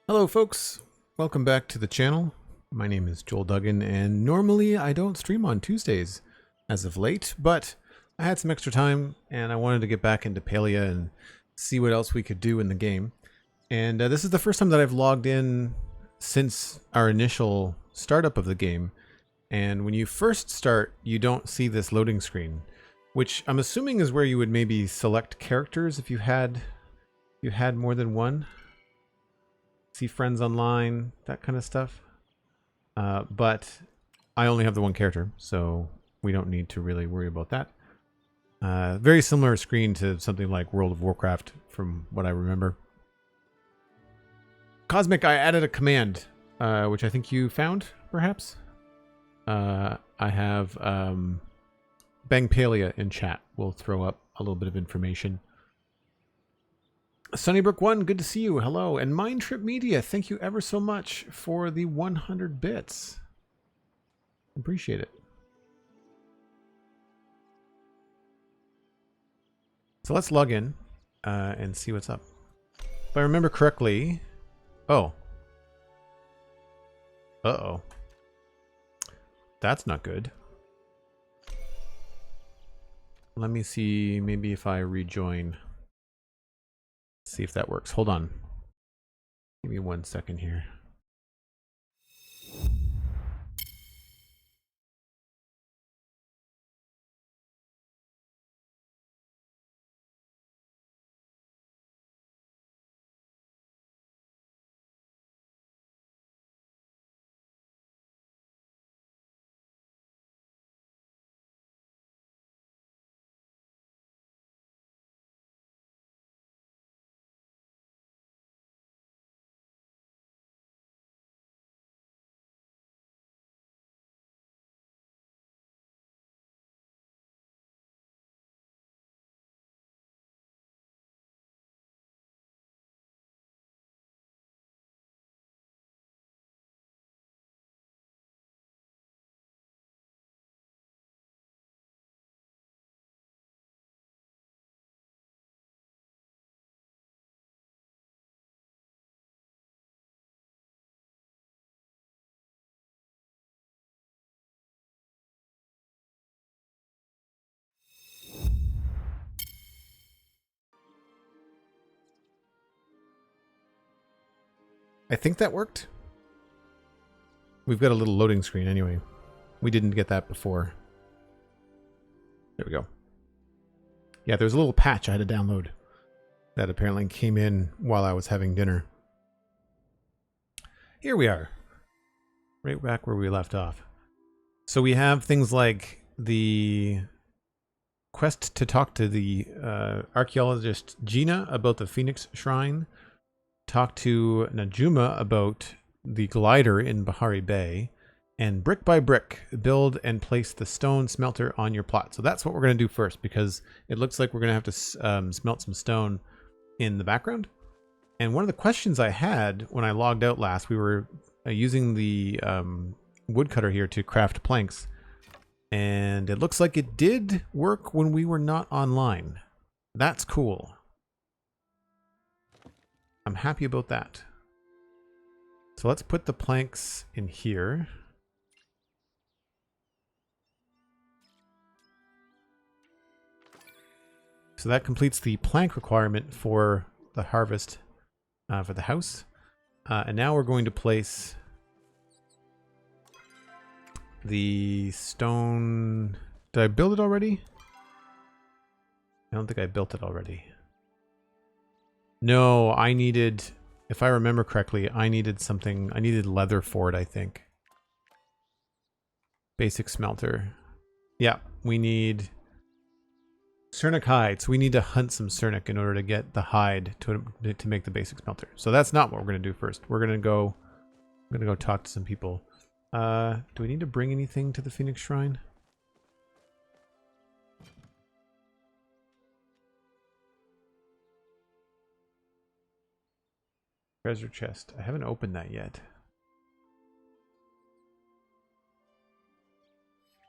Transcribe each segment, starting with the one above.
Hello folks, welcome back to the channel. My name is Joel Duggan and normally I don't stream on Tuesdays as of late, but I had some extra time and I wanted to get back into Palia and see what else we could do in the game. And this is the first time that I've logged in since our initial startup of the game. And when you first start, you don't see this loading screen, which I'm assuming is where you would maybe select characters if you had more than one. See friends online, that kind of stuff. But I only have the one character, so we don't need to really worry about that. Very similar screen to something like World of Warcraft from what I remember. Cosmic, I added a command, which I think you found, perhaps? I have Bang Palia in chat. We'll throw up a little bit of information. Sunnybrook1, good to see you. Hello. And MindTripMedia, thank you ever so much for the 100 bits. Appreciate it. So let's log in and see what's up. If I remember correctly... Oh. Uh-oh. That's not good. Let me see, maybe if I rejoin... See if that works. Hold on. Give me 1 second here. I think that worked. We've got a little loading screen anyway. We didn't get that before. There we go. Yeah, there's a little patch I had to download that apparently came in while I was having dinner. Here we are. Right back where we left off. So we have things like the quest to talk to the archaeologist Gina about the Phoenix Shrine. Talk to Najuma about the glider in Bahari Bay. And brick by brick, build and place the stone smelter on your plot. So that's what we're going to do first, because it looks like we're going to have to smelt some stone in the background. And one of the questions I had when I logged out last, we were using the woodcutter here to craft planks. And it looks like it did work when we were not online. That's cool. I'm happy about that. So let's put the planks in here. So that completes the plank requirement for the harvest for the house. And now we're going to place the stone. Did I build it already? I don't think I built it already. No, I needed, if I remember correctly, I needed something. I needed leather for it, I think. Basic smelter. Yeah, we need Cernic hide. So we need to hunt some Cernic in order to get the hide to make the basic smelter. So that's not what we're going to do first. We're going to go, I'm going to go talk to some people. Do we need to bring anything to the Phoenix Shrine? Treasure chest. I haven't opened that yet.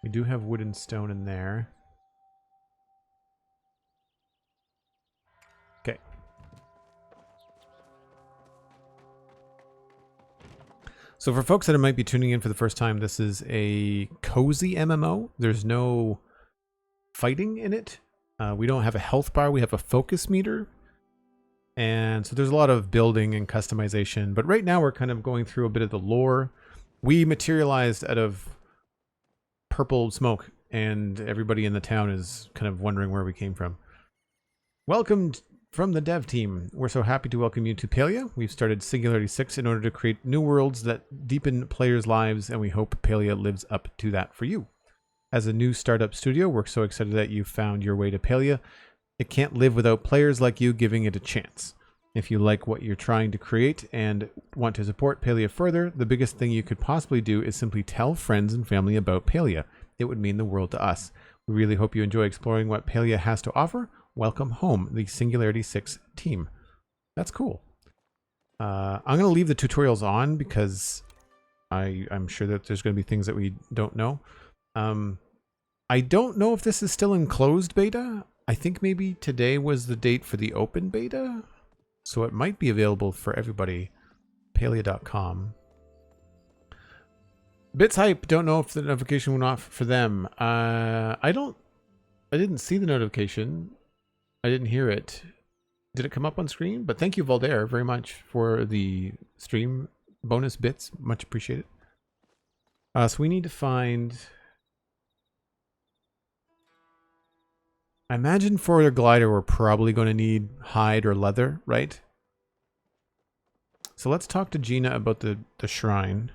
We do have wood and stone in there. Okay. So for folks that might be tuning in for the first time, this is a cozy MMO. There's no fighting in it. We don't have a health bar. We have a focus meter. And so there's a lot of building and customization. But right now we're kind of going through a bit of the lore. We materialized out of purple smoke, and everybody in the town is kind of wondering where we came from. Welcome from the dev team. We're so happy to welcome you to Palia. We've started Singularity 6 in order to create new worlds that deepen players' lives, and we hope Palia lives up to that for you. As a new startup studio, we're so excited that you found your way to Palia. It can't live without players like you giving it a chance. If you like what you're trying to create and want to support Palia further, the biggest thing you could possibly do is simply tell friends and family about Palia. It would mean the world to us. We really hope you enjoy exploring what Palia has to offer. Welcome home, the Singularity 6 team. That's cool. I'm going to leave the tutorials on because I'm sure that there's going to be things that we don't know. I don't know if this is still in closed beta. I think maybe today was the date for the open beta. So it might be available for everybody. Palia.com. Bits Hype, don't know if the notification went off for them. I didn't see the notification. I didn't hear it. Did it come up on screen? But thank you, Voldare, very much for the stream bonus bits. Much appreciated. So we need to find... I imagine for the glider, we're probably going to need hide or leather, right? So let's talk to Gina about the shrine.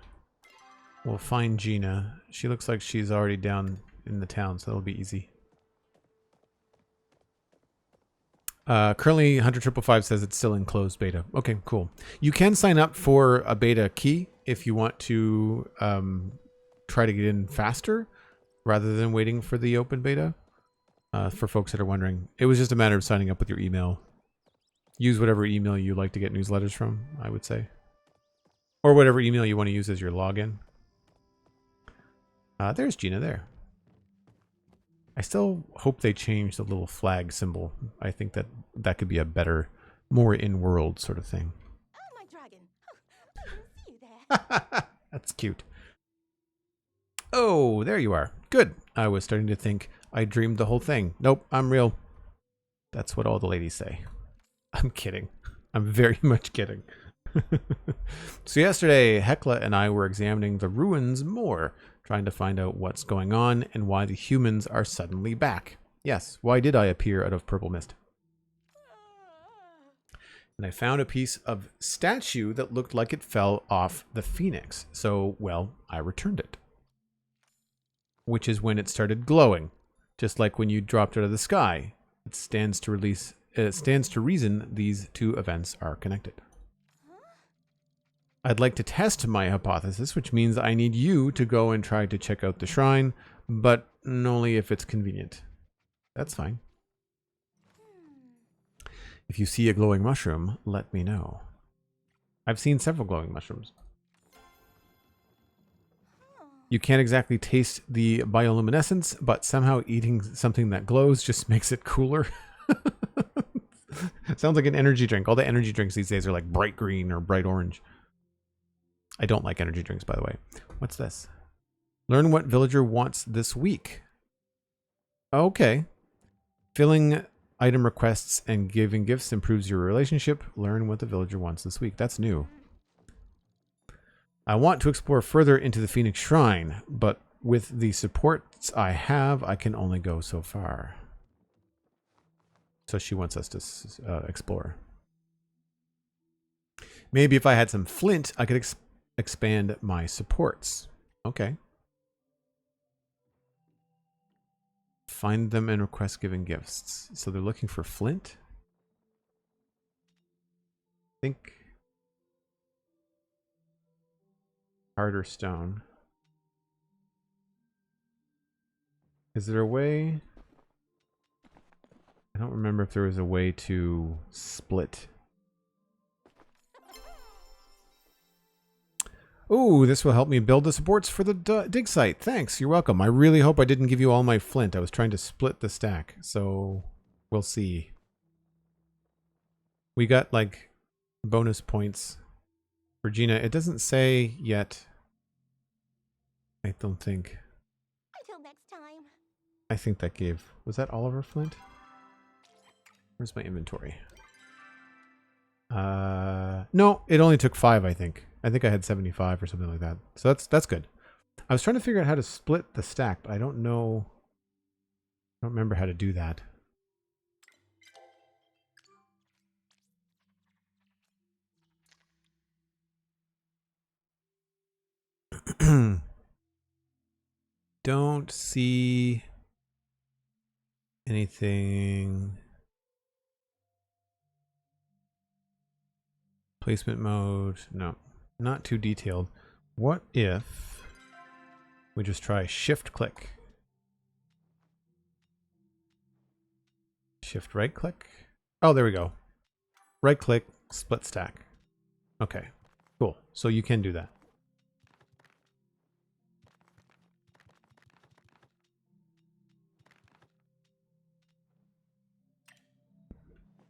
We'll find Gina. She looks like she's already down in the town, so that'll be easy. Currently, 10055 says it's still in closed beta. Okay, cool. You can sign up for a beta key if you want to try to get in faster rather than waiting for the open beta. For folks that are wondering, it was just a matter of signing up with your email. Use whatever email you like to get newsletters from, I would say. Or whatever email you want to use as your login. There's Gina there. I still hope they change the little flag symbol. I think that could be a better, more in-world sort of thing. Oh, my dragon. I didn't see you there. That's cute. Oh, there you are. Good. I was starting to think I dreamed the whole thing. Nope, I'm real. That's what all the ladies say. I'm kidding. I'm very much kidding. So yesterday, Hecla and I were examining the ruins more, trying to find out what's going on and why the humans are suddenly back. Yes, why did I appear out of purple mist? And I found a piece of statue that looked like it fell off the phoenix. So, well, I returned it. Which is when it started glowing. Just like when you dropped out of the sky. It stands to reason these two events are connected. I'd like to test my hypothesis, which means I need you to go and try to check out the shrine, but only if it's convenient. That's fine. If you see a glowing mushroom, let me know. I've seen several glowing mushrooms. You can't exactly taste the bioluminescence, but somehow eating something that glows just makes it cooler. Sounds like an energy drink. All the energy drinks these days are like bright green or bright orange. I don't like energy drinks, by the way. What's this? Learn what villager wants this week. Okay. Filling item requests and giving gifts improves your relationship. Learn what the villager wants this week. That's new. I want to explore further into the Phoenix Shrine, but with the supports I have, I can only go so far. So she wants us to explore. Maybe if I had some flint, I could expand my supports. Okay. Find them and request giving gifts. So they're looking for flint. I think harder stone. Is there a way? I don't remember if there was a way to split. Oh, this will help me build the supports for the dig site. Thanks, you're welcome. I really hope I didn't give you all my flint. I was trying to split the stack, so we'll see. We got like bonus points Regina, it doesn't say yet. I don't think. Until next time. I think that gave... Was that Oliver Flint? Where's my inventory? No, it only took 5, I think. I think I had 75 or something like that. So that's good. I was trying to figure out how to split the stack, but I don't know. I don't remember how to do that. Don't see anything. Placement mode. No, not too detailed. What if we just try shift click? Shift right click. Oh, there we go. Right click, split stack. Okay, cool. So you can do that.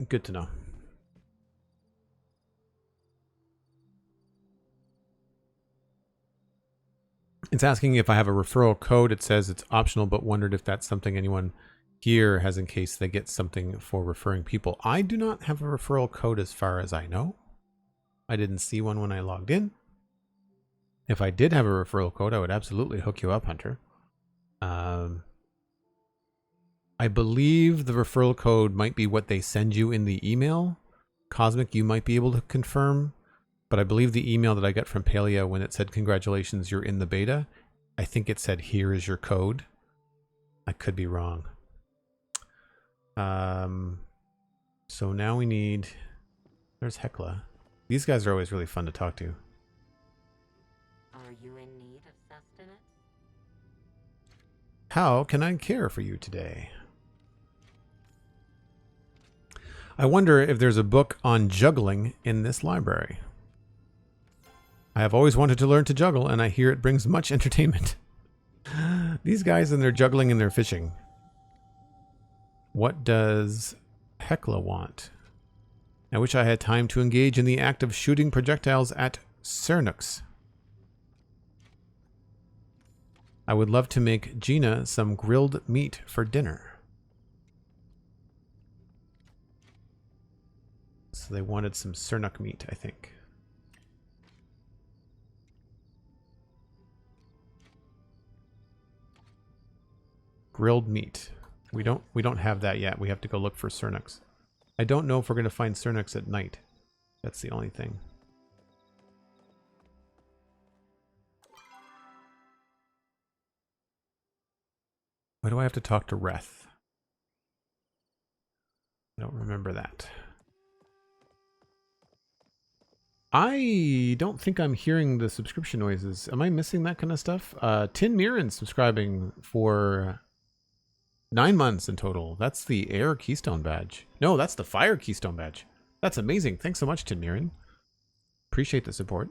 Good to know. It's asking if I have a referral code. It says it's optional, but wondered if that's something anyone here has in case they get something for referring people. I do not have a referral code as far as I know. I didn't see one when I logged in. If I did have a referral code, I would absolutely hook you up, Hunter. I believe the referral code might be what they send you in the email. Cosmic, you might be able to confirm. But I believe the email that I got from Palia when it said, congratulations, you're in the beta, I think it said, here is your code. I could be wrong. So now we need... There's Hecla. These guys are always really fun to talk to. Are you in need of sustenance? How can I care for you today? I wonder if there's a book on juggling in this library. I have always wanted to learn to juggle, and I hear it brings much entertainment. These guys and their juggling and their fishing. What does Hecla want? I wish I had time to engage in the act of shooting projectiles at Cernux. I would love to make Gina some grilled meat for dinner. So they wanted some Cernux meat, I think. Grilled meat. We don't have that yet. We have to go look for Cernux. I don't know if we're going to find Cernux at night. That's the only thing. Why do I have to talk to Reth? I don't remember that. I don't think I'm hearing the subscription noises. Am I missing that kind of stuff? Tin Mirren subscribing for 9 months in total. That's the Air Keystone badge. No, that's the Fire Keystone badge. That's amazing. Thanks so much, Tin Mirren. Appreciate the support.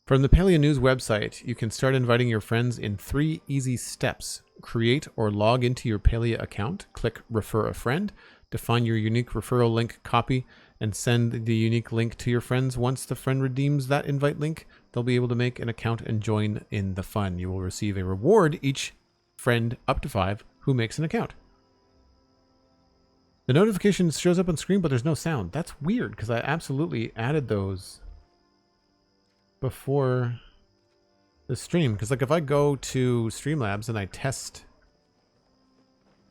From the Palia News website, you can start inviting your friends in 3 easy steps. Create or log into your Palia account. Click Refer a Friend. Define your unique referral link, copy, and send the unique link to your friends. Once the friend redeems that invite link, they'll be able to make an account and join in the fun. You will receive a reward each friend up to 5 who makes an account. The notification shows up on screen, but there's no sound. That's weird, because I absolutely added those before the stream. Because like if I go to Streamlabs and I test,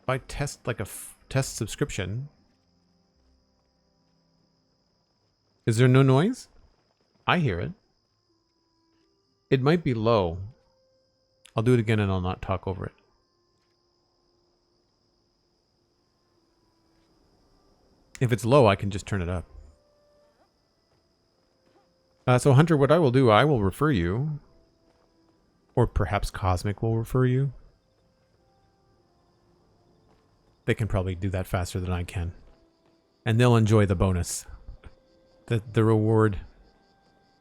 if I test like a test subscription, is there no noise? I hear it. It might be low. I'll do it again and I'll not talk over it. If it's low, I can just turn it up. So Hunter, what I will do, I will refer you. Or perhaps Cosmic will refer you. They can probably do that faster than I can. And they'll enjoy the bonus. The reward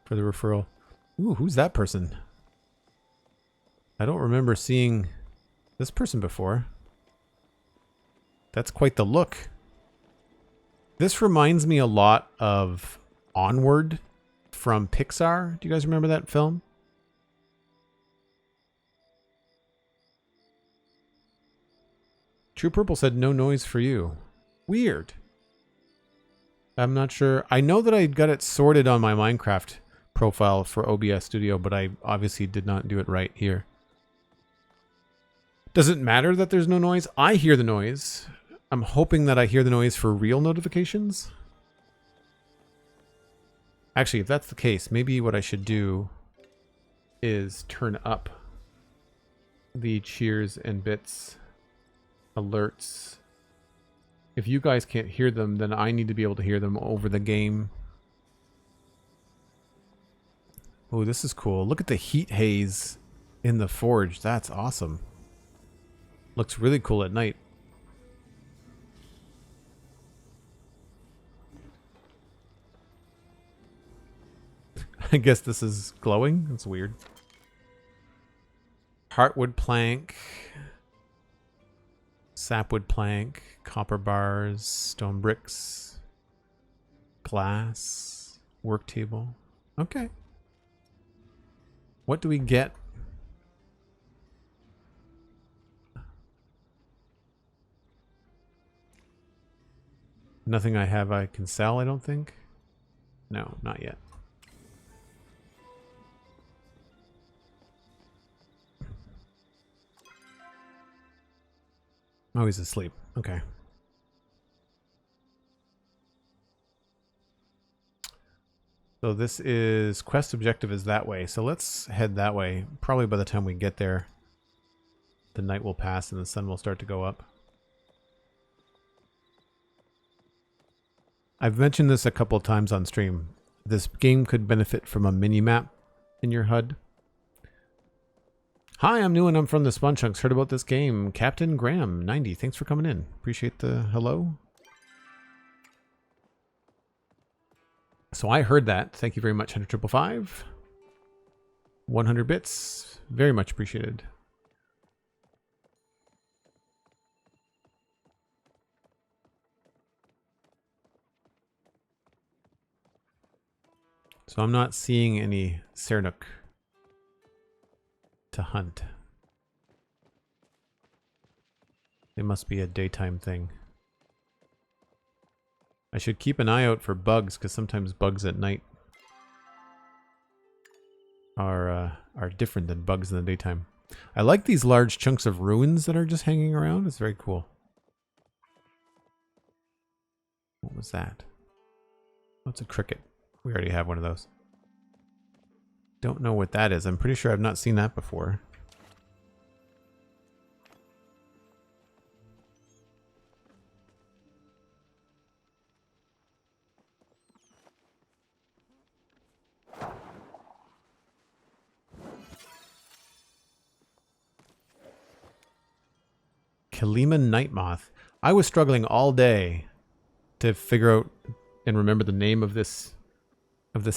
for the referral. Ooh, who's that person? I don't remember seeing this person before. That's quite the look. This reminds me a lot of Onward from Pixar. Do you guys remember that film? True Purple said no noise for you. Weird. I'm not sure. I know that I got it sorted on my Minecraft profile for OBS Studio, but I obviously did not do it right here. Does it matter that there's no noise? I hear the noise. I'm hoping that I hear the noise for real notifications. Actually, if that's the case, maybe what I should do is turn up the cheers and bits alerts. If you guys can't hear them, then I need to be able to hear them over the game. Oh, this is cool. Look at the heat haze in the forge. That's awesome. Looks really cool at night. I guess this is glowing. That's weird. Heartwood plank. Sapwood plank. Copper bars. Stone bricks. Glass. Work table. Okay. What do we get? Nothing I have I can sell, I don't think. No, not yet. Oh, he's asleep. Okay. So this is quest objective is that way. So let's head that way. Probably by the time we get there, the night will pass and the sun will start to go up. I've mentioned this a couple of times on stream. This game could benefit from a mini-map in your HUD. Hi, I'm new and I'm from the Spawn Chunks. Heard about this game. Captain Graham, 90. Thanks for coming in. Appreciate the hello. So I heard that. Thank you very much, 100,555. 100 bits. Very much appreciated. So I'm not seeing any Sernuk to hunt. It must be a daytime thing. I should keep an eye out for bugs, because sometimes bugs at night are different than bugs in the daytime. I like these large chunks of ruins that are just hanging around. It's very cool. What was that? What's a cricket? We already have one of those. Don't know what that is. I'm pretty sure I've not seen that before. Kilima Night Moth. I was struggling all day to figure out and remember the name of this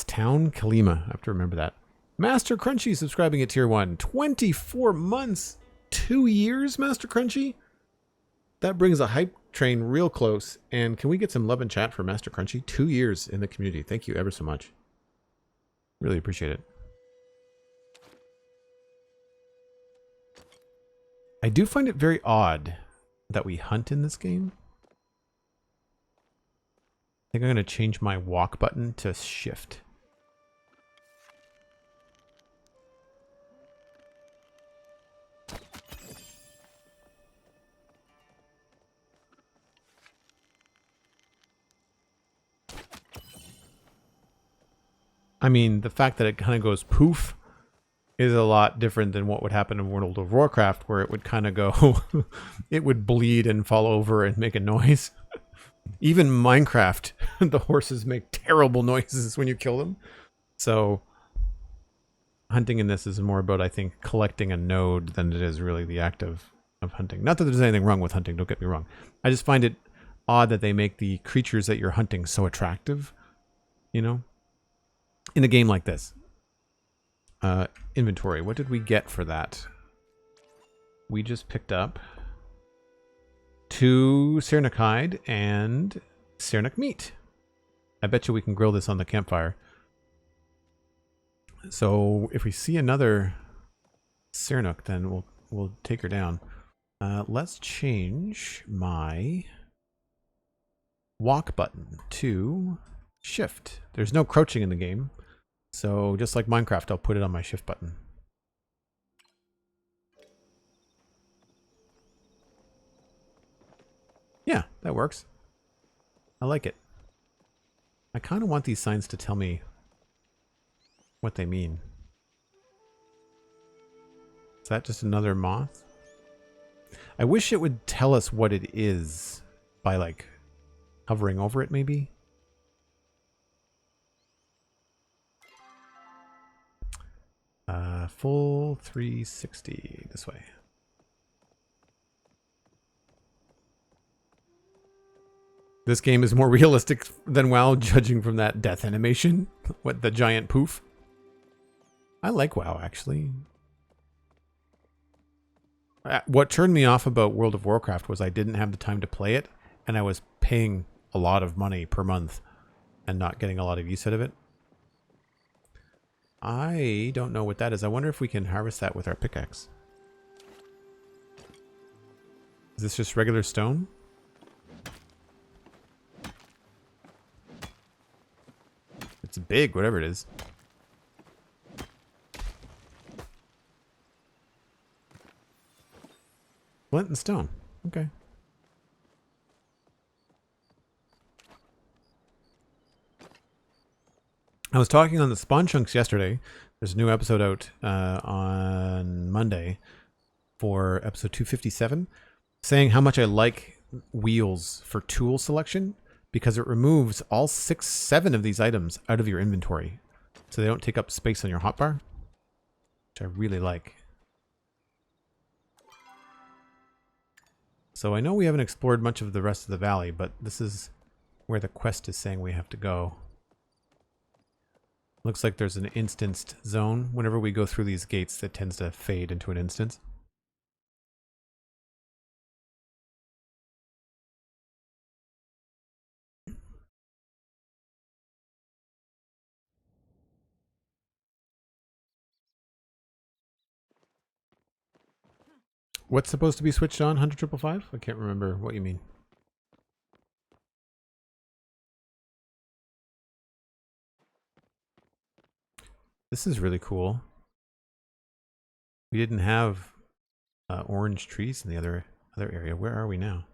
town. Kilima. I have to remember that. Master Crunchy subscribing at tier 1. 24 months. 2 years, Master Crunchy? That brings a hype train real close. And can we get some love and chat for Master Crunchy? 2 years in the community. Thank you ever so much. Really appreciate it. I do find it very odd that we hunt in this game. I think I'm going to change my walk button to shift. I mean, the fact that it kind of goes poof is a lot different than what would happen in World of Warcraft, where it would kind of go, it would bleed and fall over and make a noise. Even Minecraft, the horses make terrible noises when you kill them. So hunting in this is more about, I think, collecting a node than it is really the act of hunting. Not that there's anything wrong with hunting, don't get me wrong. I just find it odd that they make the creatures that you're hunting so attractive, you know, in a game like this. Inventory. What did we get for that? We just picked up 2 Sernok hide and Sernok meat. I bet you we can grill this on the campfire. So if we see another Sernok, then we'll take her down. Let's change my walk button to shift. There's no crouching in the game, so just like Minecraft, I'll put it on my shift button. Yeah, that works. I like it. I kind of want these signs to tell me what they mean. Is that just another moth? I wish it would tell us what it is by like hovering over it maybe. Full 360 this way. This game is more realistic than WoW, judging from that death animation. What, the giant poof? I like WoW, actually. What turned me off about World of Warcraft was I didn't have the time to play it, and I was paying a lot of money per month and not getting a lot of use out of it. I don't know what that is. I wonder if we can harvest that with our pickaxe. Is this just regular stone? It's big, whatever it is. Flint and stone. Okay. I was talking on the Spawn Chunks yesterday. There's a new episode out on Monday for episode 257, saying how much I like wheels for tool selection because it removes all 7 of these items out of your inventory, so they don't take up space on your hotbar, which I really like. So I know we haven't explored much of the rest of the valley, but this is where the quest is saying we have to go. Looks like there's an instanced zone. Whenever we go through these gates, that tends to fade into an instance. What's supposed to be switched on, 100-555? I can't remember what you mean. This is really cool. We didn't have orange trees in the other area. Where are we now?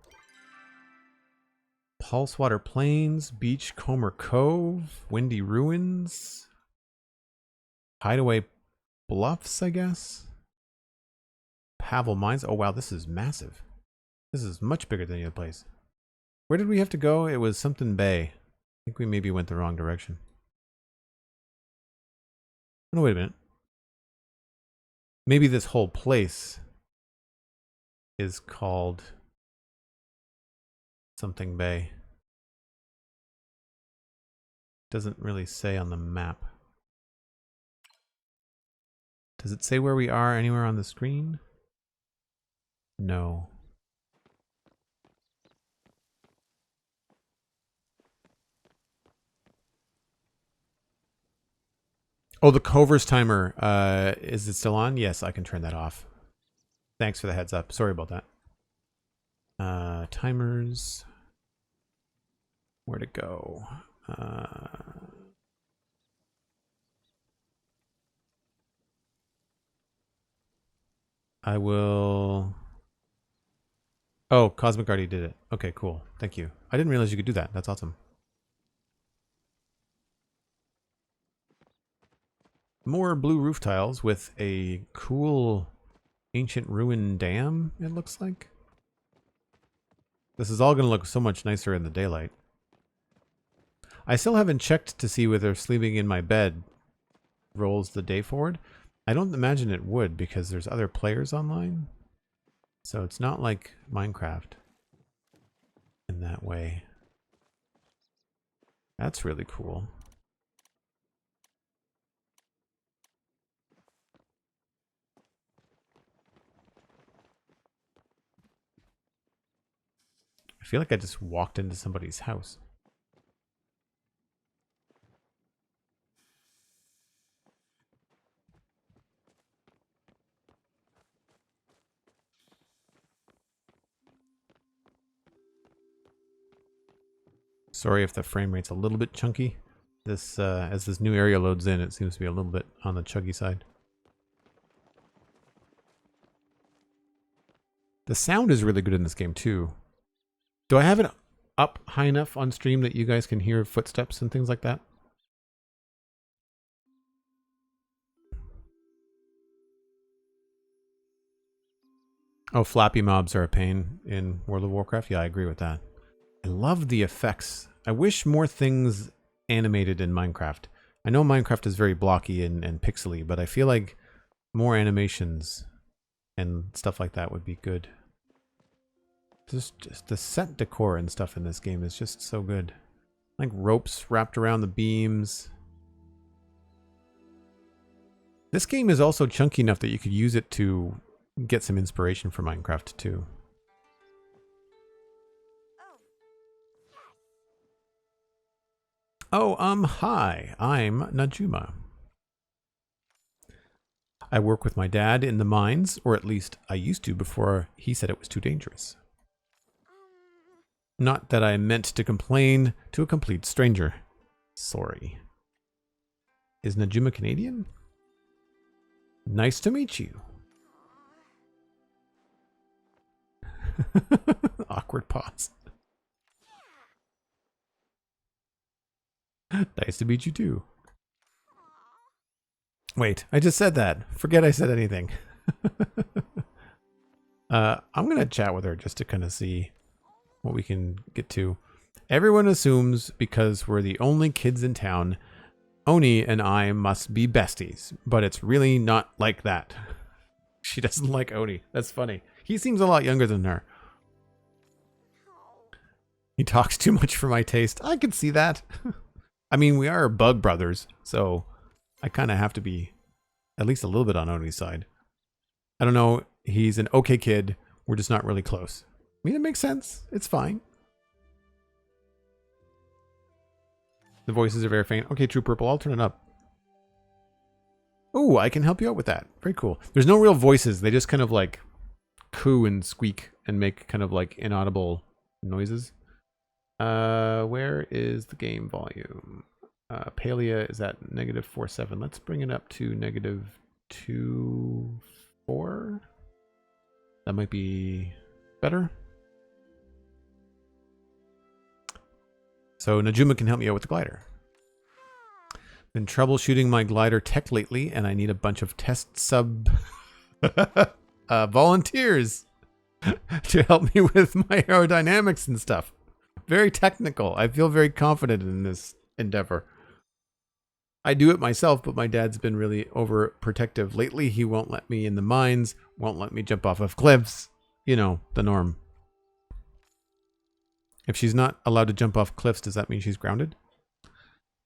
Pulsewater Plains, Beachcomber Cove, Windy Ruins, Hideaway Bluffs, I guess. Pavel Mines. Oh wow, this is massive. This is much bigger than the other place. Where did we have to go? It was something Bay. I think we maybe went the wrong direction. Oh, no, wait a minute. Maybe this whole place is called something Bay. Doesn't really say on the map. Does it say where we are anywhere on the screen? No. Oh, the Cover's timer. Is it still on? Yes, I can turn that off. Thanks for the heads up. Sorry about that. Timers. Where to go? I will... Oh, Cosmic already did it. Okay, cool. Thank you. I didn't realize you could do that. That's awesome. More blue roof tiles with a cool ancient ruin dam, it looks like. This is all going to look so much nicer in the daylight. I still haven't checked to see whether sleeping in my bed rolls the day forward. I don't imagine it would because there's other players online. So it's not like Minecraft in that way. That's really cool. I feel like I just walked into somebody's house. Sorry if the frame rate's a little bit chunky. This as this new area loads in, it seems to be a little bit on the chuggy side. The sound is really good in this game too. Do I have it up high enough on stream that you guys can hear footsteps and things like that? Oh, flappy mobs are a pain in World of Warcraft. Yeah, I agree with that. I love the effects. I wish more things animated in Minecraft. I know Minecraft is very blocky and pixely, but I feel like more animations and stuff like that would be good. Just the set decor and stuff in this game is just so good. Like ropes wrapped around the beams. This game is also chunky enough that you could use it to get some inspiration for Minecraft too. Oh, hi, I'm Najuma. I work with my dad in the mines, or at least I used to before he said it was too dangerous. Not that I meant to complain to a complete stranger. Sorry. Is Najuma Canadian? Nice to meet you. Awkward pause. Nice to meet you too. Wait, I just said that. Forget I said anything. I'm going to chat with her just to kind of see what we can get to. Everyone assumes because we're the only kids in town, Oni and I must be besties, but it's really not like that. She doesn't like Oni. That's funny. He seems a lot younger than her. He talks too much for my taste. I can see that. I mean, we are bug brothers, so I kind of have to be at least a little bit on Oni's side. I don't know. He's an okay kid. We're just not really close. I mean, it makes sense. It's fine. The voices are very faint. Okay, True Purple, I'll turn it up. Oh, I can help you out with that. Very cool. There's no real voices. They just kind of like coo and squeak and make kind of like inaudible noises. Where is the game volume? Palia is at -4.7. Let's bring it up to -2.4. That might be better. So Najuma can help me out with the glider. Been troubleshooting my glider tech lately, and I need a bunch of test sub volunteers to help me with my aerodynamics and stuff. Very technical. I feel very confident in this endeavor. I do it myself, but my dad's been really overprotective lately. He won't let me in the mines, won't let me jump off of cliffs. You know, the norm. If she's not allowed to jump off cliffs, does that mean she's grounded?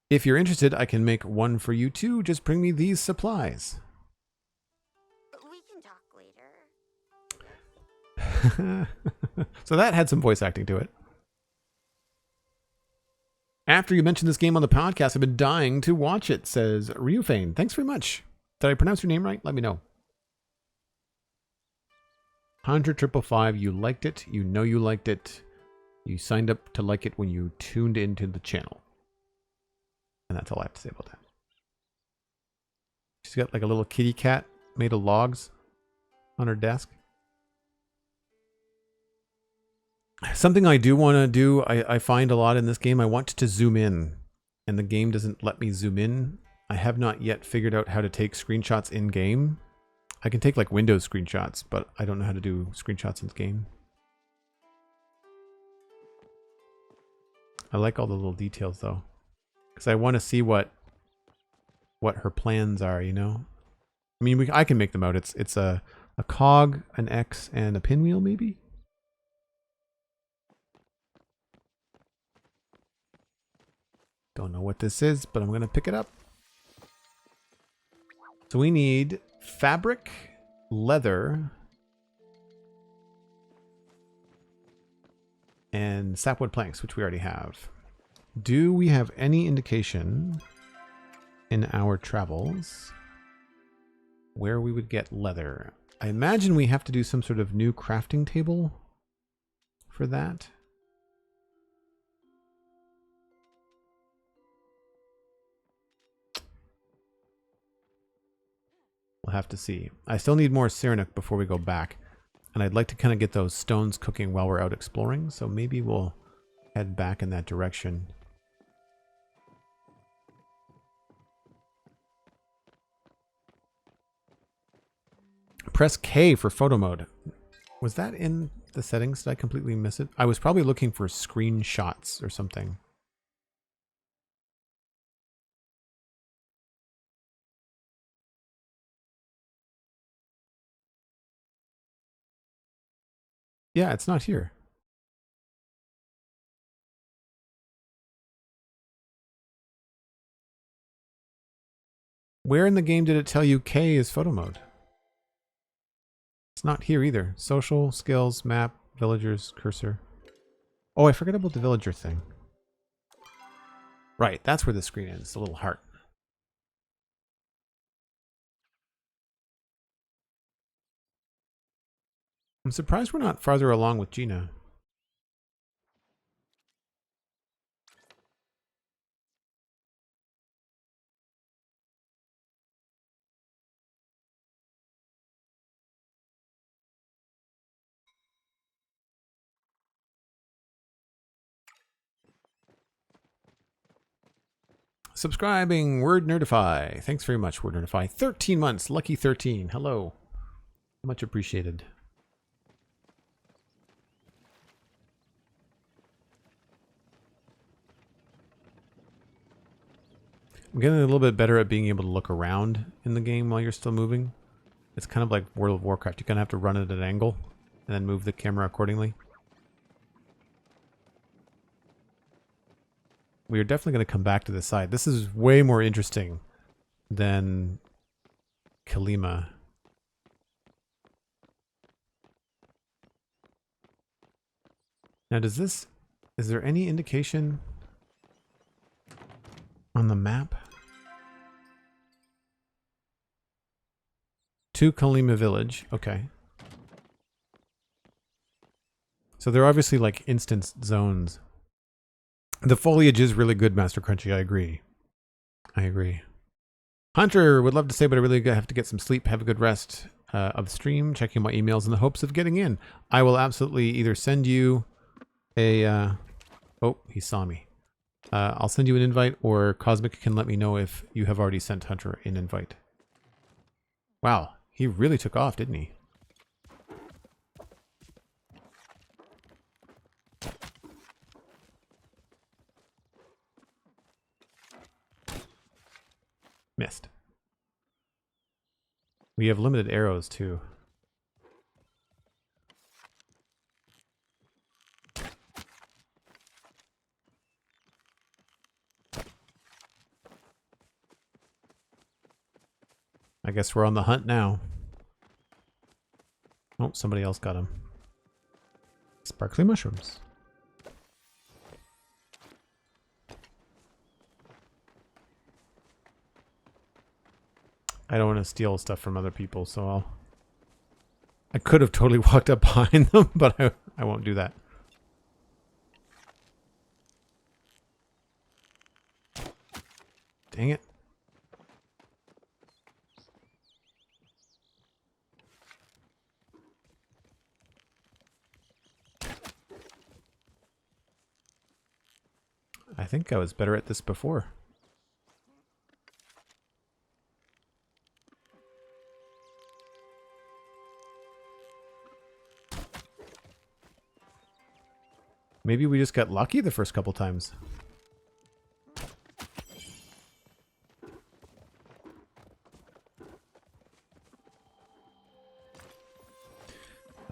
If you're interested, I can make one for you too. Just bring me these supplies. We can talk later. So that had some voice acting to it. After you mentioned this game on the podcast, I've been dying to watch it, says Ryufane. Thanks very much. Did I pronounce your name right? Let me know. 100,555, you liked it. You know you liked it. You signed up to like it when you tuned into the channel. And that's all I have to say about that. She's got like a little kitty cat made of logs on her desk. Something I do want to do, I find a lot in this game, I want to zoom in. And the game doesn't let me zoom in. I have not yet figured out how to take screenshots in-game. I can take like Windows screenshots, but I don't know how to do screenshots in game. I like all the little details though, because I want to see what her plans are. You know, I mean, I can make them out. It's a cog, an X, and a pinwheel, maybe. Don't know what this is, but I'm gonna pick it up. So we need fabric, leather, and sapwood planks, which we already have. Do we have any indication in our travels where we would get leather? I imagine we have to do some sort of new crafting table for that. We'll have to see. I still need more Cyrenaic before we go back. And I'd like to kind of get those stones cooking while we're out exploring. So maybe we'll head back in that direction. Press K for photo mode. Was that in the settings? Did I completely miss it? I was probably looking for screenshots or something. Yeah, it's not here. Where in the game did it tell you K is photo mode? It's not here either. Social, skills, map, villagers, cursor. Oh, I forgot about the villager thing. Right, that's where the screen is. The little heart. I'm surprised we're not farther along with Gina. Subscribing, Word Nerdify. Thanks very much, Word Nerdify. 13 months, lucky 13. Hello. Much appreciated. I'm getting a little bit better at being able to look around in the game while you're still moving. It's kind of like World of Warcraft. You kind of have to run at an angle and then move the camera accordingly. We are definitely going to come back to this side. This is way more interesting than Kilima. Now is there any indication on the map? To Kilima village, okay. So they're obviously like instance zones. The foliage is really good, Master Crunchy. I agree. I agree. Hunter would love to say, but I really have to get some sleep. Have a good rest of the stream. Checking my emails in the hopes of getting in. I will absolutely either send you a... oh, he saw me. I'll send you an invite, or Cosmic can let me know if you have already sent Hunter an invite. Wow, he really took off, didn't he? Missed. We have limited arrows too. I guess we're on the hunt now. Oh, somebody else got him. Sparkly mushrooms. I don't want to steal stuff from other people, so I could have totally walked up behind them, but I won't do that. Dang it. I think I was better at this before. Maybe we just got lucky the first couple times.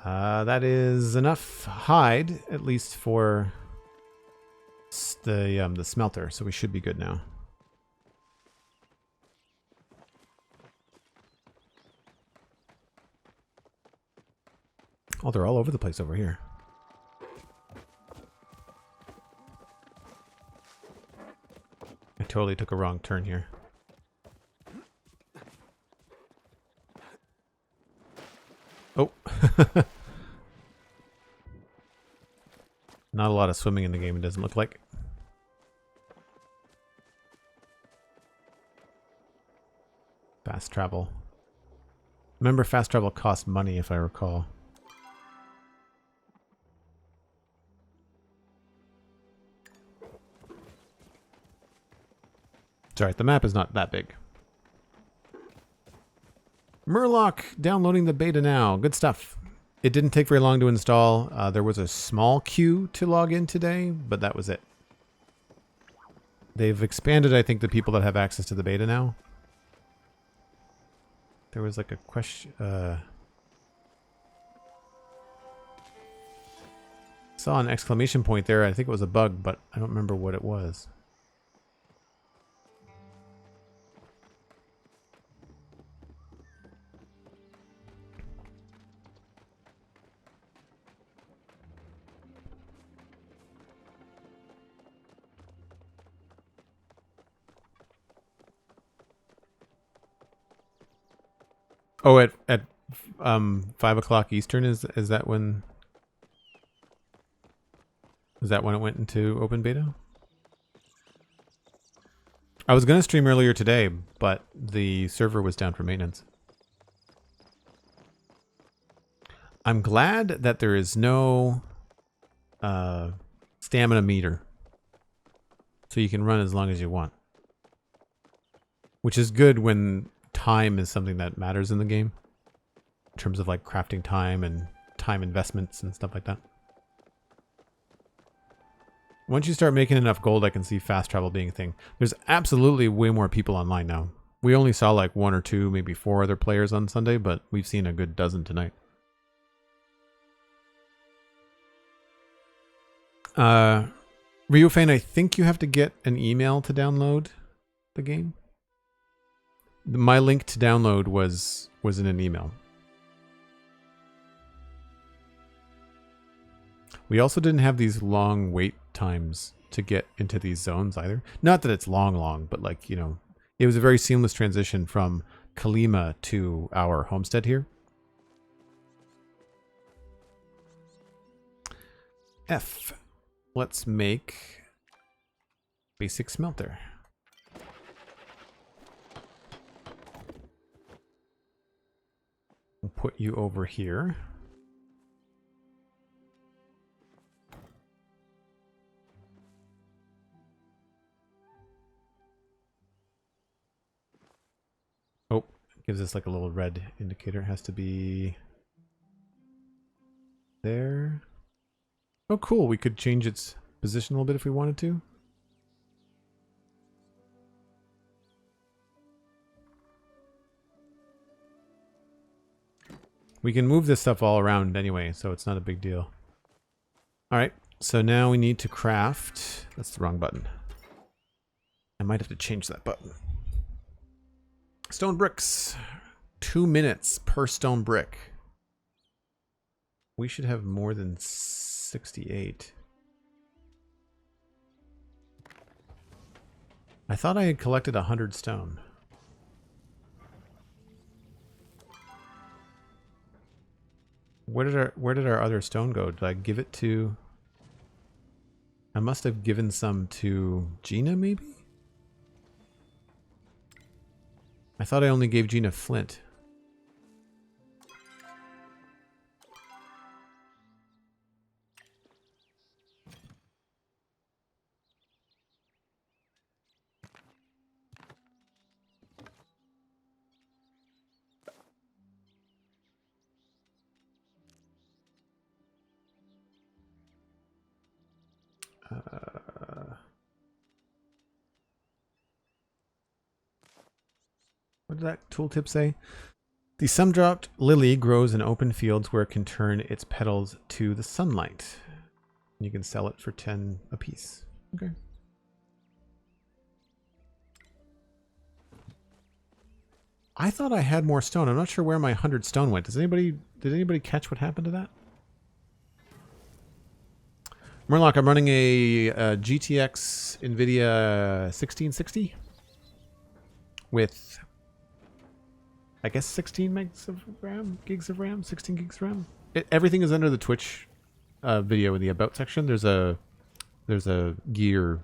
That is enough hide, at least for the smelter, so we should be good now. Oh, they're all over the place over here. totally took a wrong turn here. Oh. Not a lot of swimming in the game, it doesn't look like. Fast travel. Remember, fast travel costs money, if I recall. It's alright, the map is not that big. Murloc, downloading the beta now. Good stuff. It didn't take very long to install. There was a small queue to log in today, but that was it. They've expanded, I think, the people that have access to the beta now. There was like a question. Saw an exclamation point there. I think it was a bug, but I don't remember what it was. Oh, at 5 o'clock Eastern, is that when? Is that when it went into open beta? I was gonna stream earlier today, but the server was down for maintenance. I'm glad that there is no stamina meter, so you can run as long as you want, which is good when time is something that matters in the game, in terms of like crafting time and time investments and stuff like that. Once you start making enough gold, I can see fast travel being a thing. There's absolutely way more people online now. We only saw like 1 or 2, maybe 4 other players on Sunday, but we've seen a good dozen tonight. Ryufane, I think you have to get an email to download the game. My link to download was in an email. We also didn't have these long wait times to get into these zones either. Not that it's long, but like, you know, it was a very seamless transition from Kilima to our homestead here. F. Let's make basic smelter. We'll put you over here. Oh, gives us like a little red indicator. It has to be there. Oh, cool. We could change its position a little bit if we wanted to. We can move this stuff all around anyway, so it's not a big deal. Alright, so now we need to craft... That's the wrong button. I might have to change that button. Stone bricks. 2 minutes per stone brick. We should have more than 68. I thought I had collected 100 stone. Where did our other stone go? Did I give it to... I must have given some to Gina, maybe? I thought I only gave Gina flint. What did that tooltip say? The sumdropped lily grows in open fields where it can turn its petals to the sunlight. You can sell it for 10 apiece. Okay. I thought I had more stone. I'm not sure where my 100 stone went. Did anybody catch what happened to that? Murloc, I'm running a GTX NVIDIA 1660 with, I guess, 16 megs of RAM, gigs of RAM, 16 gigs of RAM. Everything is under the Twitch video in the About section. There's a gear,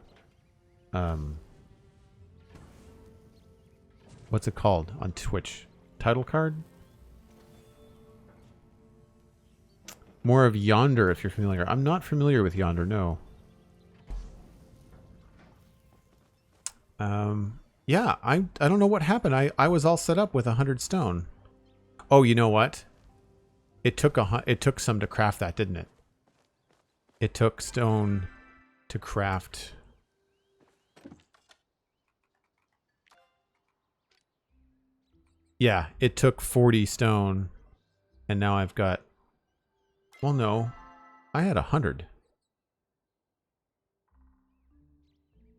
what's it called on Twitch? Title card? More of Yonder, if you're familiar. I'm not familiar with Yonder, no. Yeah, I don't know what happened. I was all set up with 100 stone. Oh, you know what? It took some to craft that, didn't it? It took stone to craft. Yeah, it took 40 stone, and now I've got. Well, no, I had 100.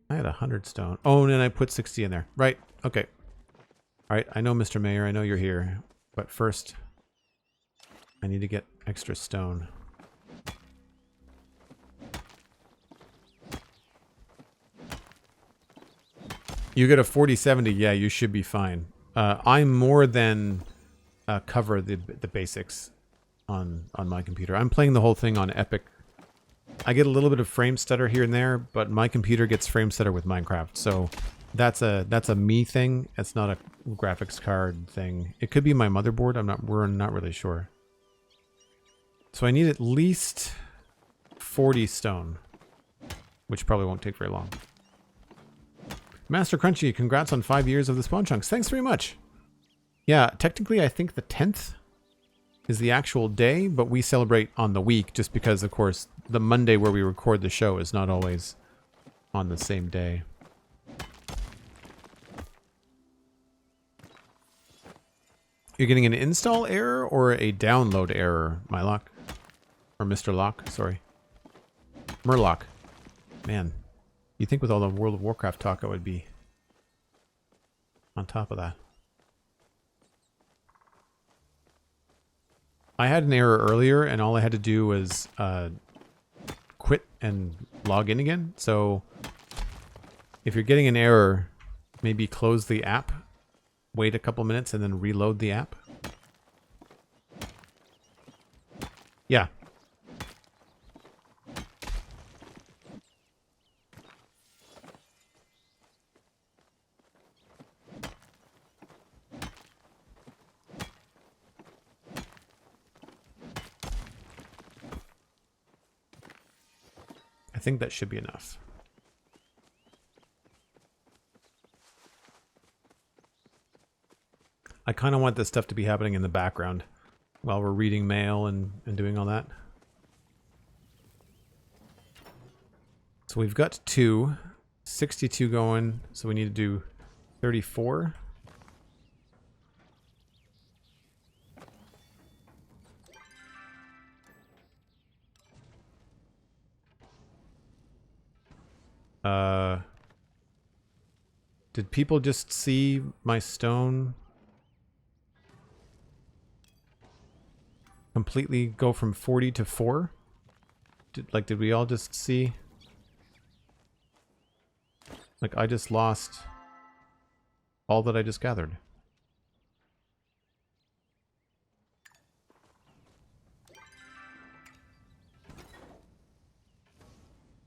I had 100 stone. Oh, and then I put 60 in there. Right. Okay. All right. I know, Mr. Mayor. I know you're here. But first, I need to get extra stone. You get a 4070. Yeah, you should be fine. I'm more than cover the basics on my computer. I'm playing the whole thing on Epic. I get a little bit of frame stutter here and there, but my computer gets frame stutter with Minecraft. So that's a me thing. It's not a graphics card thing. It could be my motherboard. We're not really sure. So I need at least 40 stone, which probably won't take very long. Master Crunchy, congrats on 5 years of the spawn chunks. Thanks very much. Yeah, technically I think the 10th is the actual day, but we celebrate on the week just because, of course, the Monday where we record the show is not always on the same day. You're getting an install error or a download error, Mylock? Or Mr. Lock, sorry. Murloc. Man, you think with all the World of Warcraft talk I would be on top of that. I had an error earlier, and all I had to do was quit and log in again. So if you're getting an error, maybe close the app, wait a couple minutes, and then reload the app. Yeah. I think that should be enough. I kind of want this stuff to be happening in the background while we're reading mail and doing all that. So we've got 62 going, so we need to do 34. Did people just see my stone completely go from 40 to 4? Did we all just see? Like, I just lost all that I just gathered.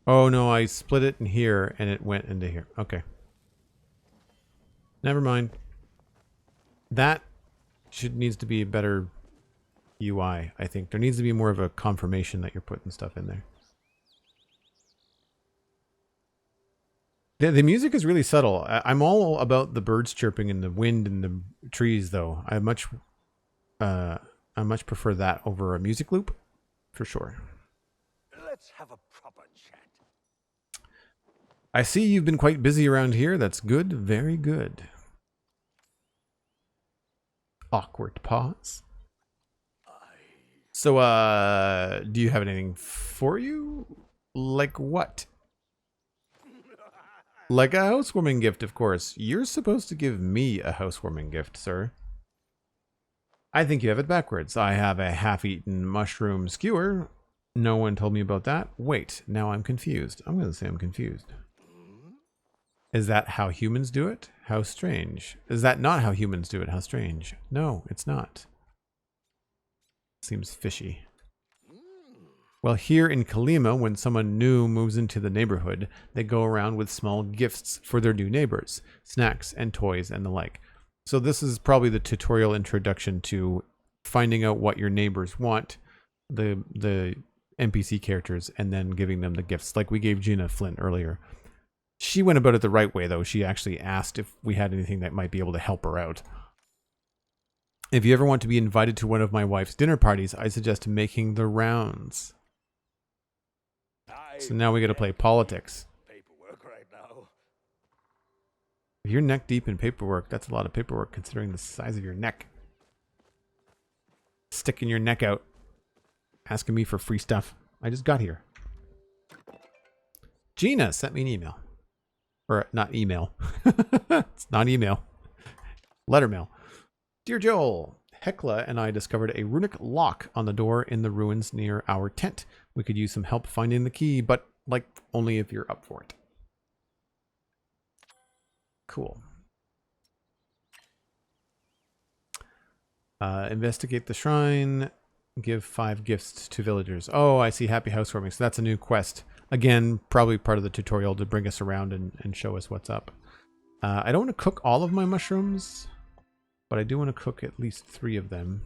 Oh no, I split it in here and it went into here. Okay. Never mind. That needs to be a better UI, I think. There needs to be more of a confirmation that you're putting stuff in there. The music is really subtle. I'm all about the birds chirping and the wind and the trees, though. I much prefer that over a music loop, for sure. Let's have a proper chat. I see you've been quite busy around here. That's good. Very good. Awkward pause. So, do you have anything for you? Like what? Like a housewarming gift, of course. You're supposed to give me a housewarming gift, sir. I think you have it backwards. I have a half-eaten mushroom skewer. No one told me about that. Wait, now I'm confused. I'm going to say I'm confused. Is that how humans do it? How strange. Is that not how humans do it? How strange. No, it's not. Seems fishy. Well, here in Kilima, when someone new moves into the neighborhood, they go around with small gifts for their new neighbors, snacks and toys and the like. So this is probably the tutorial introduction to finding out what your neighbors want, the NPC characters, and then giving them the gifts. Like we gave Gina Flint earlier. She went about it the right way, though. She actually asked if we had anything that might be able to help her out. If you ever want to be invited to one of my wife's dinner parties, I suggest making the rounds. So now we got to play politics. Paperwork right now. If you're neck deep in paperwork, that's a lot of paperwork considering the size of your neck. Sticking your neck out. Asking me for free stuff. I just got here. Gina sent me an email. Or not email. It's not email. Letter mail. Dear Joel, Hecla and I discovered a runic lock on the door in the ruins near our tent. We could use some help finding the key, but like only if you're up for it. Cool. Investigate the shrine. Give 5 gifts to villagers. Oh, I see. Happy housewarming. So that's a new quest. Again, probably part of the tutorial to bring us around and show us what's up. I don't want to cook all of my mushrooms, but I do want to cook at least 3 of them.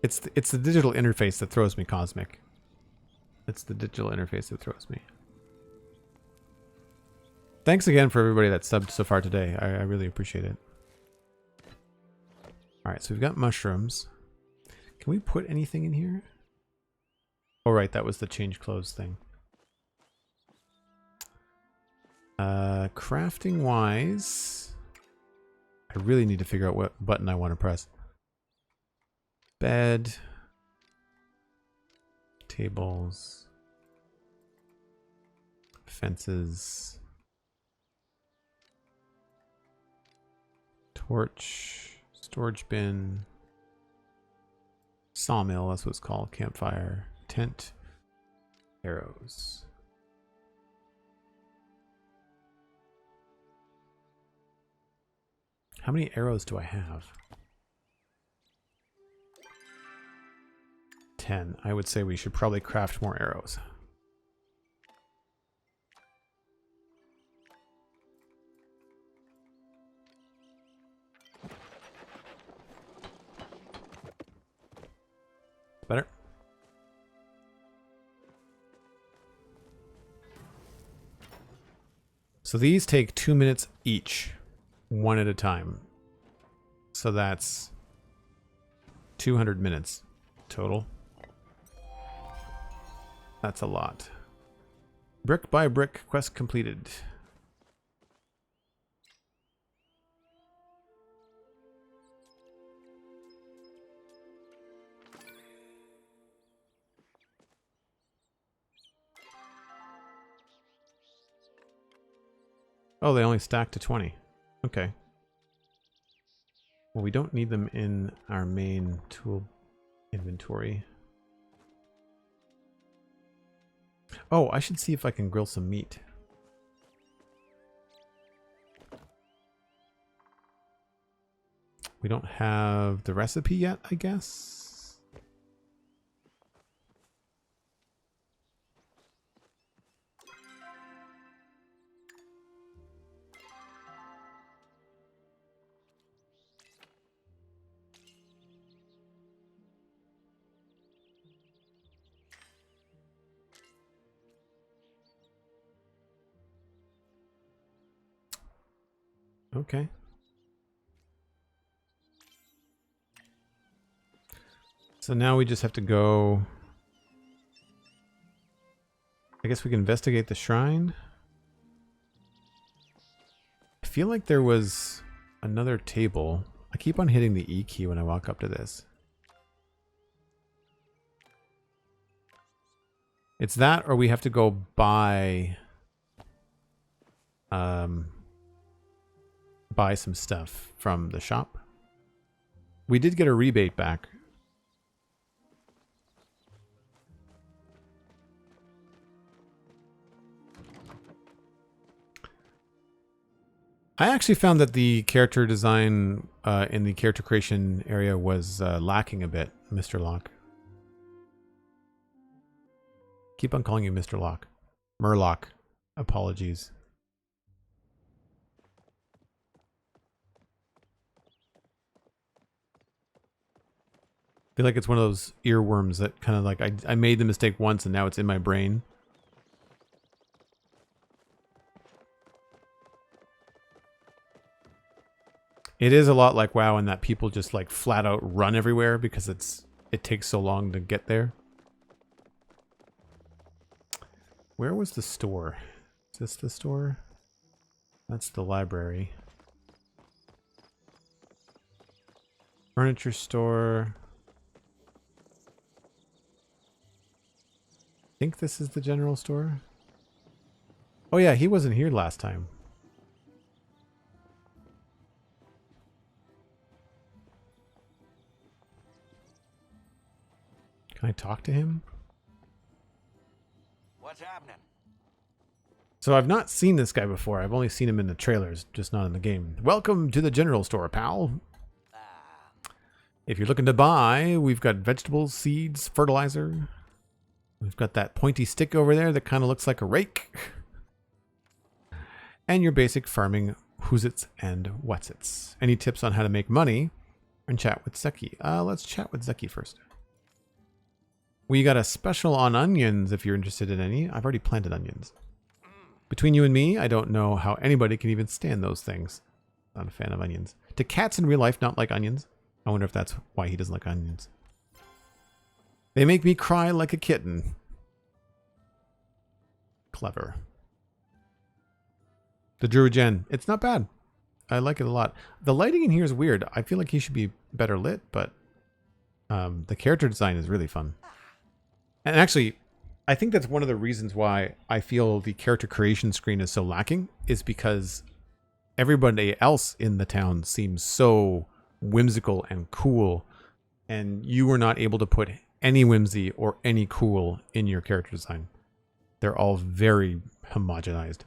It's the digital interface that throws me, Cosmic. It's the digital interface that throws me. Thanks again for everybody that subbed so far today. I really appreciate it. Alright, so we've got mushrooms. Can we put anything in here? Oh, right, that was the change clothes thing. Crafting wise, I really need to figure out what button I want to press. Bed. Tables. Fences. Torch. Storage bin. Sawmill, that's what it's called. Campfire. Tent. Arrows. How many arrows do I have? 10. I would say we should probably craft more arrows. Better. So these take 2 minutes each, one at a time. So that's 200 minutes total. That's a lot. Brick by brick, quest completed. Oh, they only stack to 20. Okay. Well, we don't need them in our main tool inventory. Oh, I should see if I can grill some meat. We don't have the recipe yet, I guess. Okay. So now we just have to go... I guess we can investigate the shrine. I feel like there was another table. I keep on hitting the E key when I walk up to this. It's that, or we have to go buy buy some stuff from the shop. We did get a rebate back. I actually found that the character design in the character creation area was lacking a bit, Mr. Locke. Keep on calling you Mr. Locke. Murloc. Apologies. I feel like it's one of those earworms that kind of like I made the mistake once and now it's in my brain. It is a lot like WoW in that people just like flat out run everywhere because it takes so long to get there. Where was the store? Is this the store? That's the library. Furniture store. I think this is the general store. Oh yeah, he wasn't here last time. Can I talk to him? What's happening? So I've not seen this guy before. I've only seen him in the trailers, just not in the game. Welcome to the general store, pal. If you're looking to buy, we've got vegetables, seeds, fertilizer. We've got that pointy stick over there that kind of looks like a rake. And your basic farming who's-its and what's-its. Any tips on how to make money? And chat with Zeki. Let's chat with Zeki first. We got a special on onions if you're interested in any. I've already planted onions. Between you and me, I don't know how anybody can even stand those things. Not a fan of onions. Do cats in real life not like onions? I wonder if that's why he doesn't like onions. They make me cry like a kitten. Clever. The Druid Gen. It's not bad. I like it a lot. The lighting in here is weird. I feel like he should be better lit, but the character design is really fun. And actually, I think that's one of the reasons why I feel the character creation screen is so lacking, is because everybody else in the town seems so whimsical and cool, and you were not able to put any whimsy or any cool in your character design. They're all very homogenized.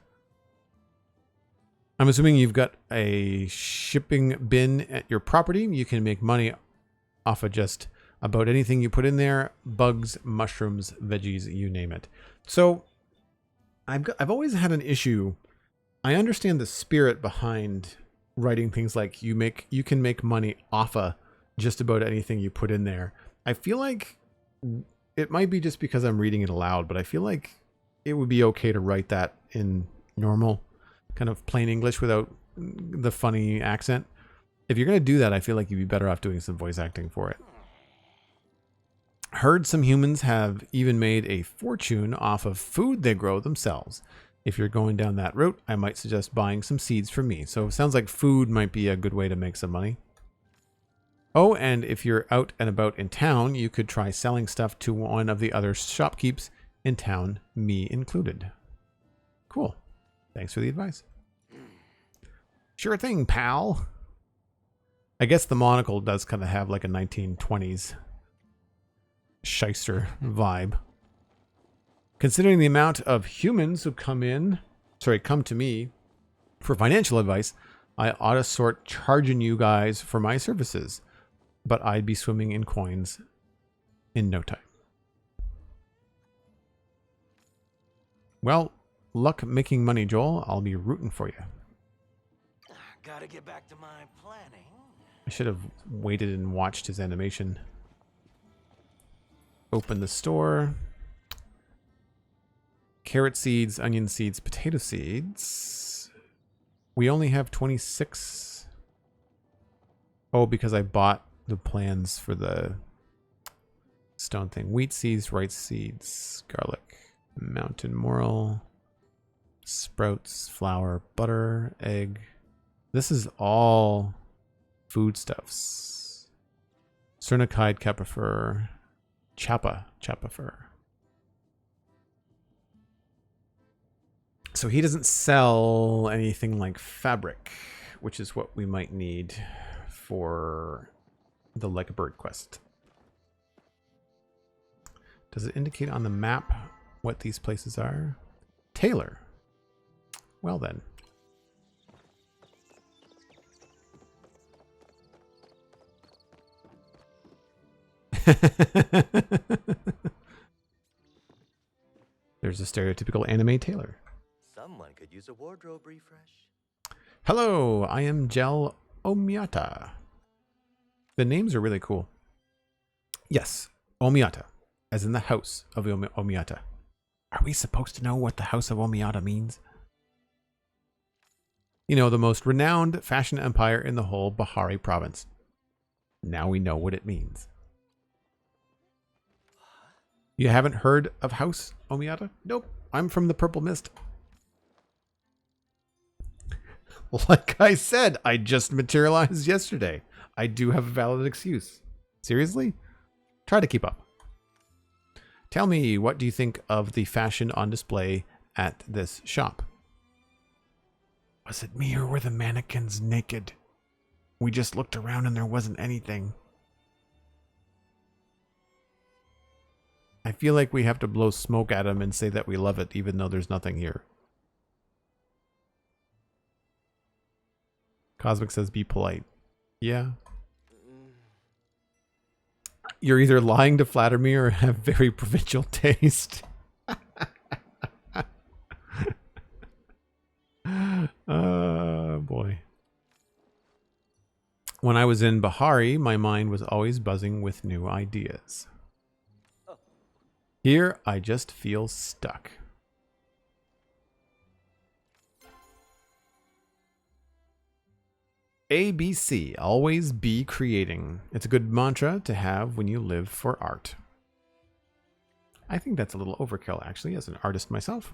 I'm assuming you've got a shipping bin at your property. You can make money off of just about anything you put in there. Bugs, mushrooms, veggies, you name it. So I've always had an issue. I understand the spirit behind writing things like you can make money off of just about anything you put in there. I feel like it might be just because I'm reading it aloud, but I feel like it would be okay to write that in normal kind of plain English without the funny accent. If you're going to do that, I feel like you'd be better off doing some voice acting for it. Heard some humans have even made a fortune off of food they grow themselves. If you're going down that route, I might suggest buying some seeds from me. So it sounds like food might be a good way to make some money. Oh, and if you're out and about in town, you could try selling stuff to one of the other shopkeepers in town, me included. Cool. Thanks for the advice. Sure thing, pal. I guess the monocle does kind of have like a 1920s shyster vibe. Considering the amount of humans who come to me for financial advice, I ought to sort charging you guys for my services, but I'd be swimming in coins in no time. Well, luck making money, Joel. I'll be rooting for you. Gotta get back to my planning. I should have waited and watched his animation. Open the store. Carrot seeds, onion seeds, potato seeds. We only have 26. Oh, because I bought the plans for the stone thing. Wheat seeds, rice seeds, garlic, mountain morel, sprouts, flour, butter, egg. This is all foodstuffs. Cernicide, capifer, chapa fur. So he doesn't sell anything like fabric, which is what we might need for the Like a Bird quest. Does it indicate on the map what these places are? Taylor. Well then. There's a stereotypical anime tailor. Someone could use a wardrobe refresh. Hello, I am Gel Omiata. The names are really cool. Yes, Omiata, as in the house of Omiata. Are we supposed to know what the house of Omiata means? You know, the most renowned fashion empire in the whole Bahari province. Now we know what it means. You haven't heard of House Omiata? Nope, I'm from the Purple Mist. Like I said, I just materialized yesterday. I do have a valid excuse. Seriously? Try to keep up. Tell me, what do you think of the fashion on display at this shop? Was it me or were the mannequins naked? We just looked around and there wasn't anything. I feel like we have to blow smoke at them and say that we love it even though there's nothing here. Cosmic says be polite. Yeah. You're either lying to flatter me or have very provincial taste. Oh boy. When I was in Bahari, my mind was always buzzing with new ideas. Here, I just feel stuck. ABC, always be creating. It's a good mantra to have when you live for art. I think that's a little overkill, actually, as an artist myself.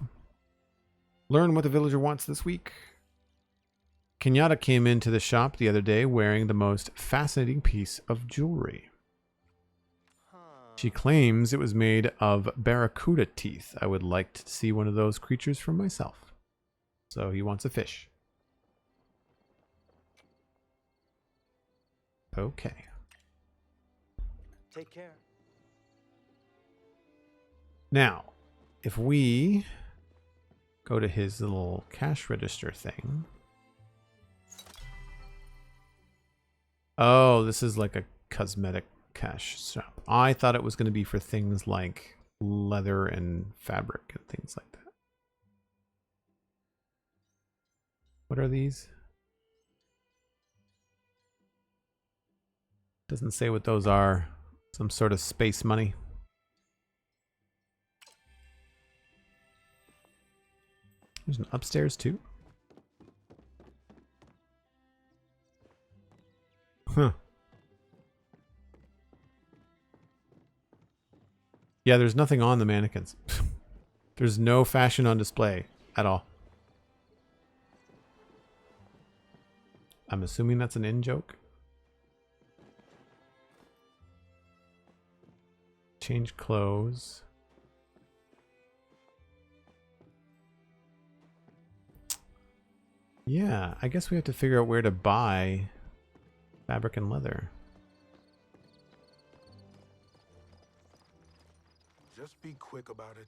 Learn what the villager wants this week. Kenyatta came into the shop the other day wearing the most fascinating piece of jewelry. She claims it was made of barracuda teeth. I would like to see one of those creatures for myself. So he wants a fish. Okay. Take care. Now, if we go to his little cash register thing. Oh, this is like a cosmetic cash shop. I thought it was going to be for things like leather and fabric and things like that. What are these? Doesn't say what those are. Some sort of space money. There's an upstairs too. Huh. Yeah, there's nothing on the mannequins. There's no fashion on display at all. I'm assuming that's an in-joke. Change clothes. Yeah, I guess we have to figure out where to buy fabric and leather. Just be quick about it.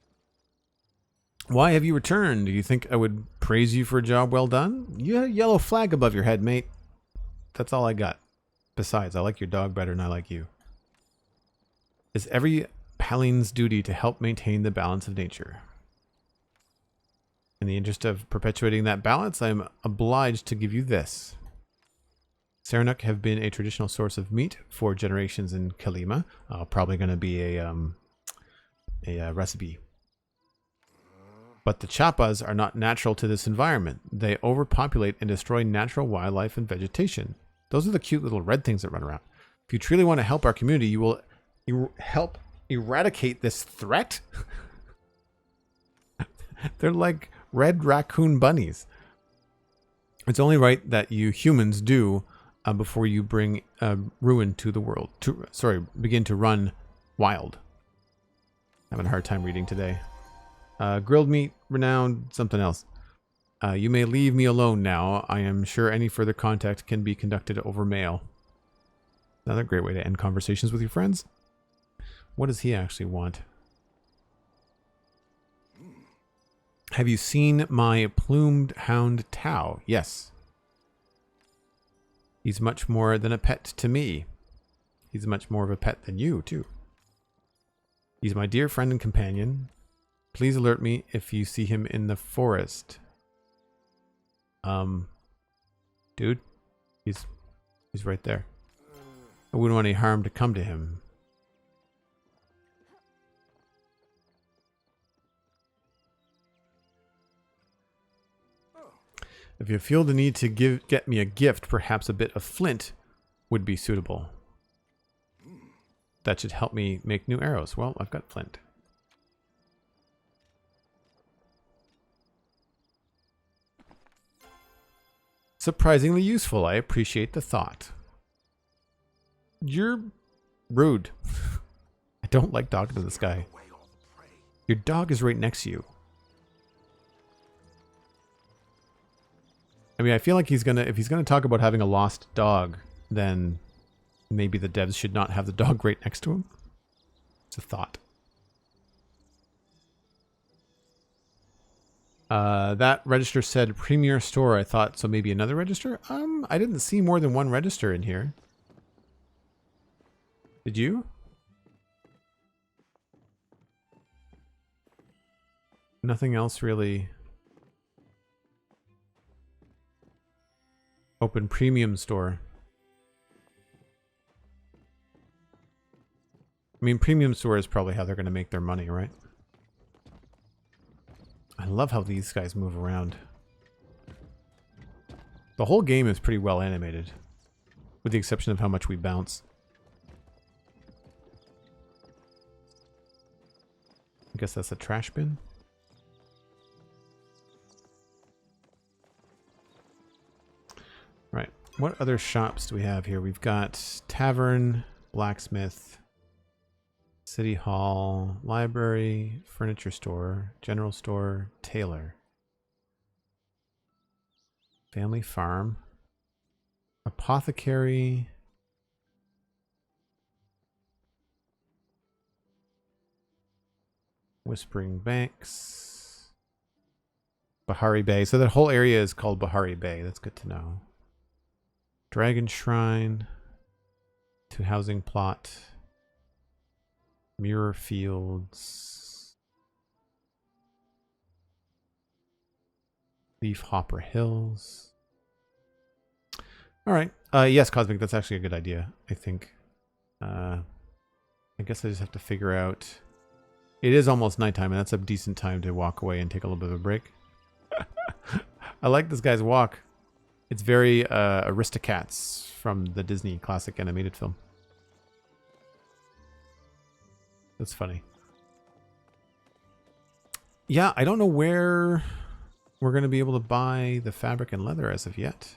Why have you returned? Do you think I would praise you for a job well done? You had a yellow flag above your head, mate. That's all I got. Besides, I like your dog better than I like you. It's every Palian's duty to help maintain the balance of nature. In the interest of perpetuating that balance, I am obliged to give you this. Serenuk have been a traditional source of meat for generations in Kilima. Probably going to be a recipe. But the Chappas are not natural to this environment. They overpopulate and destroy natural wildlife and vegetation. Those are the cute little red things that run around. If you truly want to help our community, you will help eradicate this threat. They're like red raccoon bunnies. It's only right that you humans do before you bring ruin to the world. Begin to run wild. Having a hard time reading today. Grilled meat, renowned, something else. You may leave me alone now. I am sure any further contact can be conducted over mail. Another great way to end conversations with your friends. What does he actually want? Have you seen my plumed hound Tao? Yes. He's much more than a pet to me. He's much more of a pet than you, too. He's my dear friend and companion. Please alert me if you see him in the forest. Dude, he's right there. I wouldn't want any harm to come to him. If you feel the need to get me a gift, perhaps a bit of flint would be suitable. That should help me make new arrows. Well, I've got flint. Surprisingly useful. I appreciate the thought. You're rude. I don't like talking to this guy. Your dog is right next to you. I mean, I feel like if he's gonna talk about having a lost dog, then maybe the devs should not have the dog right next to him. It's a thought. That register said Premier Store. I thought, so maybe another register? I didn't see more than one register in here. Did you? Nothing else really. Open Premium Store. I mean, Premium Store is probably how they're going to make their money, right? I love how these guys move around. The whole game is pretty well animated, with the exception of how much we bounce. I guess that's a trash bin. Right. What other shops do we have here? We've got Tavern, Blacksmith, City Hall, Library, Furniture Store, General Store, Tailor, Family Farm, Apothecary, Whispering Banks, Bahari Bay. So that whole area is called Bahari Bay. That's good to know. Dragon Shrine, to Housing Plot, Mirror Fields, Leaf Hopper Hills. All right. Yes, Cosmic, that's actually a good idea, I think. I guess I just have to figure out. It is almost nighttime, and that's a decent time to walk away and take a little bit of a break. I like this guy's walk. It's very Aristocats from the Disney classic animated film. That's funny. Yeah, I don't know where we're going to be able to buy the fabric and leather as of yet.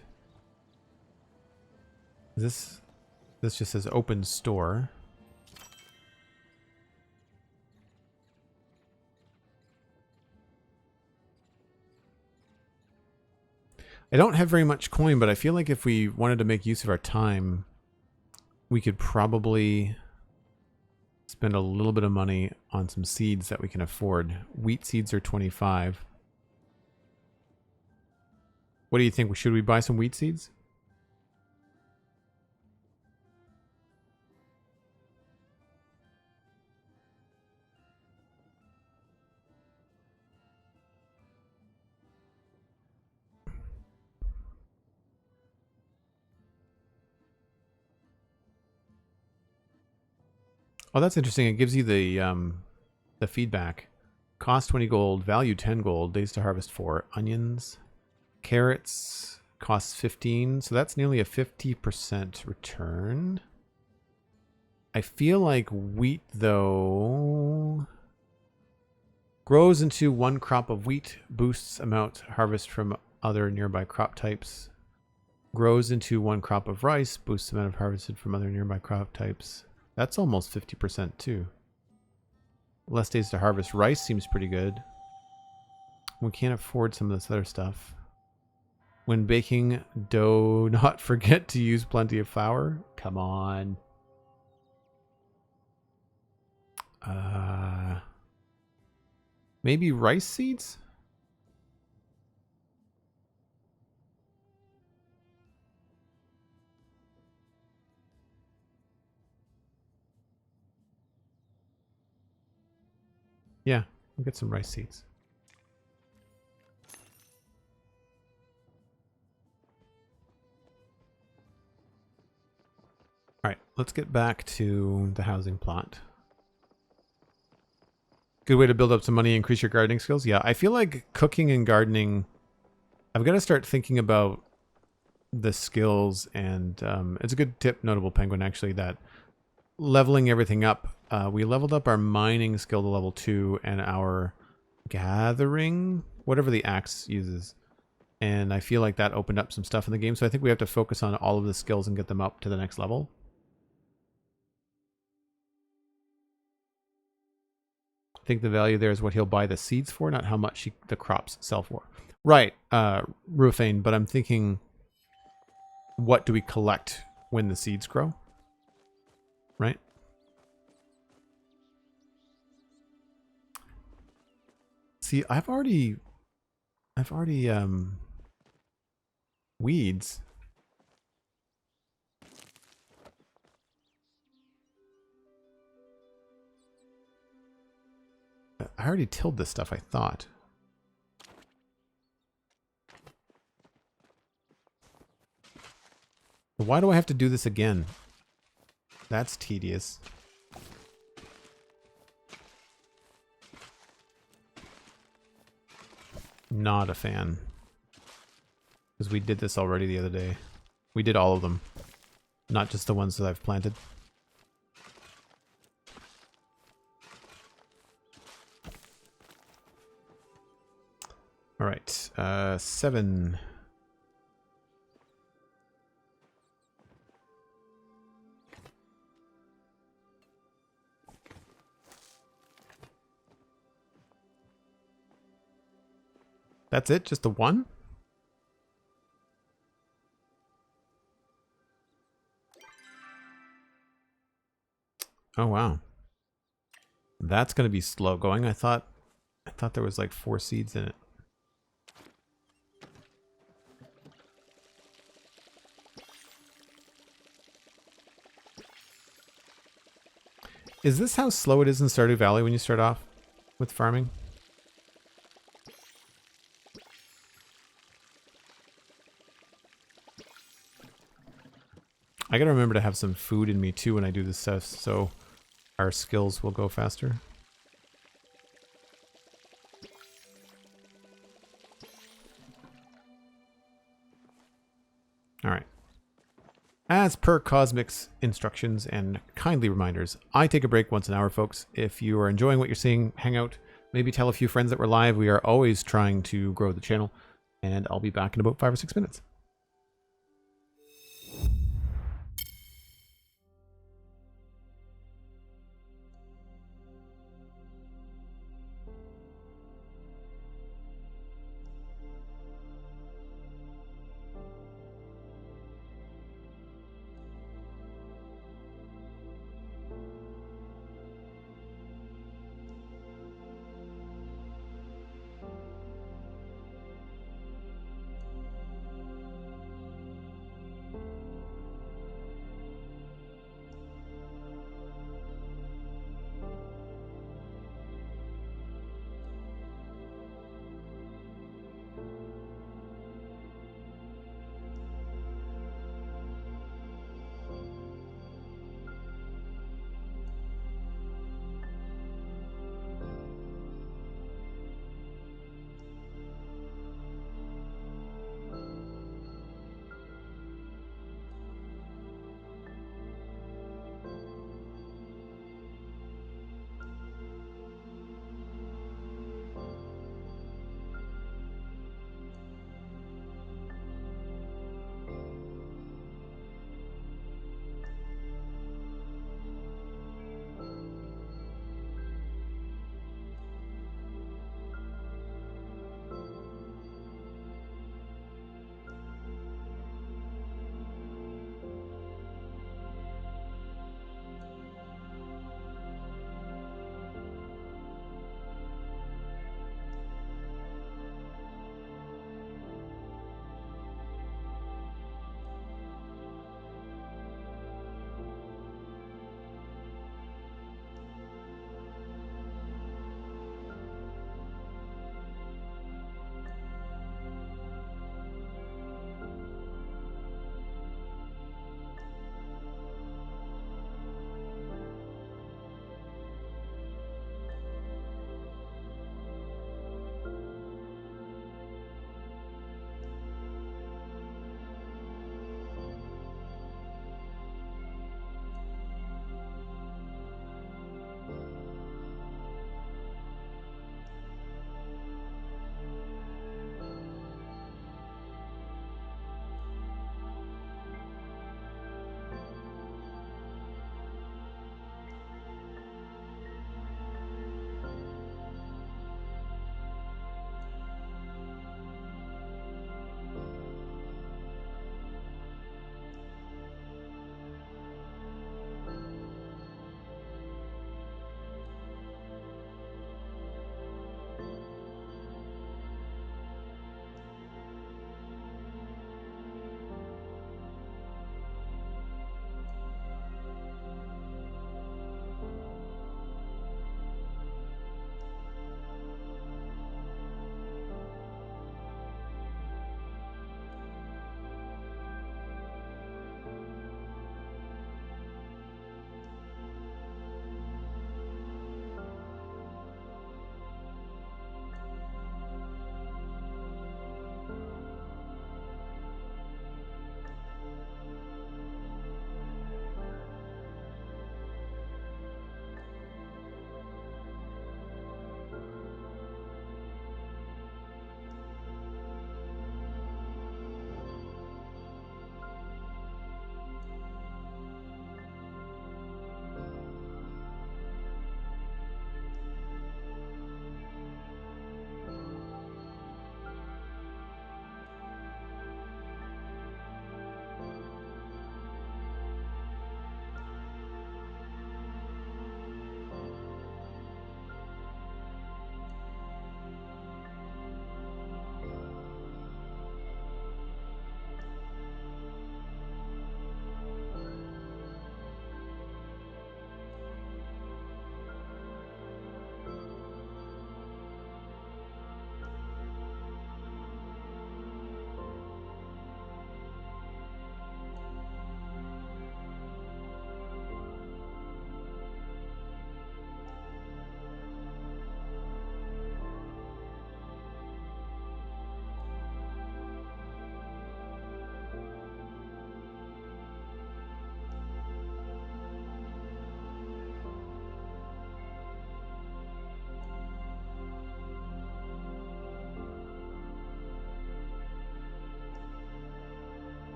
This just says open store. I don't have very much coin, but I feel like if we wanted to make use of our time, we could probably spend a little bit of money on some seeds that we can afford. Wheat seeds are 25. What do you think? Should we buy some wheat seeds? Oh, that's interesting. It gives you the feedback. Cost 20 gold, value 10 gold, days to harvest 4. Onions, carrots, costs 15. So that's nearly a 50% return. I feel like wheat, though, grows into one crop of wheat, boosts amount harvest from other nearby crop types. Grows into one crop of rice, boosts amount of harvested from other nearby crop types. That's almost 50% too. Less days to harvest. Rice seems pretty good. We can't afford some of this other stuff. When baking dough, not forget to use plenty of flour. Come on. Maybe rice seeds? Yeah, we'll get some rice seeds. All right, let's get back to the housing plot. Good way to build up some money, increase your gardening skills. Yeah, I feel like cooking and gardening, I've got to start thinking about the skills, and it's a good tip, Notable Penguin, actually, that leveling everything up. We leveled up our mining skill to level 2 and our gathering, whatever the axe uses. And I feel like that opened up some stuff in the game. So I think we have to focus on all of the skills and get them up to the next level. I think the value there is what he'll buy the seeds for, not how much the crops sell for. Right, Rufane, but I'm thinking, what do we collect when the seeds grow? Right? See, I've already weeds. I already tilled this stuff, I thought. Why do I have to do this again? That's tedious. Not a fan. Because we did this already the other day. We did all of them. Not just the ones that I've planted. Alright, 7. That's it? Just the one? Oh wow. That's gonna be slow going. I thought there was like 4 seeds in it. Is this how slow it is in Stardew Valley when you start off with farming? I gotta remember to have some food in me too when I do this stuff, so our skills will go faster. Alright. As per Cosmic's instructions and kindly reminders, I take a break once an hour, folks. If you are enjoying what you're seeing, hang out. Maybe tell a few friends that we're live. We are always trying to grow the channel. And I'll be back in about 5 or 6 minutes.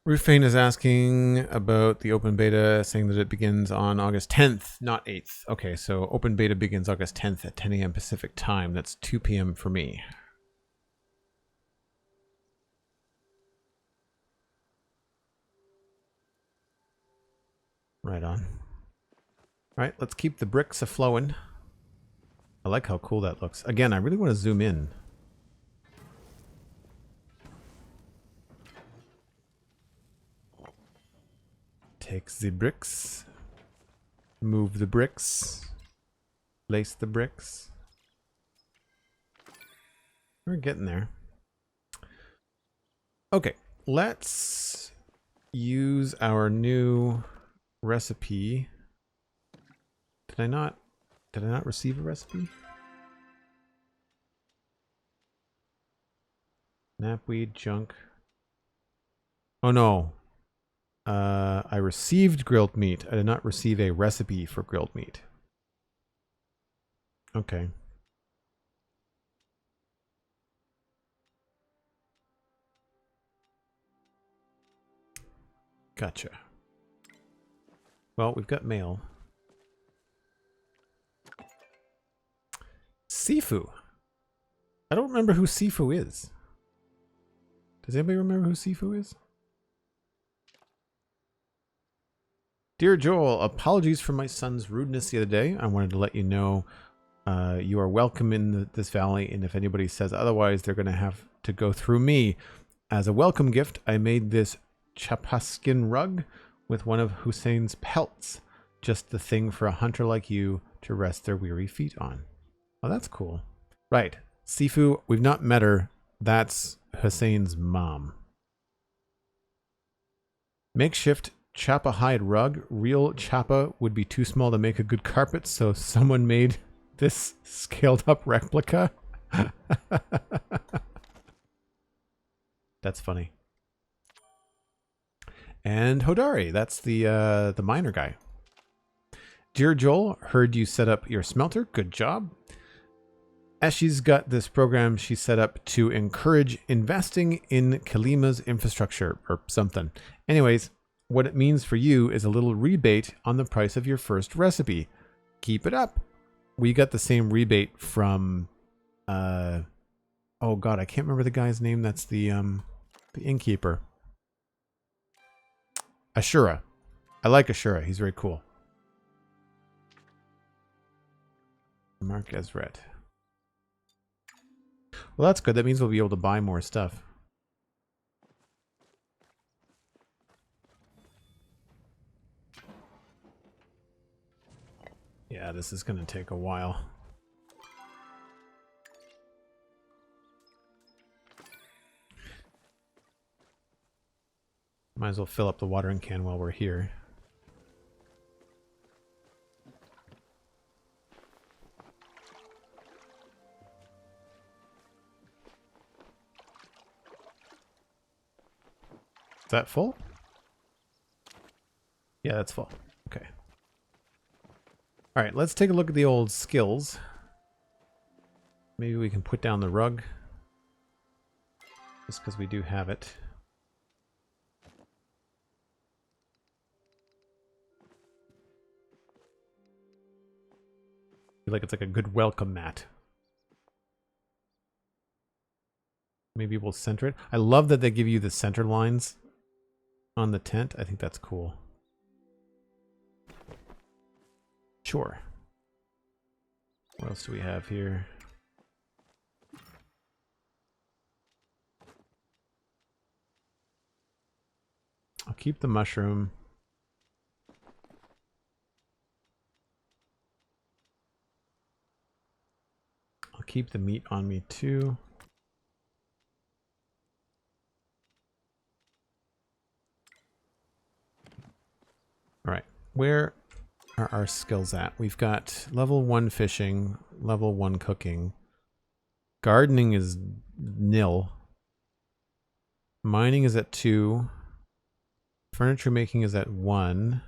Rufane is asking about the open beta, saying that it begins on August 10th, not 8th. Okay, so open beta begins August 10th at 10 a.m. Pacific time. That's 2 p.m. for me. Right on. All right, let's keep the bricks a-flowing. I like how cool that looks. Again, I really want to zoom in. Take the bricks. Move the bricks. Place the bricks. We're getting there. Okay, let's use our new recipe. Did I not receive a recipe? Knapweed, junk. Oh no. I received grilled meat. I did not receive a recipe for grilled meat. Okay. Gotcha. Well, we've got mail. Sifu. I don't remember who Sifu is. Does anybody remember who Sifu is? Dear Joel, apologies for my son's rudeness the other day. I wanted to let you know you are welcome in this valley, and if anybody says otherwise, they're going to have to go through me. As a welcome gift, I made this chapaskin rug with one of Hussein's pelts. Just the thing for a hunter like you to rest their weary feet on. Oh, that's cool. Right. Sifu, we've not met her. That's Hussein's mom. Makeshift Chapa hide rug. Real Chapa would be too small to make a good carpet, so someone made this scaled up replica. That's funny. And Hodari, that's the miner guy. Dear Joel, heard you set up your smelter. Good job. As she's got this program she set up to encourage investing in Kilima's infrastructure or something. Anyways, what it means for you is a little rebate on the price of your first recipe. Keep it up. We got the same rebate from oh god, I can't remember the guy's name. That's the innkeeper. Ashura. I like Ashura. He's very cool. Mark Ezret. Well, that's good. That means we'll be able to buy more stuff. Yeah, this is going to take a while. Might as well fill up the watering can while we're here. Is that full? Yeah, that's full. Okay. All right, let's take a look at the old skills. Maybe we can put down the rug. Just because we do have it. I feel like it's like a good welcome mat. Maybe we'll center it. I love that they give you the center lines on the tent. I think that's cool. Sure. What else do we have here? I'll keep the mushroom. I'll keep the meat on me too. All right, where are our skills at? We've got level 1 fishing, level 1 cooking. Gardening is nil. Mining is at 2. Furniture making is at 1.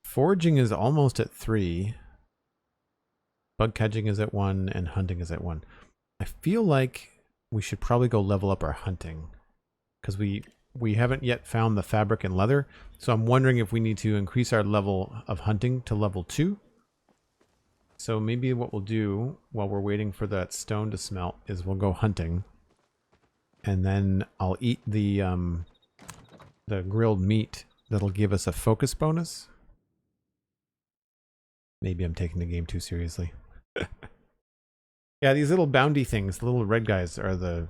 Foraging is almost at 3. Bug catching is at 1, and hunting is at 1. I feel like we should probably go level up our hunting, because we we haven't yet found the fabric and leather. So I'm wondering if we need to increase our level of hunting to level 2. So maybe what we'll do while we're waiting for that stone to smelt is we'll go hunting. And then I'll eat the grilled meat. That'll give us a focus bonus. Maybe I'm taking the game too seriously. Yeah, these little bounty things, the little red guys, are the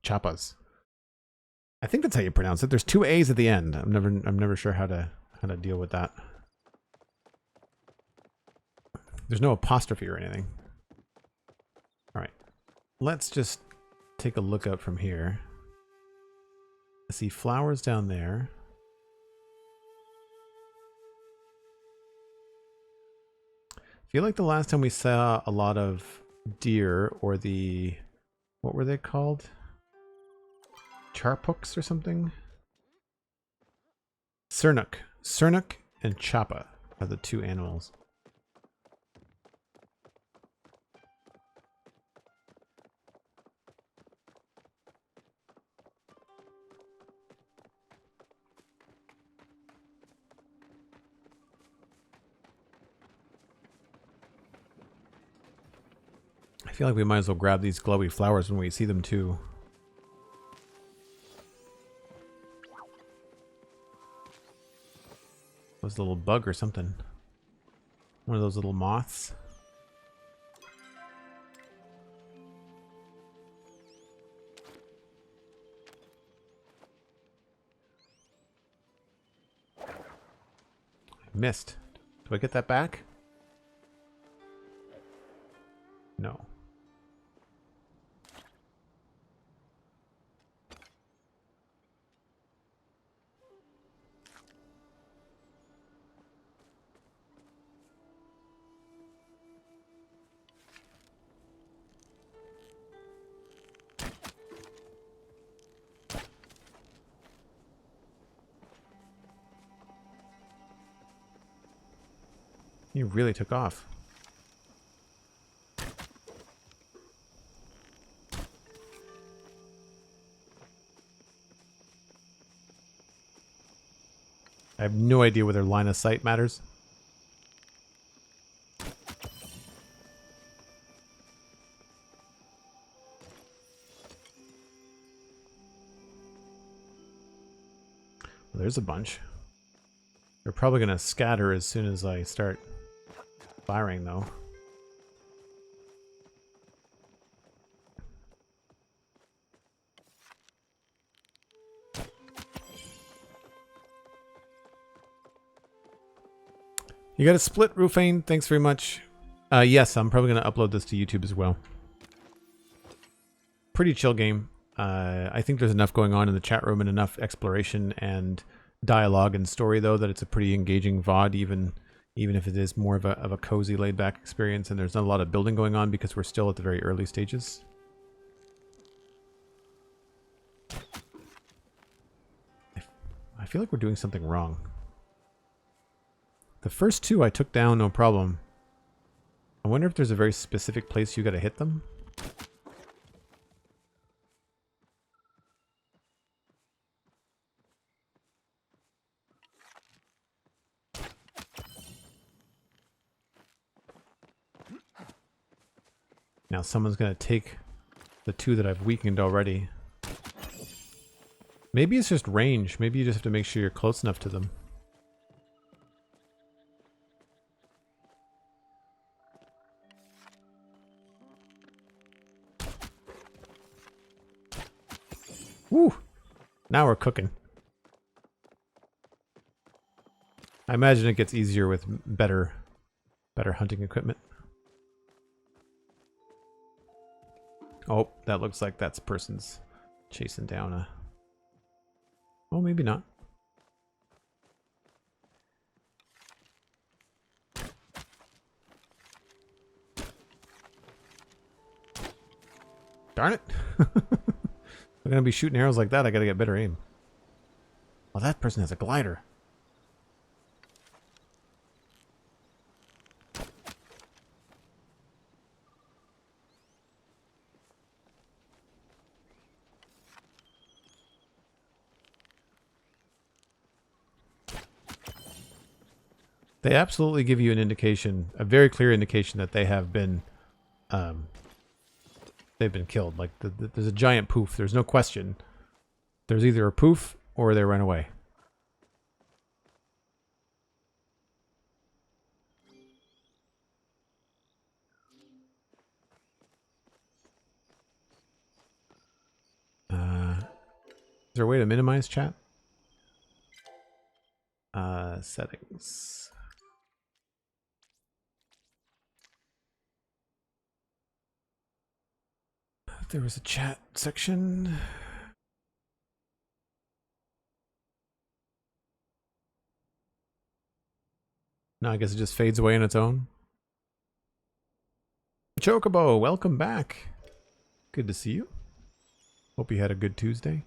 chappas. I think that's how you pronounce it. There's 2 A's at the end. I'm never sure how to deal with that. There's no apostrophe or anything. All right, let's just take a look out from here. I see flowers down there. I feel like the last time we saw a lot of deer, or the, what were they called? Charpuks or something? Sernuk. Sernuk and Chappa are the 2 animals. I feel like we might as well grab these glowy flowers when we see them too. Was a little bug or something. One of those little moths. I missed. Do I get that back? No. You really took off. I have no idea whether line of sight matters. Well, there's a bunch. They're probably going to scatter as soon as I start firing, though. You got a split, Rufane. Thanks very much. Yes, I'm probably going to upload this to YouTube as well. Pretty chill game. I think there's enough going on in the chat room and enough exploration and dialogue and story, though, that it's a pretty engaging VOD, even if it is more of a cozy, laid-back experience, and there's not a lot of building going on because we're still at the very early stages. I feel like we're doing something wrong. The first 2 I took down, no problem. I wonder if there's a very specific place you gotta hit them. Now someone's gonna take the 2 that I've weakened already. Maybe it's just range. Maybe you just have to make sure you're close enough to them. Woo! Now we're cooking. I imagine it gets easier with better hunting equipment. Oh, that looks like that person's chasing down a... Oh, maybe not. Darn it. I'm going to be shooting arrows like that. I got to get better aim. Well, that person has a glider. They absolutely give you an indication, a very clear indication that they have been, they've been killed. Like there's a giant poof. There's no question. There's either a poof or they ran away. Is there a way to minimize chat? Settings. There was a chat section. No, I guess it just fades away on its own. Chocobo, welcome back. Good to see you. Hope you had a good Tuesday.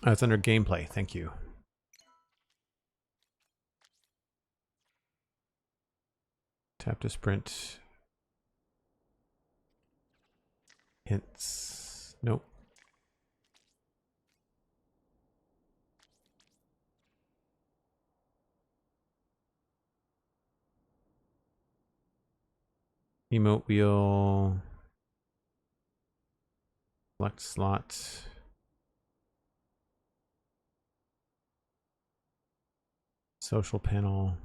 It's under gameplay. Thank you. Tap to sprint. Hints. Nope. Emote wheel. Select slot. Social panel.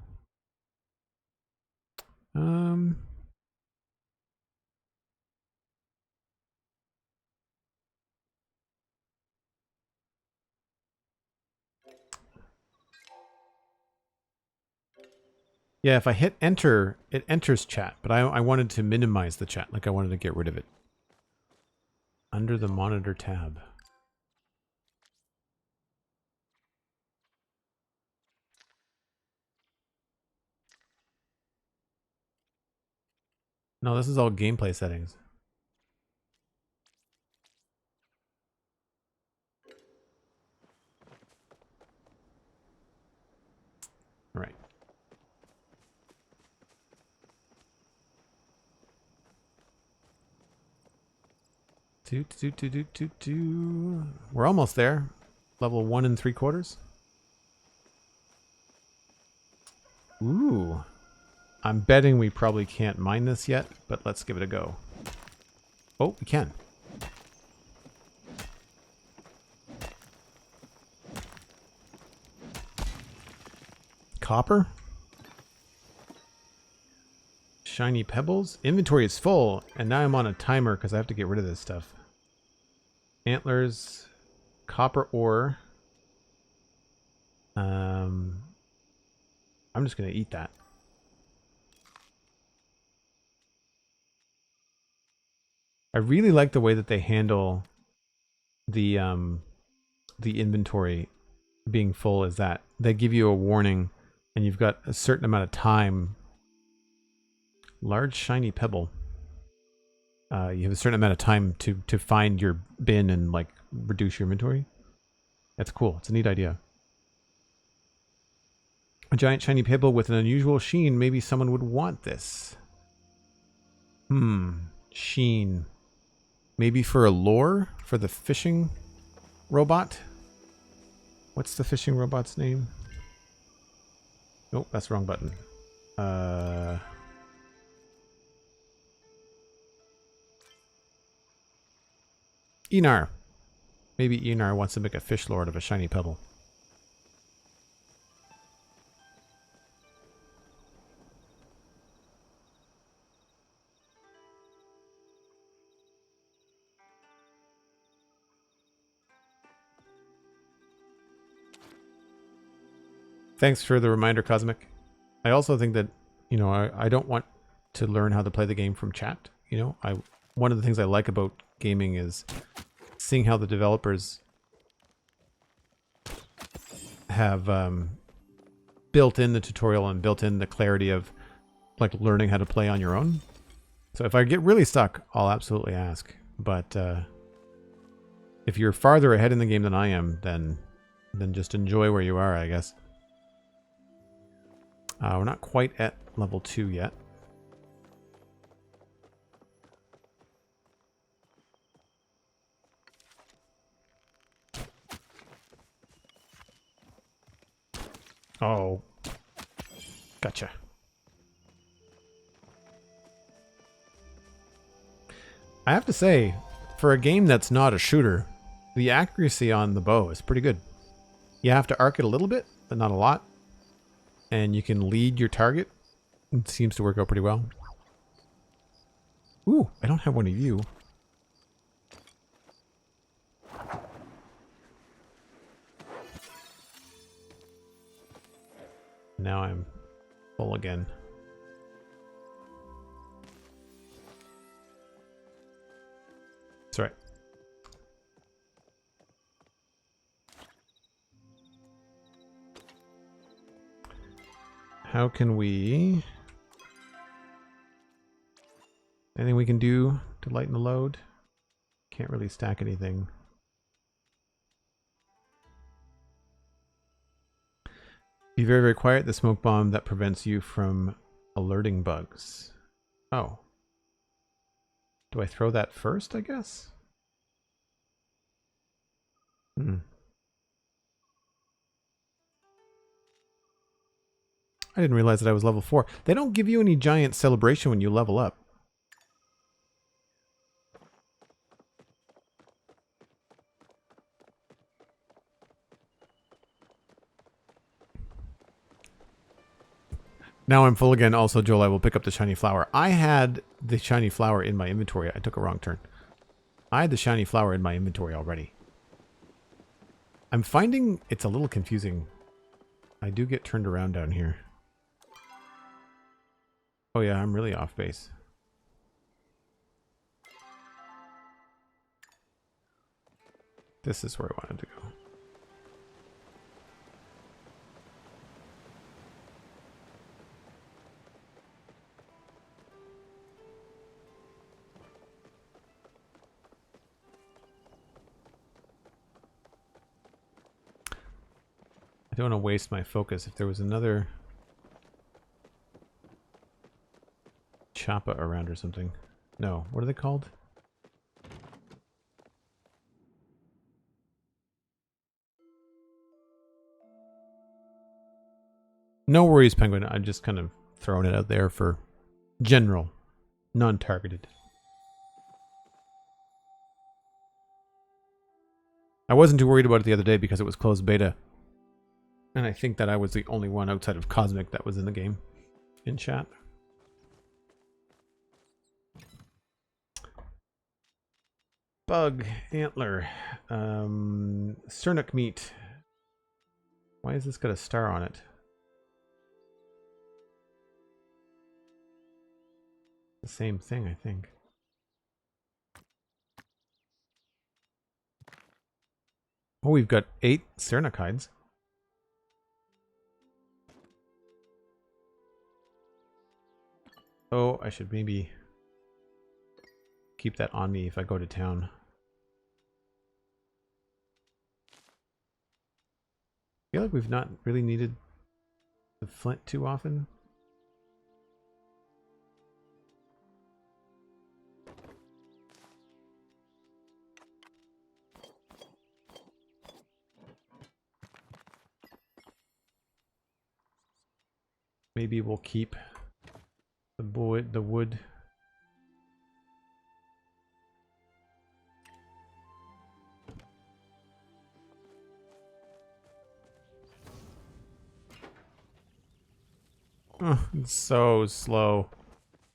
Yeah, if I hit enter, it enters chat, but I wanted to minimize the chat, like I wanted to get rid of it. Under the monitor tab. No, this is all gameplay settings. All right. We're almost there. Level 1 3/4. Ooh. I'm betting we probably can't mine this yet, but let's give it a go. Oh, we can. Copper? Shiny pebbles? Inventory is full, and now I'm on a timer because I have to get rid of this stuff. Antlers, copper ore. I'm just going to eat that. I really like the way that they handle the inventory being full is that they give you a warning and you've got a certain amount of time. Large shiny pebble. You have a certain amount of time to find your bin and like reduce your inventory. That's cool. It's a neat idea. A giant shiny pebble with an unusual sheen. Maybe someone would want this. Sheen. Maybe for a lure for the fishing robot. What's the fishing robot's name? Nope, that's the wrong button. Enar. Maybe Enar wants to make a fish lord of a shiny pebble. Thanks for the reminder, Cosmic. I also think that, you know, I don't want to learn how to play the game from chat. You know, one of the things I like about gaming is seeing how the developers have built in the tutorial and built in the clarity of like learning how to play on your own. So if I get really stuck, I'll absolutely ask. But if you're farther ahead in the game than I am, then just enjoy where you are, I guess. We're not quite at level 2 yet. Oh. Gotcha. I have to say, for a game that's not a shooter, the accuracy on the bow is pretty good. You have to arc it a little bit, but not a lot. And you can lead your target. It seems to work out pretty well. Ooh, I don't have one of you. Now I'm full again. That's right. How can we... Anything we can do to lighten the load? Can't really stack anything. Be very, very quiet. The smoke bomb that prevents you from alerting bugs. Oh. Do I throw that first, I guess? Hmm. I didn't realize that I was level 4. They don't give you any giant celebration when you level up. Now I'm full again. Also, Joel, I will pick up the shiny flower. I had the shiny flower in my inventory. I took a wrong turn. I had the shiny flower in my inventory already. I'm finding it's a little confusing. I do get turned around down here. Oh yeah, I'm really off base. This is where I wanted to go. I don't want to waste my focus. If there was another Choppa around or something. No, what are they called? No worries, Penguin. I'm just kind of throwing it out there for general, non-targeted. I wasn't too worried about it the other day because it was closed beta. And I think that I was the only one outside of Cosmic that was in the game, in chat. Bug, antler, Cernic meat. Why has this got a star on it? The same thing, I think. Oh, we've got 8 Cernic hides. Oh, I should maybe keep that on me if I go to town. I feel like we've not really needed the flint too often. Maybe we'll keep the wood. Oh, it's so slow.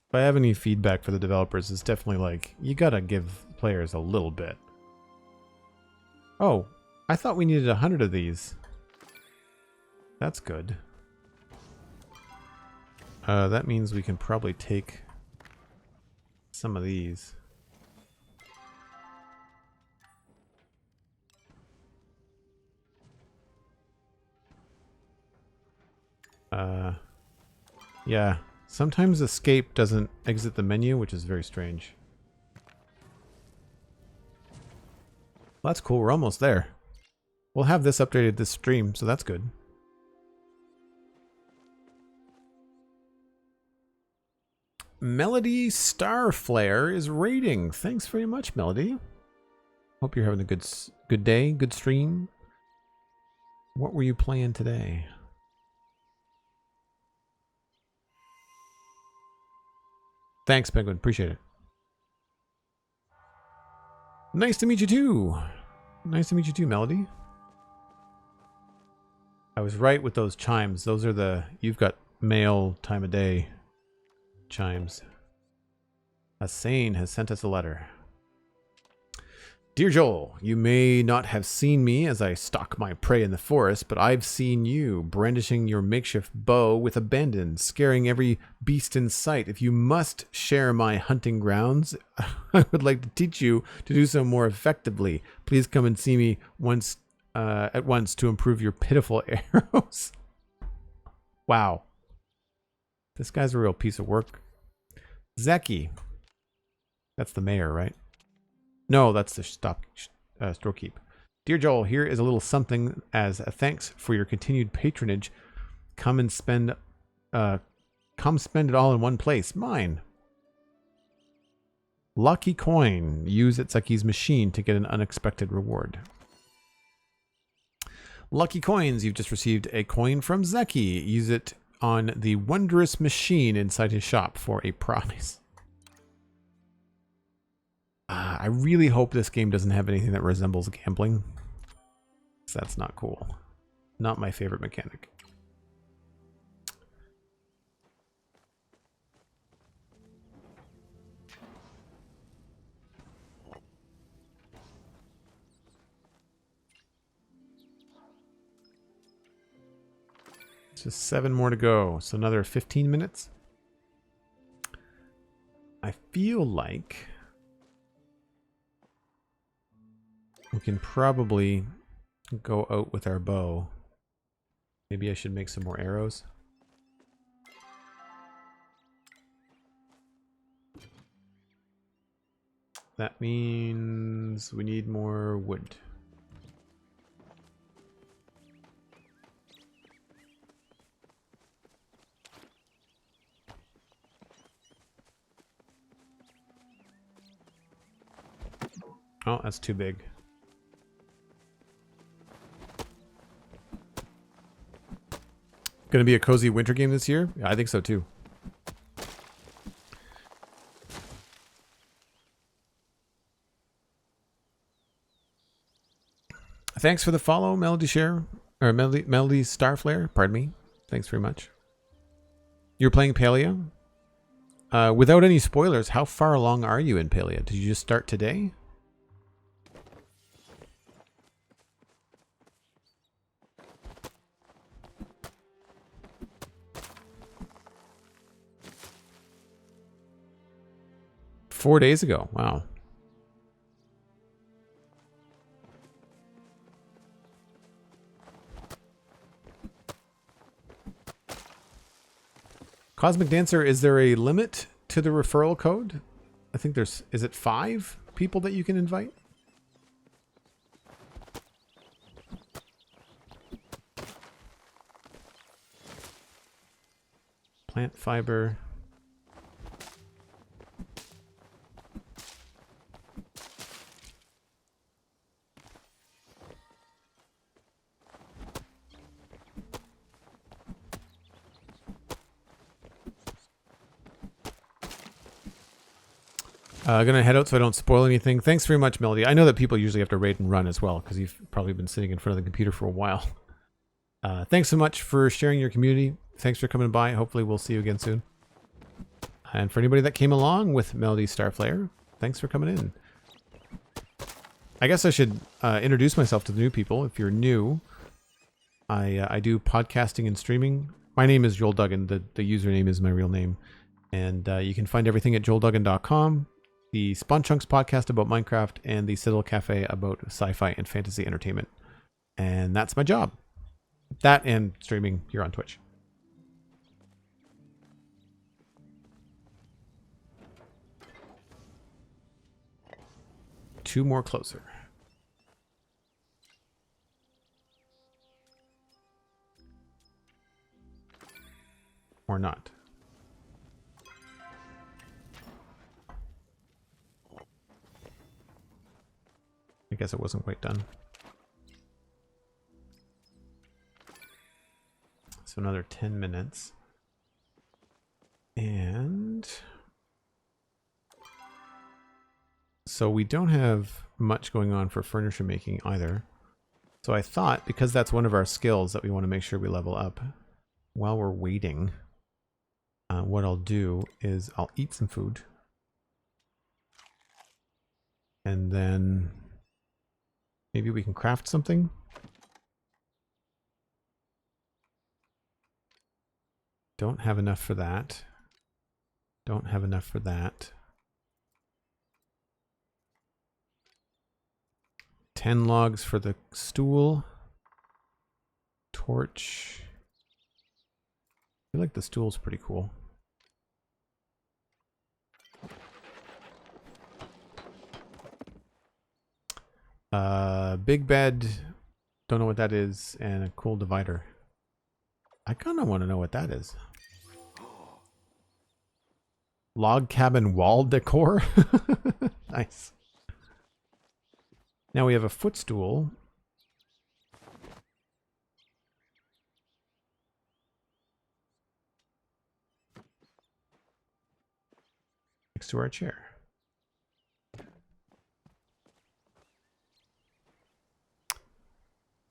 If I have any feedback for the developers, it's definitely like, you gotta give players a little bit. Oh, I thought we needed 100 of these. That's good. That means we can probably take some of these. Yeah. Sometimes escape doesn't exit the menu, which is very strange. Well, that's cool. We're almost there. We'll have this updated this stream, so that's good. Melody Starflare is raiding. Thanks very much, Melody. Hope you're having a good day, good stream. What were you playing today? Thanks, Penguin. Appreciate it. Nice to meet you too. Nice to meet you too, Melody. I was right with those chimes. Those are the you've got mail time of day chimes. Hassan has sent us a letter. Dear Joel, you may not have seen me as I stalk my prey in the forest, but I've seen you brandishing your makeshift bow with abandon, scaring every beast in sight. If you must share my hunting grounds, I would like to teach you to do so more effectively. Please come and see me at once to improve your pitiful arrows. Wow. This guy's a real piece of work. Zeki. That's the mayor, right? No, that's the storekeep. Dear Joel, here is a little something as a thanks for your continued patronage. Come spend it all in one place. Mine. Lucky coin. Use at Zeki's machine to get an unexpected reward. Lucky coins. You've just received a coin from Zeki. Use it on the wondrous machine inside his shop for a prize. I really hope this game doesn't have anything that resembles gambling. So that's not cool. Not my favorite mechanic. Just 7 more to go. So another 15 minutes. I feel like we can probably go out with our bow. Maybe I should make some more arrows. That means we need more wood. Oh, that's too big. Gonna be a cozy winter game this year? Yeah, I think so too. Thanks for the follow, Melody Share, or Melody Starflare. Pardon me. Thanks very much. You're playing Palia. Without any spoilers, how far along are you in Palia? Did you just start today? Four days ago. Wow. Cosmic Dancer, is there a limit to the referral code? I think there's, is it 5 people that you can invite? Plant fiber. Gonna head out so I don't spoil anything. Thanks very much, Melody. I know that people usually have to raid and run as well because you've probably been sitting in front of the computer for a while. Thanks so much for sharing your community. Thanks for coming by. Hopefully we'll see you again soon. And for anybody that came along with Melody Starflare, thanks for coming in. I guess I should introduce myself to the new people. If you're new, I do podcasting and streaming. My name is Joel Duggan. The username is my real name. And you can find everything at joelduggan.com. The Spawn Chunks podcast about Minecraft, and the Citadel Cafe about sci-fi and fantasy entertainment. And that's my job. That and streaming here on Twitch. Two more closer. Or not. I guess it wasn't quite done. So another 10 minutes. And So we don't have much going on for furniture making either. So I thought, because that's one of our skills that we want to make sure we level up, while we're waiting, what I'll do is I'll eat some food. And then maybe we can craft something. Don't have enough for that. Don't have enough for that. 10 logs for the stool. Torch. I feel like the stool's pretty cool. Big bed. Don't know what that is. And a cool divider. I kind of want to know what that is. Log cabin wall decor. Nice. Now we have a footstool. Next to our chair.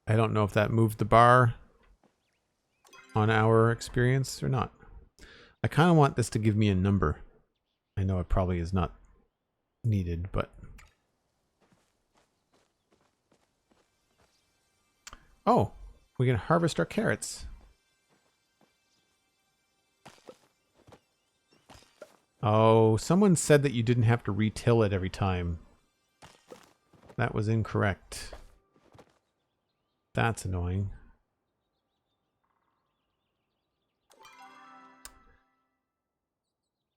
I don't know if that moved the bar on our experience or not. I kind of want this to give me a number. I know it probably is not needed, but... Oh, we can harvest our carrots. Oh, someone said that you didn't have to retill it every time. That was incorrect. That's annoying.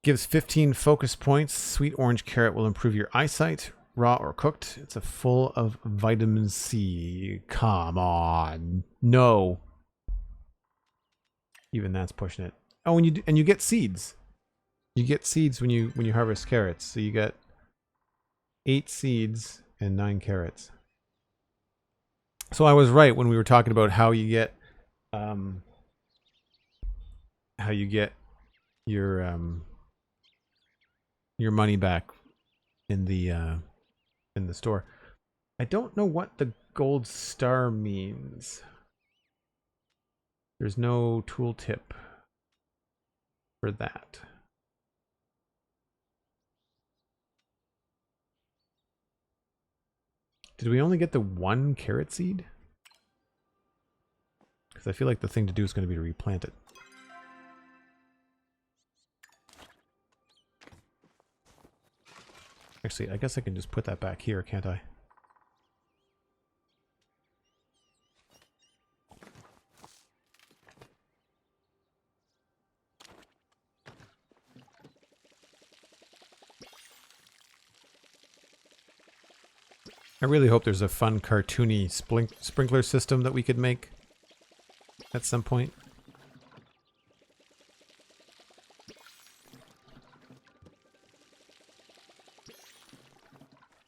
Gives 15 focus points. Sweet orange carrot will improve your eyesight, raw or cooked. It's full of vitamin C. Come on. No. Even that's pushing it. Oh, and you get seeds. You get seeds when you harvest carrots. So you get 8 seeds and 9 carrots. So I was right when we were talking about how you get your money back in the store. I don't know what the gold star means. There's no tooltip for that. Did we only get the 1 carrot seed? Because I feel like the thing to do is going to be to replant it. Actually, I guess I can just put that back here, can't I? I really hope there's a fun cartoony sprinkler system that we could make at some point.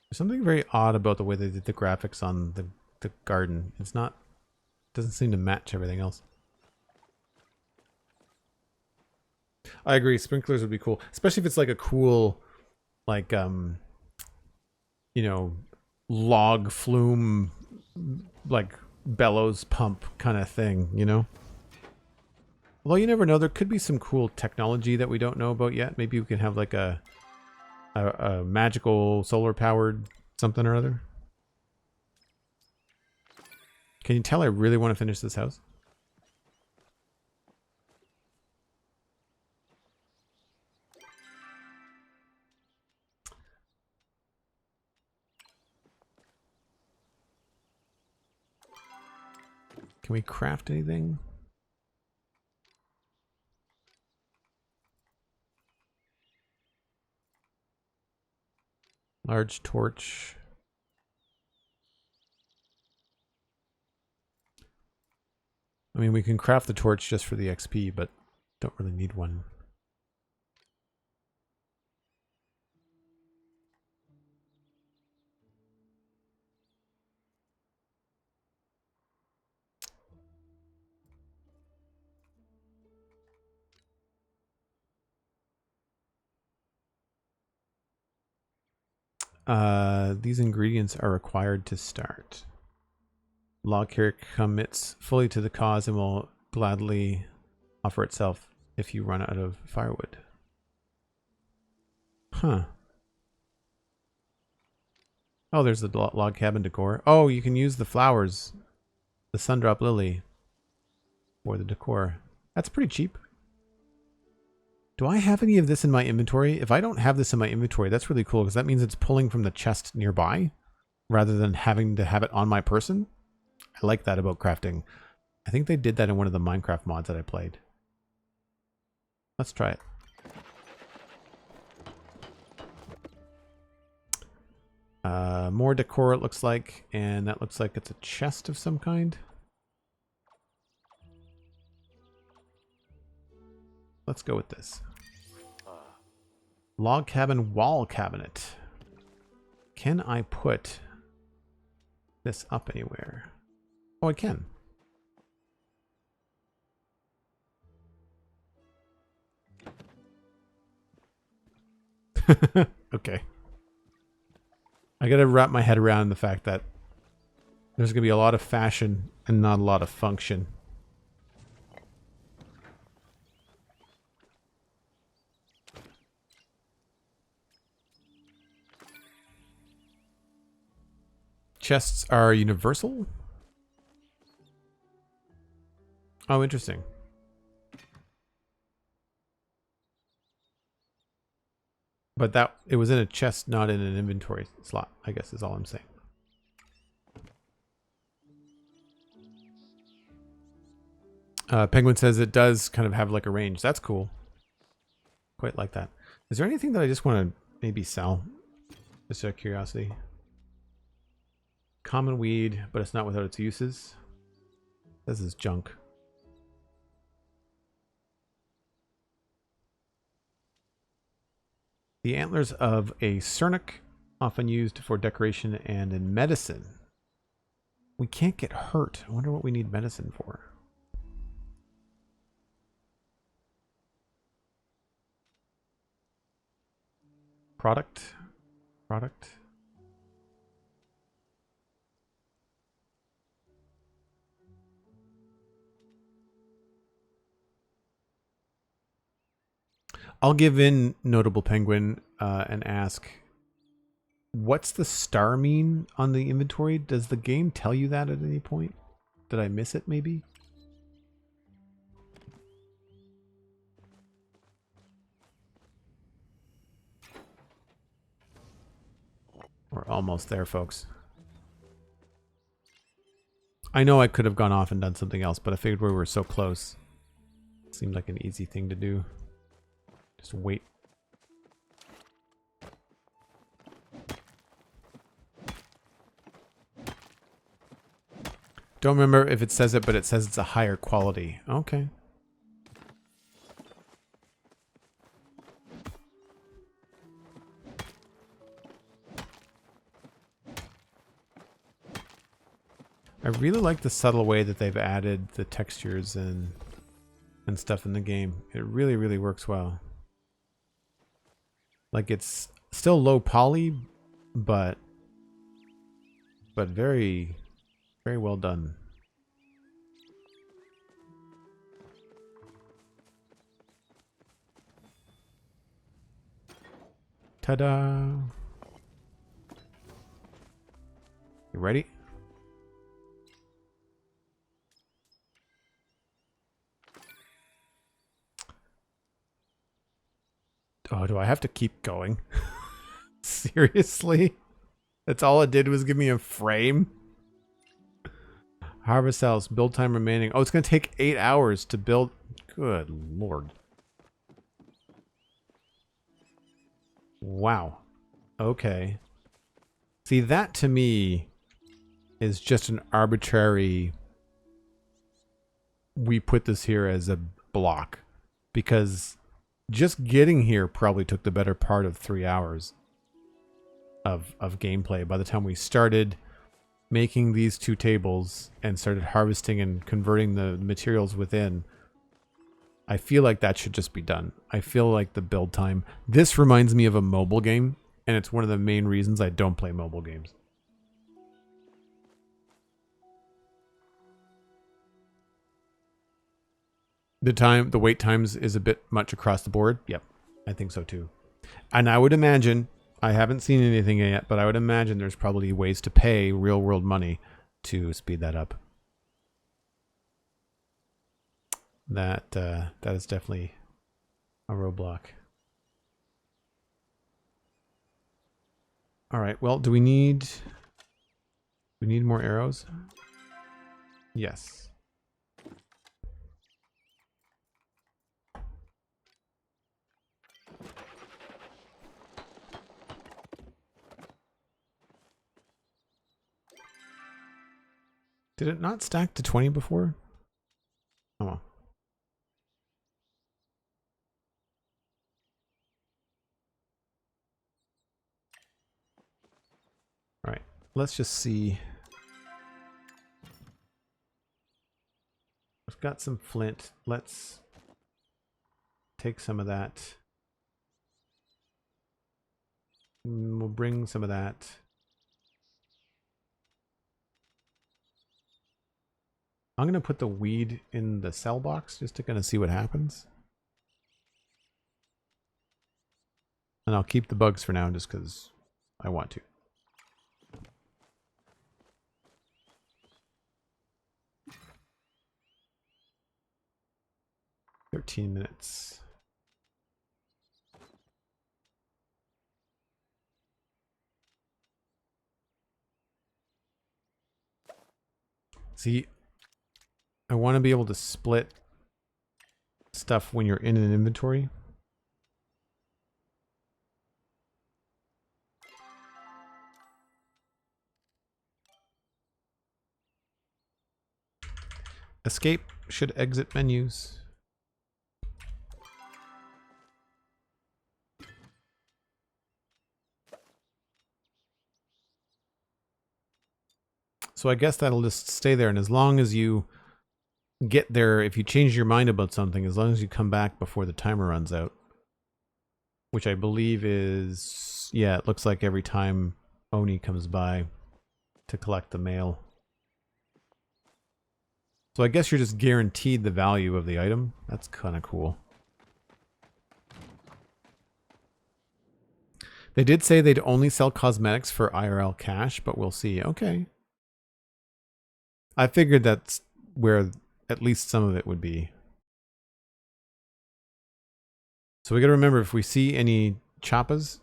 There's something very odd about the way they did the graphics on the garden. It's not, doesn't seem to match everything else. I agree, sprinklers would be cool, especially if it's like a cool, like, you know, log flume, like bellows pump kind of thing, you know? Although you never know, there could be some cool technology that we don't know about yet. Maybe we can have like a magical solar powered something or other. Can you tell I really want to finish this house? Can we craft anything? Large torch. I mean, we can craft the torch just for the XP, but don't really need one. These ingredients are required to start. Log carrier commits fully to the cause and will gladly offer itself if you run out of firewood. Huh. Oh, there's the log cabin decor. Oh, you can use the flowers, the sundrop lily, for the decor. That's pretty cheap. Do I have any of this in my inventory? If I don't have this in my inventory, that's really cool because that means it's pulling from the chest nearby rather than having to have it on my person. I like that about crafting. I think they did that in one of the Minecraft mods that I played. Let's try it. More decor it looks like, and that looks like it's a chest of some kind. Let's go with this. Log cabin wall cabinet. Can I put this up anywhere? Oh, I can. Okay. I gotta wrap my head around the fact that there's gonna be a lot of fashion and not a lot of function. Chests are universal? Oh, interesting. But that it was in a chest, not in an inventory slot, I guess is all I'm saying. Penguin says it does kind of have like a range. That's cool. Quite like that. Is there anything that I just want to maybe sell? Just out of curiosity. Common weed, but it's not without its uses. This is junk. The antlers of a Cernic, often used for decoration and in medicine. We can't get hurt. I wonder what we need medicine for. Product. I'll give in Notable Penguin and ask, what's the star mean on the inventory? Does the game tell you that at any point? Did I miss it maybe? We're almost there, folks. I know I could have gone off and done something else, but I figured we were so close. It seemed like an easy thing to do. Just wait. Don't remember if it says it, but it says it's a higher quality. Okay. I really like the subtle way that they've added the textures and stuff in the game. It really, really works well. Like it's still low poly, but very, very well done. Ta-da! You ready? Oh, do I have to keep going? Seriously? That's all it did was give me a frame? Harvest house, build time remaining. Oh, it's going to take 8 hours to build. Good lord. Wow. Okay. See, that to me is just an arbitrary... We put this here as a block. Because... just getting here probably took the better part of 3 hours of gameplay. By the time we started making these two tables and started harvesting and converting the materials within, I feel like that should just be done. I feel like the build time... This reminds me of a mobile game and it's one of the main reasons I don't play mobile games. The wait times is a bit much across the board. Yep, I think so too. And I would imagine, I haven't seen anything yet, but I would imagine there's probably ways to pay real world money to speed that up. That is definitely a roadblock. All right. Well, do we need more arrows? Yes. Did it not stack to 20 before? Oh well. All right. Let's just see. I've got some flint. Let's take some of that. We'll bring some of that. I'm going to put the weed in the cell box just to kind of see what happens. And I'll keep the bugs for now just because I want to. "13 minutes. See, I want to be able to split stuff when you're in an inventory. Escape should exit menus. So I guess that'll just stay there, and as long as you get there, if you change your mind about something, as long as you come back before the timer runs out, which I believe is, yeah, it looks like every time Oni comes by to collect the mail. So I guess you're just guaranteed the value of the item. That's kind of cool. They did say they'd only sell cosmetics for IRL cash, but we'll see. Okay. I figured that's where at least some of it would be. So we got to remember, if we see any chappas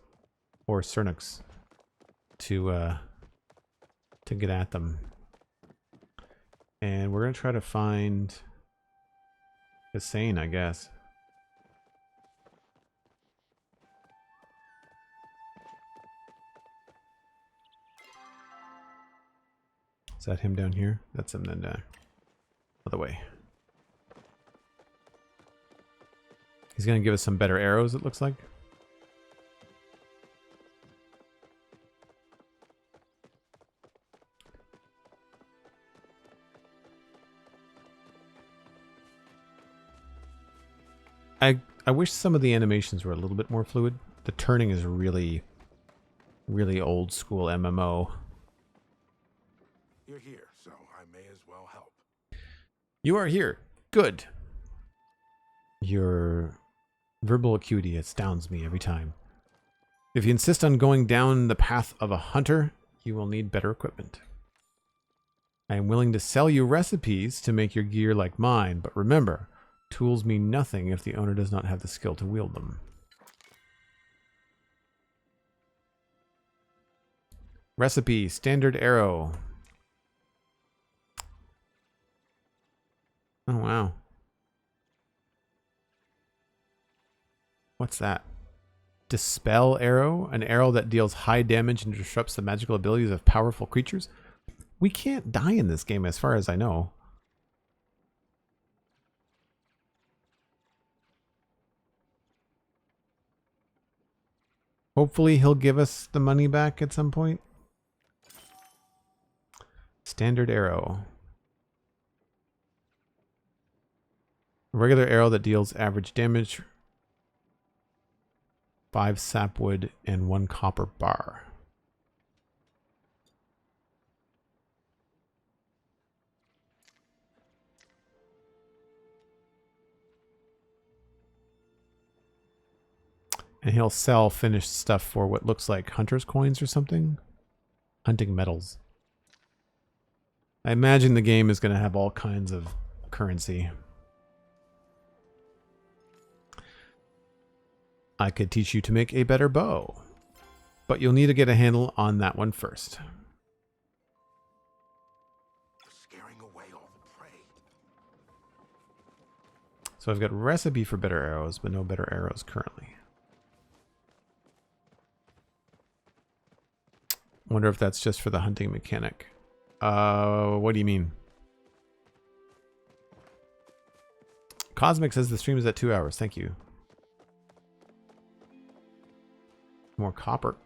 or cernuks, to get at them. And we're going to try to find Hussein, I guess. Is that him down here? That's him then. Other way. He's going to give us some better arrows, it looks like. I wish some of the animations were a little bit more fluid. The turning is really, really old school MMO. You're here, so I may as well help. You are here. Good. Your verbal acuity astounds me every time. If you insist on going down the path of a hunter, you will need better equipment. I am willing to sell you recipes to make your gear like mine, but remember, tools mean nothing if the owner does not have the skill to wield them. Recipe, standard arrow. Oh, wow. What's that? Dispel arrow? An arrow that deals high damage and disrupts the magical abilities of powerful creatures? We can't die in this game as far as I know. Hopefully he'll give us the money back at some point. Standard arrow. A regular arrow that deals average damage. 5 sapwood, and 1 copper bar. And he'll sell finished stuff for what looks like hunter's coins or something. Hunting metals. I imagine the game is going to have all kinds of currency. I could teach you to make a better bow, but you'll need to get a handle on that one first. Scaring away all the prey. So I've got a recipe for better arrows, but no better arrows currently. Wonder if that's just for the hunting mechanic. What do you mean? Cosmic says the stream is at 2 hours. Thank you. More copper.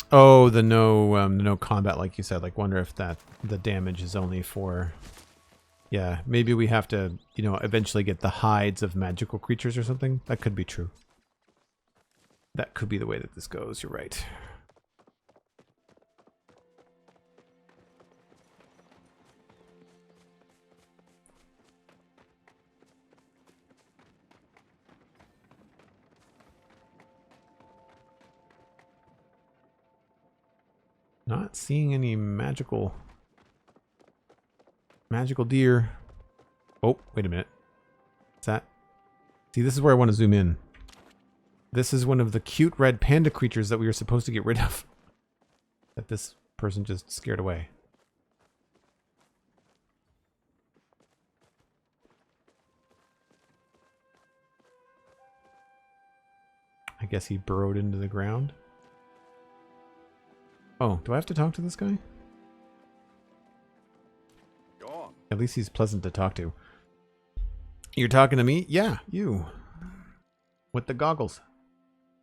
Oh, the no combat, like you said. Like, wonder if that the damage is only for. Yeah, maybe we have to, you know, eventually get the hides of magical creatures or something. That could be true. That could be the way that this goes. You're right. Not seeing any magical deer. Oh, wait a minute. Is that? See, this is where I want to zoom in. This is one of the cute red panda creatures that we were supposed to get rid of. That this person just scared away. I guess he burrowed into the ground. Oh, do I have to talk to this guy? Go on. At least he's pleasant to talk to. You're talking to me? Yeah, you. With the goggles.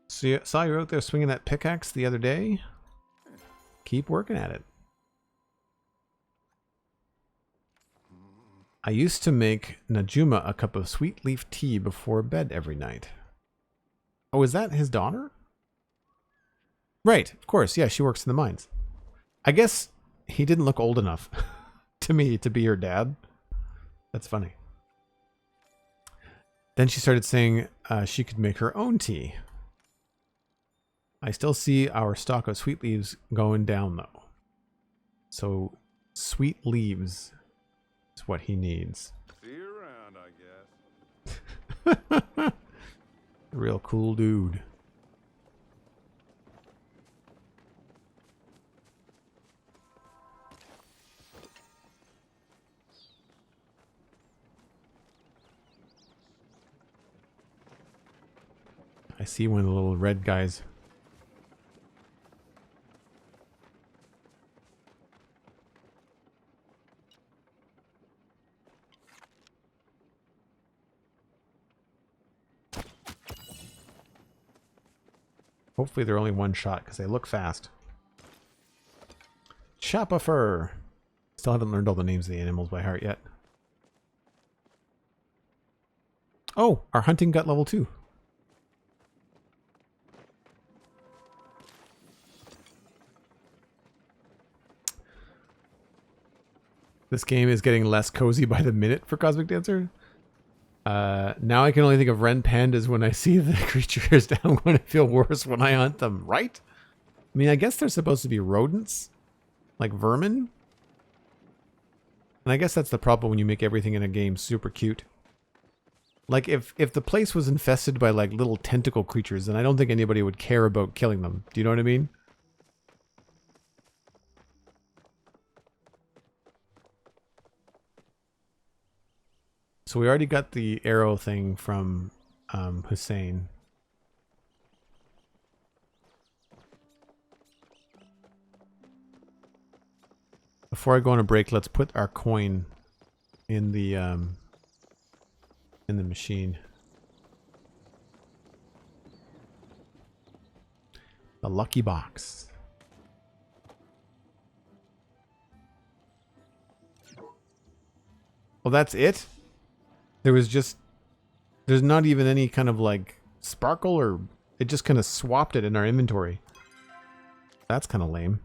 Saw you out there swinging that pickaxe the other day. Keep working at it. I used to make Najuma a cup of sweet leaf tea before bed every night. Oh, is that his daughter? Right, of course. Yeah, she works in the mines. I guess he didn't look old enough to me to be her dad. That's funny. Then she started saying she could make her own tea. I still see our stock of sweet leaves going down, though. So, sweet leaves is what he needs. See you around, I guess. Real cool dude. I see one of the little red guys. Hopefully they're only one shot because they look fast. Chopper. Still haven't learned all the names of the animals by heart yet. Oh, our hunting got level 2. This game is getting less cozy by the minute for Cosmic Dancer. Now I can only think of Ren Pandas when I see the creatures. I'm going to feel worse when I hunt them, right? I mean, I guess they're supposed to be rodents, like vermin. And I guess that's the problem when you make everything in a game super cute. Like, if the place was infested by, like, little tentacle creatures, then I don't think anybody would care about killing them. Do you know what I mean? So we already got the arrow thing from Hussein. Before I go on a break, let's put our coin in the machine. The lucky box. Well, that's it? There's not even any kind of like sparkle, or it just kind of swapped it in our inventory. That's kind of lame.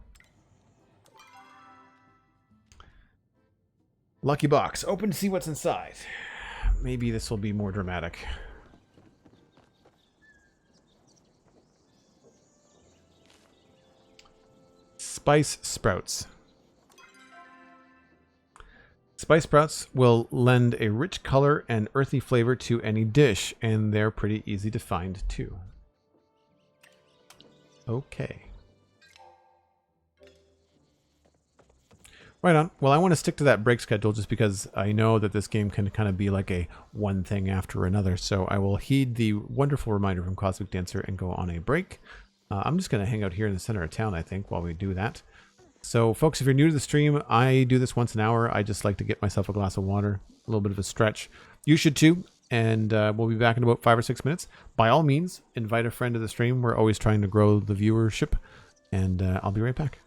Lucky box. Open to see what's inside. Maybe this will be more dramatic. Spice sprouts. Spice sprouts will lend a rich color and earthy flavor to any dish, and they're pretty easy to find too. Okay. Right on. Well, I want to stick to that break schedule just because I know that this game can kind of be like a one thing after another. So I will heed the wonderful reminder from Cosmic Dancer and go on a break. I'm just going to hang out here in the center of town, I think, while we do that. So, folks, if you're new to the stream, I do this once an hour. I just like to get myself a glass of water, a little bit of a stretch. You should too. And we'll be back in about 5 or 6 minutes. By all means, invite a friend to the stream. We're always trying to grow the viewership. And I'll be right back.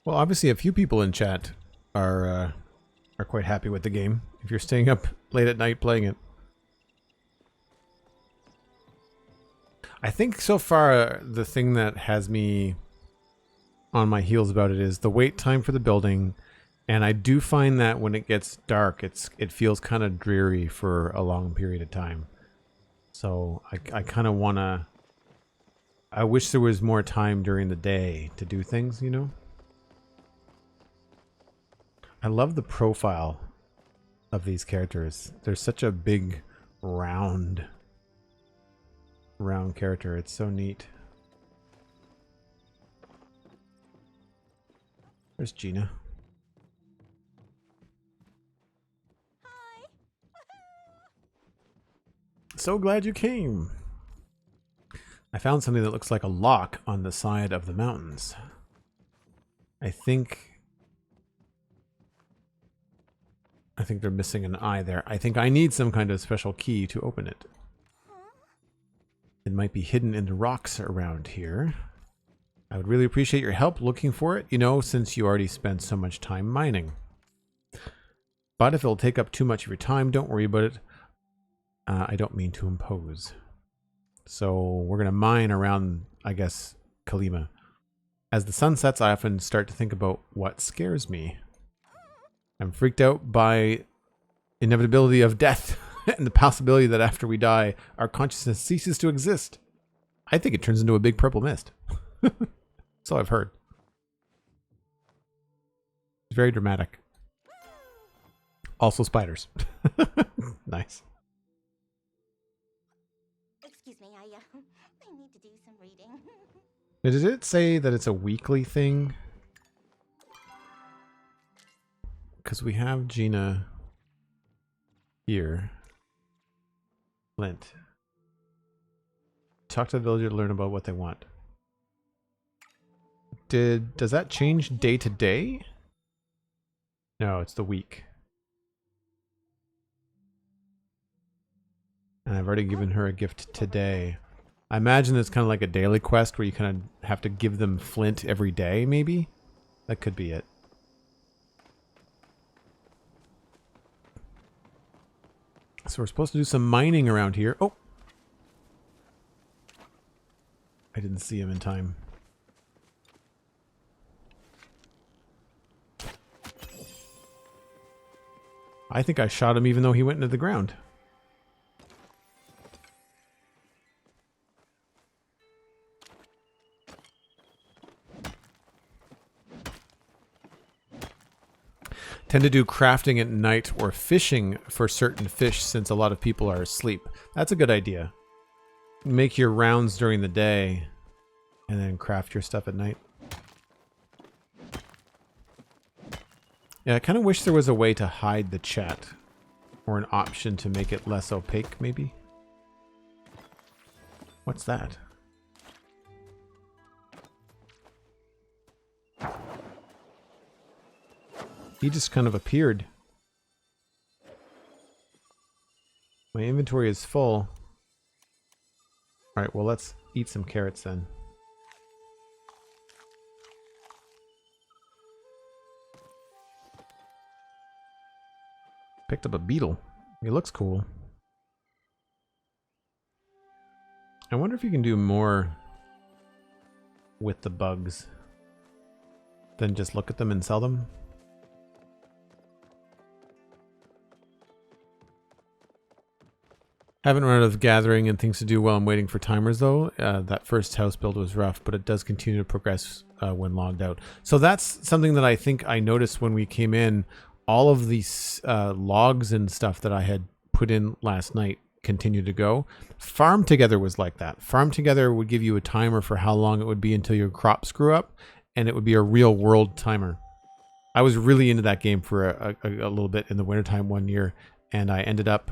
Well, obviously a few people in chat are quite happy with the game. If you're staying up late at night playing it. I think so far the thing that has me on my heels about it is the wait time for the building, and I do find that when it gets dark, it feels kind of dreary for a long period of time. So I kind of want to... I wish there was more time during the day to do things, you know? I love the profile of these characters. They're such a big, round character. It's so neat. There's Gina. Hi. So glad you came. I found something that looks like a lock on the side of the mountains. I think they're missing an eye there. I think I need some kind of special key to open it. It might be hidden in the rocks around here. I would really appreciate your help looking for it, you know, since you already spent so much time mining. But if it'll take up too much of your time, don't worry about it. I don't mean to impose. So we're going to mine around, I guess, Kilima. As the sun sets, I often start to think about what scares me. I'm freaked out by inevitability of death and the possibility that after we die, our consciousness ceases to exist. I think it turns into a big purple mist. So I've heard. It's very dramatic. Also spiders. Nice. Excuse me, I need to do some reading. Did it say that it's a weekly thing? Because we have Gina here. Flint. Talk to the villager to learn about what they want. Does that change day to day? No, it's the week. And I've already given her a gift today. I imagine it's kind of like a daily quest where you kind of have to give them flint every day, maybe? That could be it. So we're supposed to do some mining around here. Oh! I didn't see him in time. I think I shot him even though he went into the ground. Tend to do crafting at night or fishing for certain fish since a lot of people are asleep. That's a good idea. Make your rounds during the day and then craft your stuff at night. Yeah, I kind of wish there was a way to hide the chat or an option to make it less opaque, maybe. What's that? He just kind of appeared. My inventory is full. Alright, well let's eat some carrots then. Picked up a beetle. He looks cool. I wonder if you can do more with the bugs than just look at them and sell them. Haven't run out of gathering and things to do while I'm waiting for timers though. That first house build was rough, but it does continue to progress when logged out. So that's something that I think I noticed when we came in. All of these logs and stuff that I had put in last night continue to go. Farm Together was like that. Farm Together would give you a timer for how long it would be until your crop screw up, and it would be a real world timer. I was really into that game for a little bit in the wintertime one year, and I ended up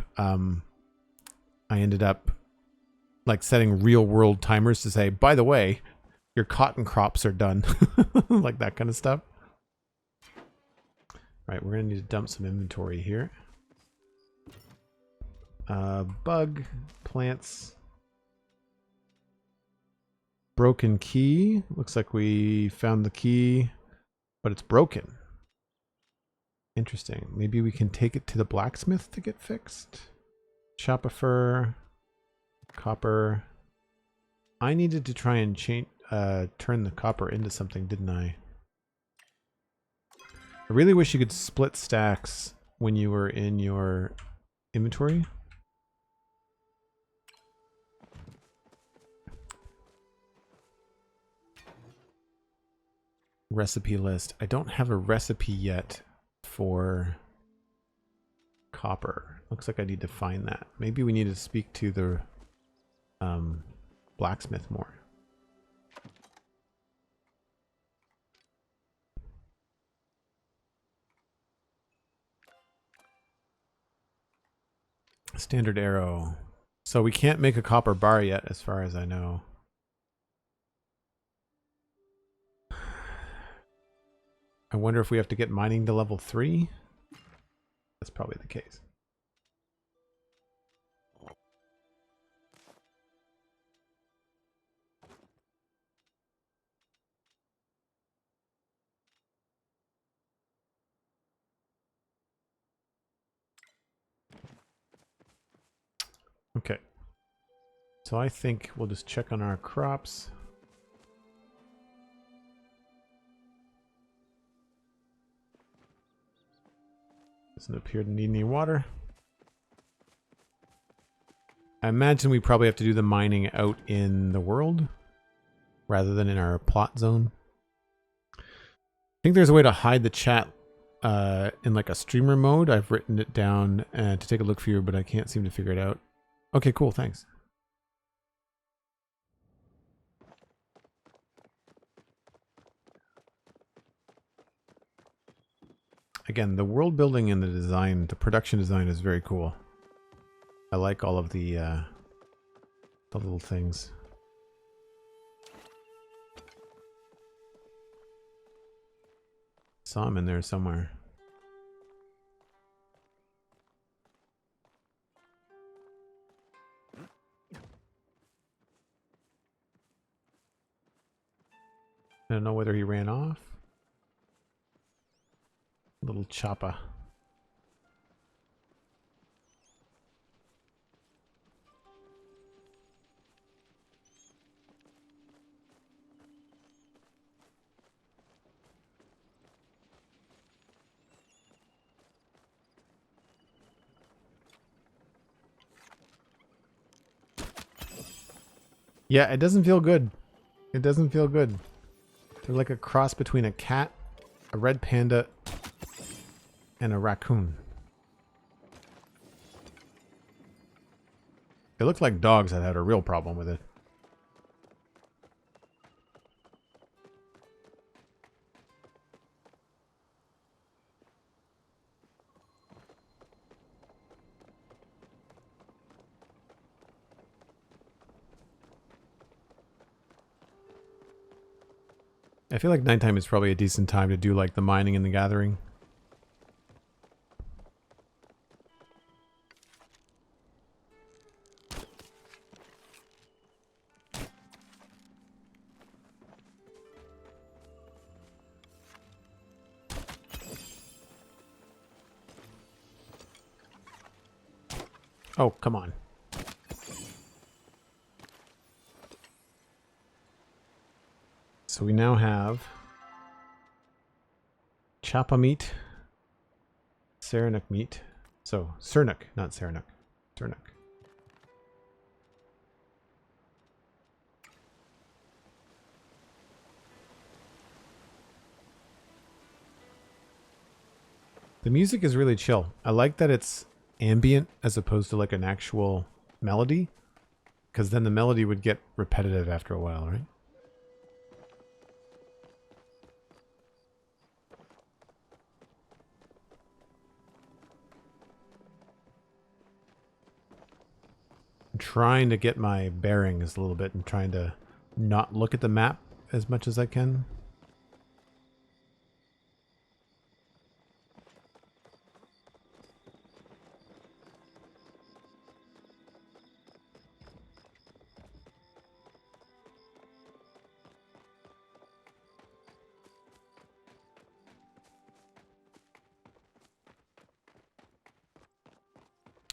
like setting real world timers to say, by the way, your cotton crops are done. Like that kind of stuff. Right, we're gonna need to dump some inventory here. Bug, plants, broken key. Looks like we found the key but it's broken. Interesting. Maybe we can take it to the blacksmith to get fixed. Chop a fur, copper. I needed to try and turn the copper into something, didn't I? I really wish you could split stacks when you were in your inventory. Recipe list. I don't have a recipe yet for copper. Looks like I need to find that. Maybe we need to speak to the blacksmith more. Standard arrow. So we can't make a copper bar yet, as far as I know. I wonder if we have to get mining to level 3. That's probably the case. Okay. So I think we'll just check on our crops. Doesn't appear to need any water. I imagine we probably have to do the mining out in the world rather than in our plot zone. I think there's a way to hide the chat in like a streamer mode. I've written it down to take a look for you, but I can't seem to figure it out. Okay, cool. Thanks. Again, the world building and the design, the production design is very cool. I like all of the little things. Saw him in there somewhere. I don't know whether he ran off. Little chopper. Yeah, it doesn't feel good. It doesn't feel good. They're like a cross between a cat, a red panda, and a raccoon. They look like dogs that had a real problem with it. I feel like nighttime is probably a decent time to do like the mining and the gathering. Oh, come on. So we now have Chappa meat, Saranac meat. So, Cernuc, not Saranac. Cernuc. The music is really chill. I like that it's ambient as opposed to like an actual melody, because then the melody would get repetitive after a while, right? I'm trying to get my bearings a little bit and trying to not look at the map as much as I can.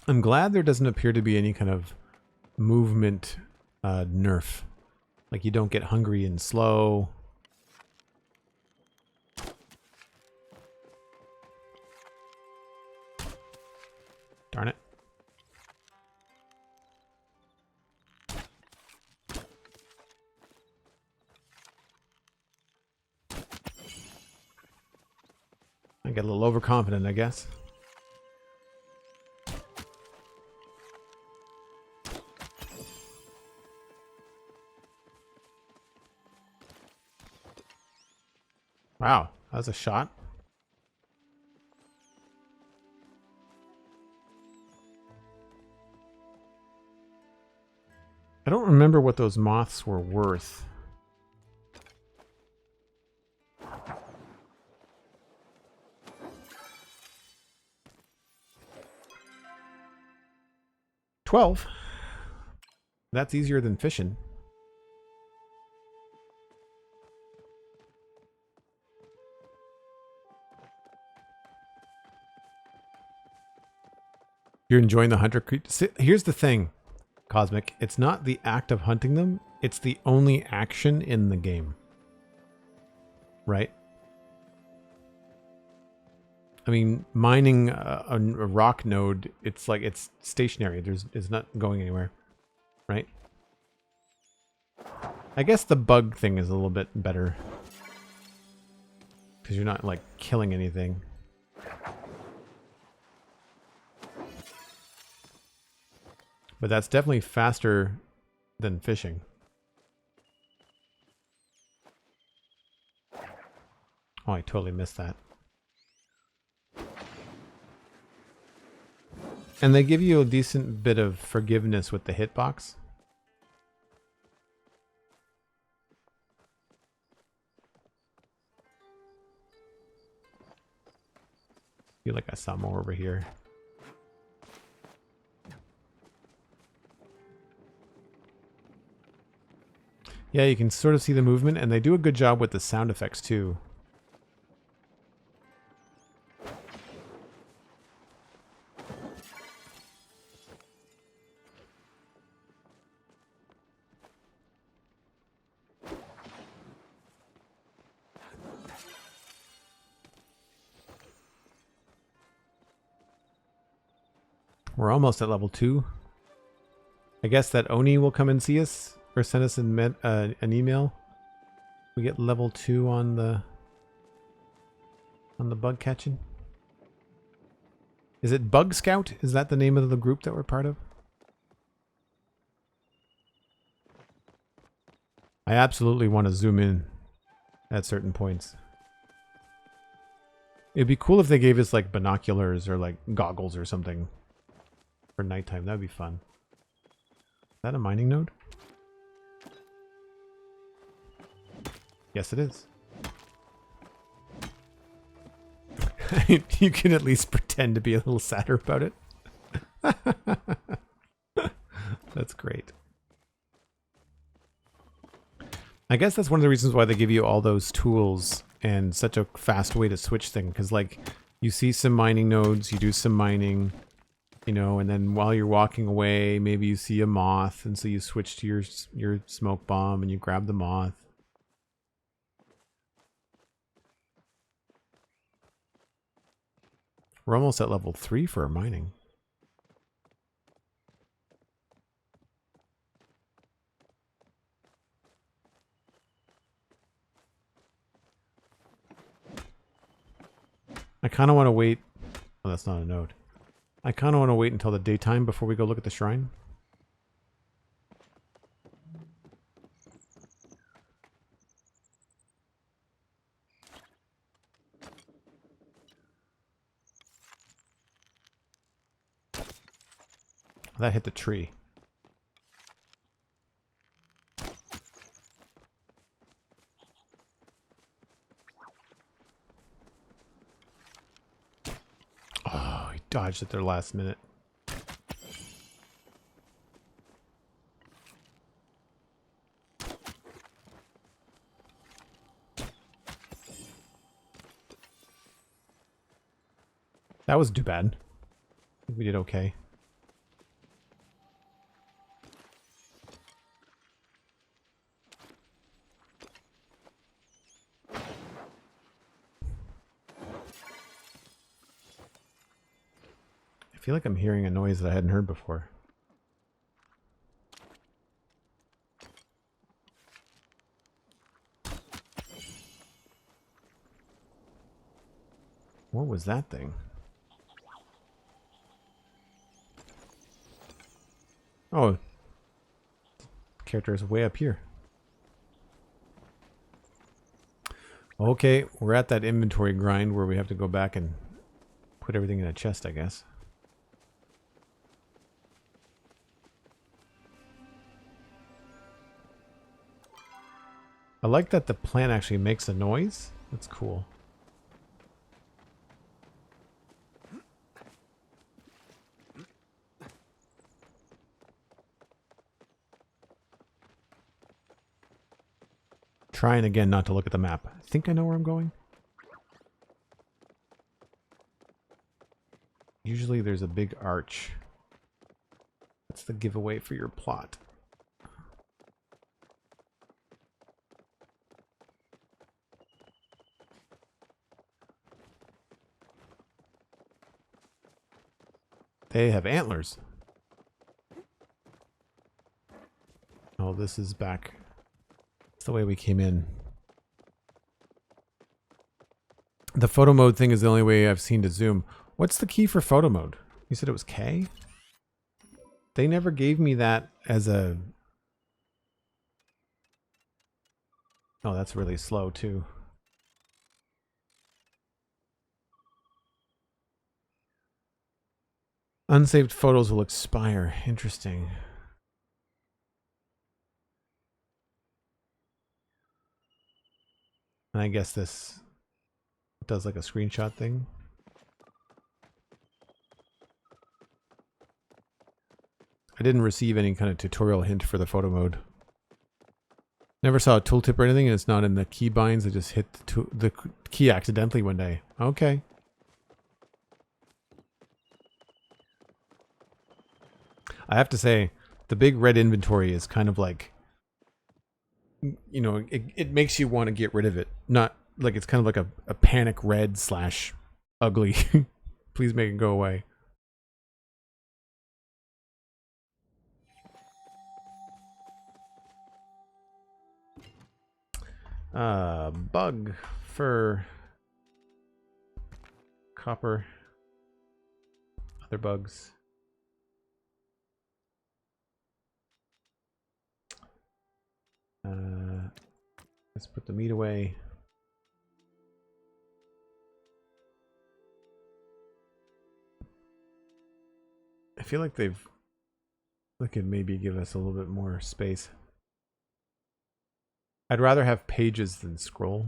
I'm glad there doesn't appear to be any kind of movement nerf. Like you don't get hungry and slow. Darn it. I get a little overconfident, I guess. Wow, that was a shot. I don't remember what those moths were worth. $12. That's easier than fishing. You're enjoying the hunter creatures. Here's the thing, Cosmic. It's not the act of hunting them. It's the only action in the game. Right? I mean, mining a rock node, it's like it's stationary. It's not going anywhere. Right? I guess the bug thing is a little bit better. Because you're not like killing anything. But that's definitely faster than fishing. Oh, I totally missed that. And they give you a decent bit of forgiveness with the hitbox. Feel like I saw more over here. Yeah, you can sort of see the movement, and they do a good job with the sound effects too. We're almost at level 2. I guess that Oni will come and see us. Or send us an email. We get level 2 on the bug catching. Is it Bug Scout? Is that the name of the group that we're part of? I absolutely want to zoom in at certain points. It'd be cool if they gave us like binoculars or like goggles or something for nighttime. That'd be fun. Is that a mining node? Yes, it is. You can at least pretend to be a little sadder about it. That's great. I guess that's one of the reasons why they give you all those tools and such a fast way to switch things. Because, like, you see some mining nodes, you do some mining, you know, and then while you're walking away, maybe you see a moth, and so you switch to your smoke bomb and you grab the moth. We're almost at level 3 for our mining. I kind of want to wait. Oh, that's not a node. I kind of want to wait until the daytime before we go look at the shrine. That hit the tree. Oh, he dodged at their last minute. That was too bad. I think we did okay. feel like I'm hearing a noise that I hadn't heard before. What was that thing? Oh, character is way up here. Okay, we're at that inventory grind where we have to go back and put everything in a chest, I guess. I like that the plant actually makes a noise. That's cool. Trying again not to look at the map. I think I know where I'm going. Usually there's a big arch. That's the giveaway for your plot. They have antlers. Oh, this is back. It's the way we came in. The photo mode thing is the only way I've seen to zoom. What's the key for photo mode? You said it was K? They never gave me that as a... Oh, that's really slow too. Unsaved photos will expire. Interesting. And I guess this does like a screenshot thing. I didn't receive any kind of tutorial hint for the photo mode. Never saw a tooltip or anything, and it's not in the key binds. I just hit the key accidentally one day. Okay. I have to say, the big red inventory is kind of like, you know, it makes you want to get rid of it. Not like it's kind of like a panic red / ugly. Please make it go away. Bug, fur, copper, other bugs. Let's put the meat away. I feel like they could maybe give us a little bit more space. I'd rather have pages than scroll.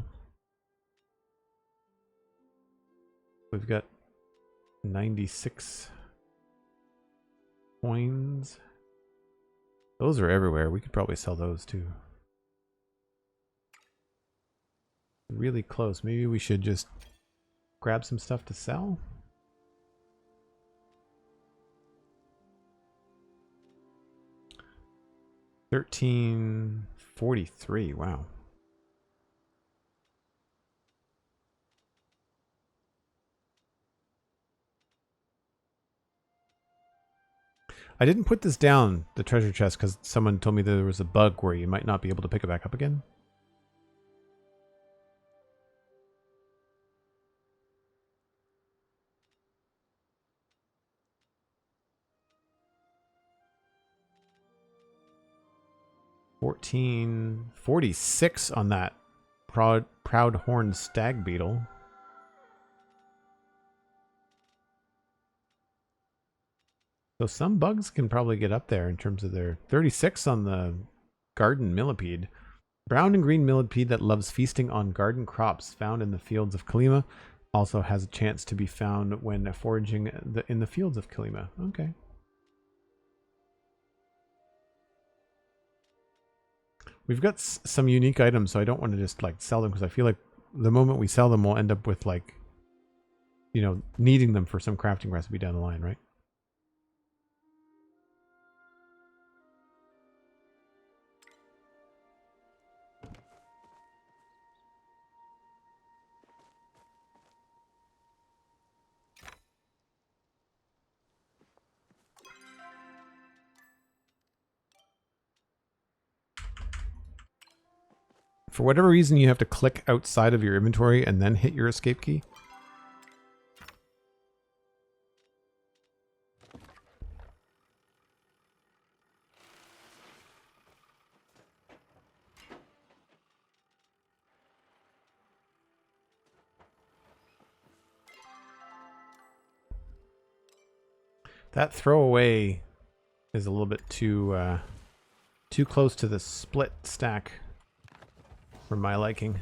We've got 96 coins. Those are everywhere. We could probably sell those too. Really close. Maybe we should just grab some stuff to sell. $13.43. Wow. I didn't put this down, the treasure chest, because someone told me there was a bug where you might not be able to pick it back up again. $14.46 on that proud horned stag beetle. So some bugs can probably get up there in terms of their 36 on the garden millipede. Brown and green millipede that loves feasting on garden crops found in the fields of Kilima. Also has a chance to be found when foraging in the fields of Kilima. Okay. We've got some unique items, so I don't want to just like sell them because I feel like the moment we sell them, we'll end up with like, you know, needing them for some crafting recipe down the line, right? For whatever reason, you have to click outside of your inventory and then hit your escape key. That throwaway is a little bit too close to the split stack for my liking.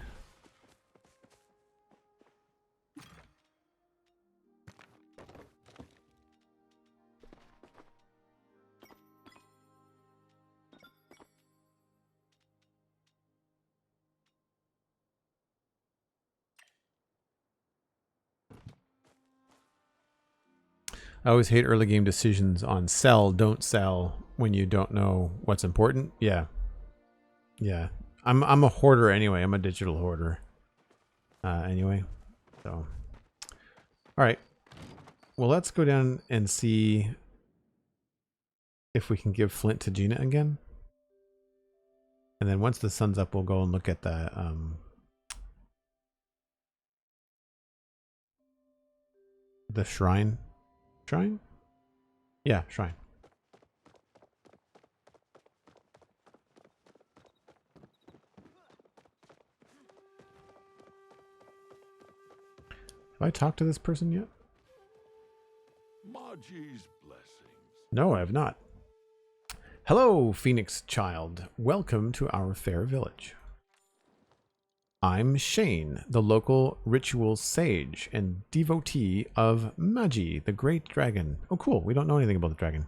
I always hate early game decisions on sell, don't sell when you don't know what's important. Yeah. Yeah. I'm a hoarder anyway. I'm a digital hoarder. Anyway. So. All right. Well, let's go down and see if we can give Flint to Gina again. And then once the sun's up, we'll go and look at the shrine. Shrine? Yeah, shrine. Have I talked to this person yet? Maji's blessings. No, I have not. Hello, Phoenix child. Welcome to our fair village. I'm Shane, the local ritual sage and devotee of Maji, the great dragon. Oh, cool. We don't know anything about the dragon.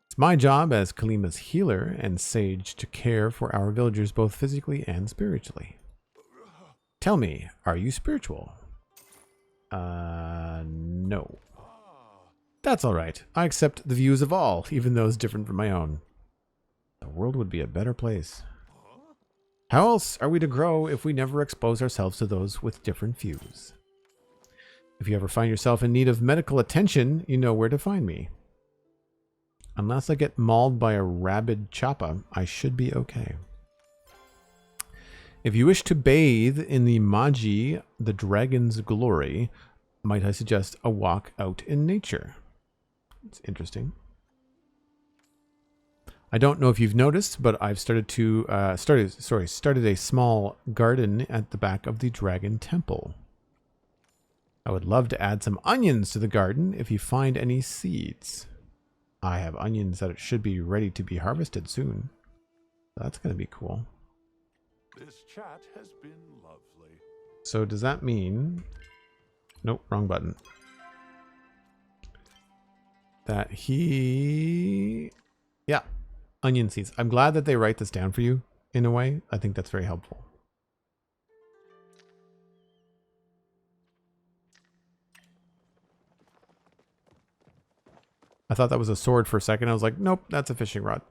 It's my job as Kalima's healer and sage to care for our villagers both physically and spiritually. Tell me, are you spiritual? No. That's all right. I accept the views of all, even those different from my own. The world would be a better place. How else are we to grow if we never expose ourselves to those with different views? If you ever find yourself in need of medical attention, you know where to find me. Unless I get mauled by a rabid choppa, I should be okay. If you wish to bathe in the Maji, the dragon's glory, might I suggest a walk out in nature? It's interesting. I don't know if you've noticed, but I've started a small garden at the back of the Dragon Temple. I would love to add some onions to the garden if you find any seeds. I have onions that should be ready to be harvested soon. That's going to be cool. This chat has been lovely. So does that mean... Nope, wrong button. That he... Yeah. Onion seeds. I'm glad that they write this down for you in a way. I think that's very helpful. I thought that was a sword for a second. I was like, nope, that's a fishing rod.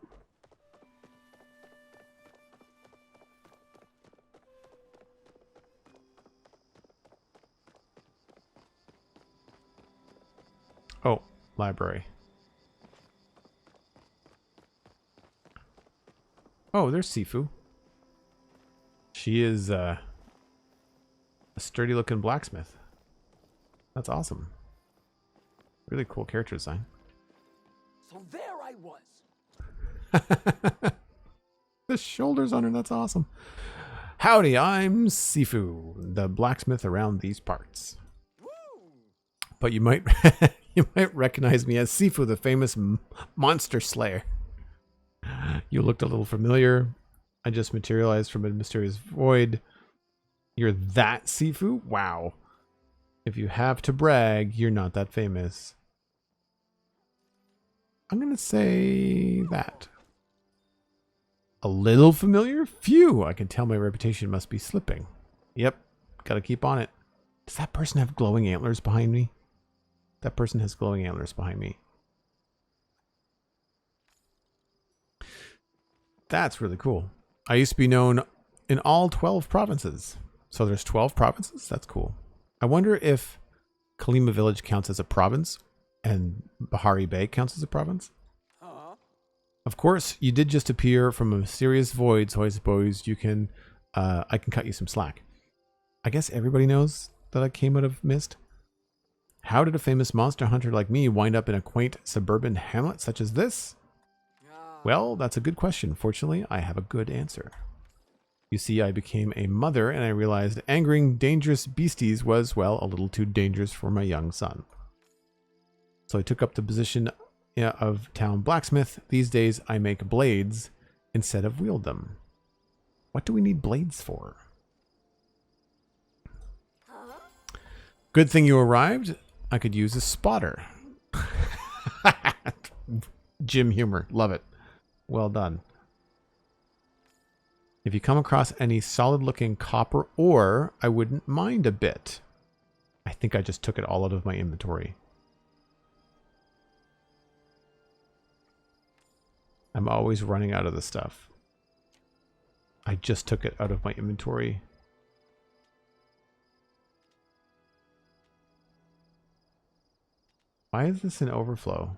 Oh, library. Oh, there's Sifu. She is a sturdy looking blacksmith. That's awesome. Really cool character design. So there I was. The shoulders on her, that's awesome. Howdy, I'm Sifu, the blacksmith around these parts. Woo! But you might you might recognize me as Sifu, the famous monster slayer. You looked a little familiar. I just materialized from a mysterious void. You're that Sifu? Wow. If you have to brag, you're not that famous. I'm going to say that. A little familiar? Phew, I can tell my reputation must be slipping. Yep, gotta keep on it. Does that person have glowing antlers behind me? That person has glowing antlers behind me. That's really cool. I used to be known in all 12 provinces. So there's 12 provinces? That's cool. I wonder if Kilima Village counts as a province and Bahari Bay counts as a province. Of course, you did just appear from a mysterious void, so I suppose you can I can cut you some slack. I guess everybody knows that I came out of Mist. How did a famous monster hunter like me wind up in a quaint suburban hamlet such as this? Well, that's a good question. Fortunately, I have a good answer. You see, I became a mother and I realized angering dangerous beasties was, well, a little too dangerous for my young son. So I took up the position of town blacksmith. These days I make blades instead of wield them. What do we need blades for? Good thing you arrived. I could use a spotter. Jim humor. Love it. Well done. If you come across any solid-looking copper ore, I wouldn't mind a bit. I think I just took it all out of my inventory. I'm always running out of the stuff. I just took it out of my inventory. Why is this an overflow?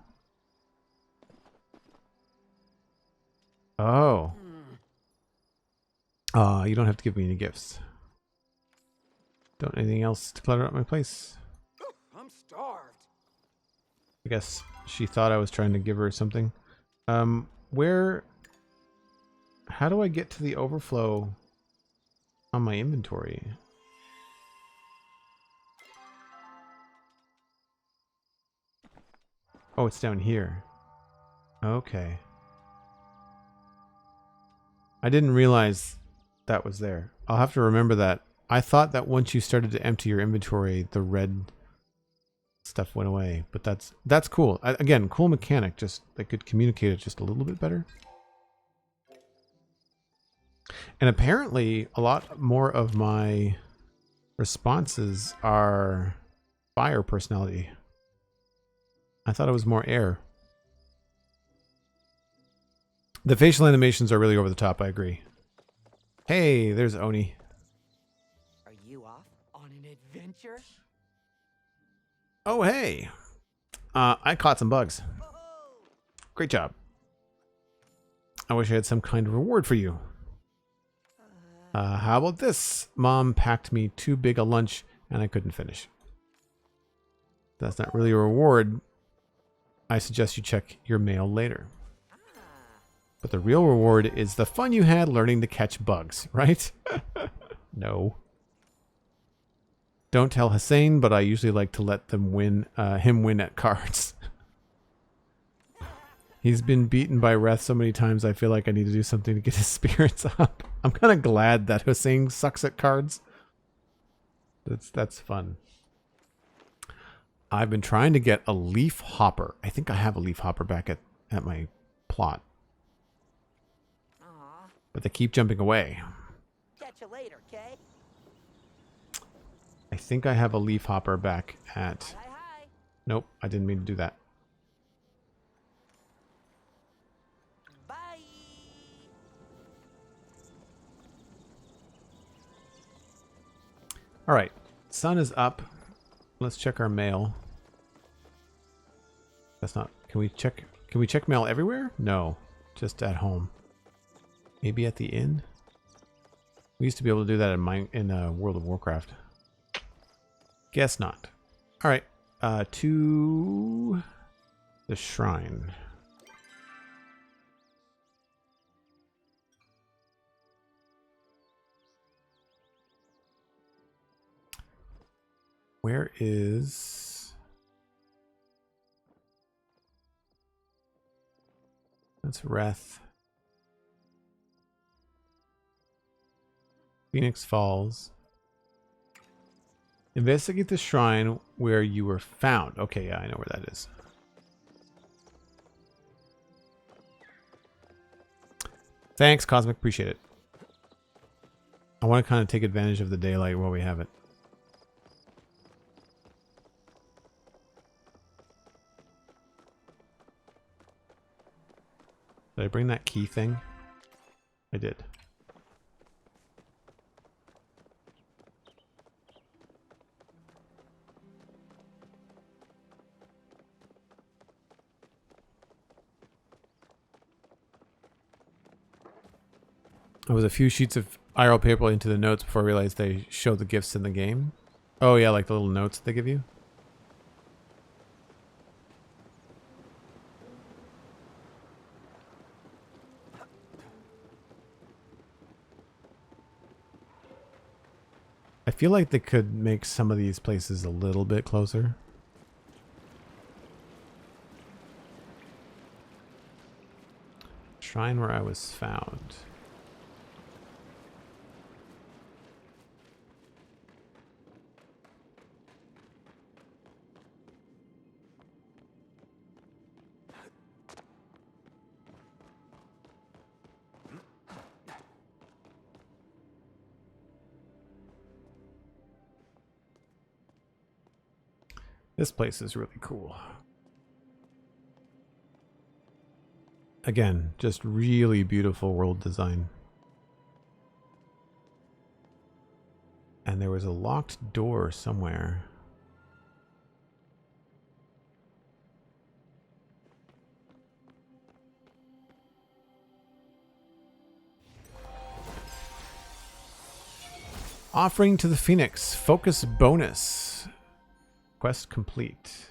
Oh. You don't have to give me any gifts. Don't anything else to clutter up my place? I'm starved. I guess she thought I was trying to give her something. Where... How do I get to the overflow on my inventory? Oh, it's down here. Okay. I didn't realize that was there. I'll have to remember that. I thought that once you started to empty your inventory, the red stuff went away. But that's cool. Again, cool mechanic. Just they could communicate it just a little bit better. And apparently, a lot more of my responses are fire personality. I thought it was more air. The facial animations are really over the top, I agree. Hey, there's Oni. Are you off on an adventure? Oh, hey. I caught some bugs. Great job. I wish I had some kind of reward for you. How about this? Mom packed me too big a lunch and I couldn't finish. That's not really a reward. I suggest you check your mail later. But the real reward is the fun you had learning to catch bugs, right? No. Don't tell Hussein, but I usually like to let them win, him win at cards. He's been beaten by Reth so many times I feel like I need to do something to get his spirits up. I'm kind of glad that Hussein sucks at cards. That's fun. I've been trying to get a leaf hopper. I think I have a leaf hopper back at my plot. But they keep jumping away. Catch you later, Kay. I think I have a leaf hopper back at... Hi. Nope, I didn't mean to do that. Bye. All right, sun is up. Let's check our mail. That's not... Can we check mail everywhere? No, just at home. Maybe at the inn? We used to be able to do that in World of Warcraft. Guess not. All right, to the shrine. Where is... That's Reth. Phoenix Falls. Investigate the shrine where you were found. Okay, yeah, I know where that is. Thanks, Cosmic. Appreciate it. I want to kind of take advantage of the daylight while we have it. Did I bring that key thing? I did. I was a few sheets of IRL paper into the notes before I realized they show the gifts in the game. Oh yeah, like the little notes they give you. I feel like they could make some of these places a little bit closer. Shrine where I was found. This place is really cool. Again, just really beautiful world design. And there was a locked door somewhere. Offering to the Phoenix. Focus bonus. Quest complete.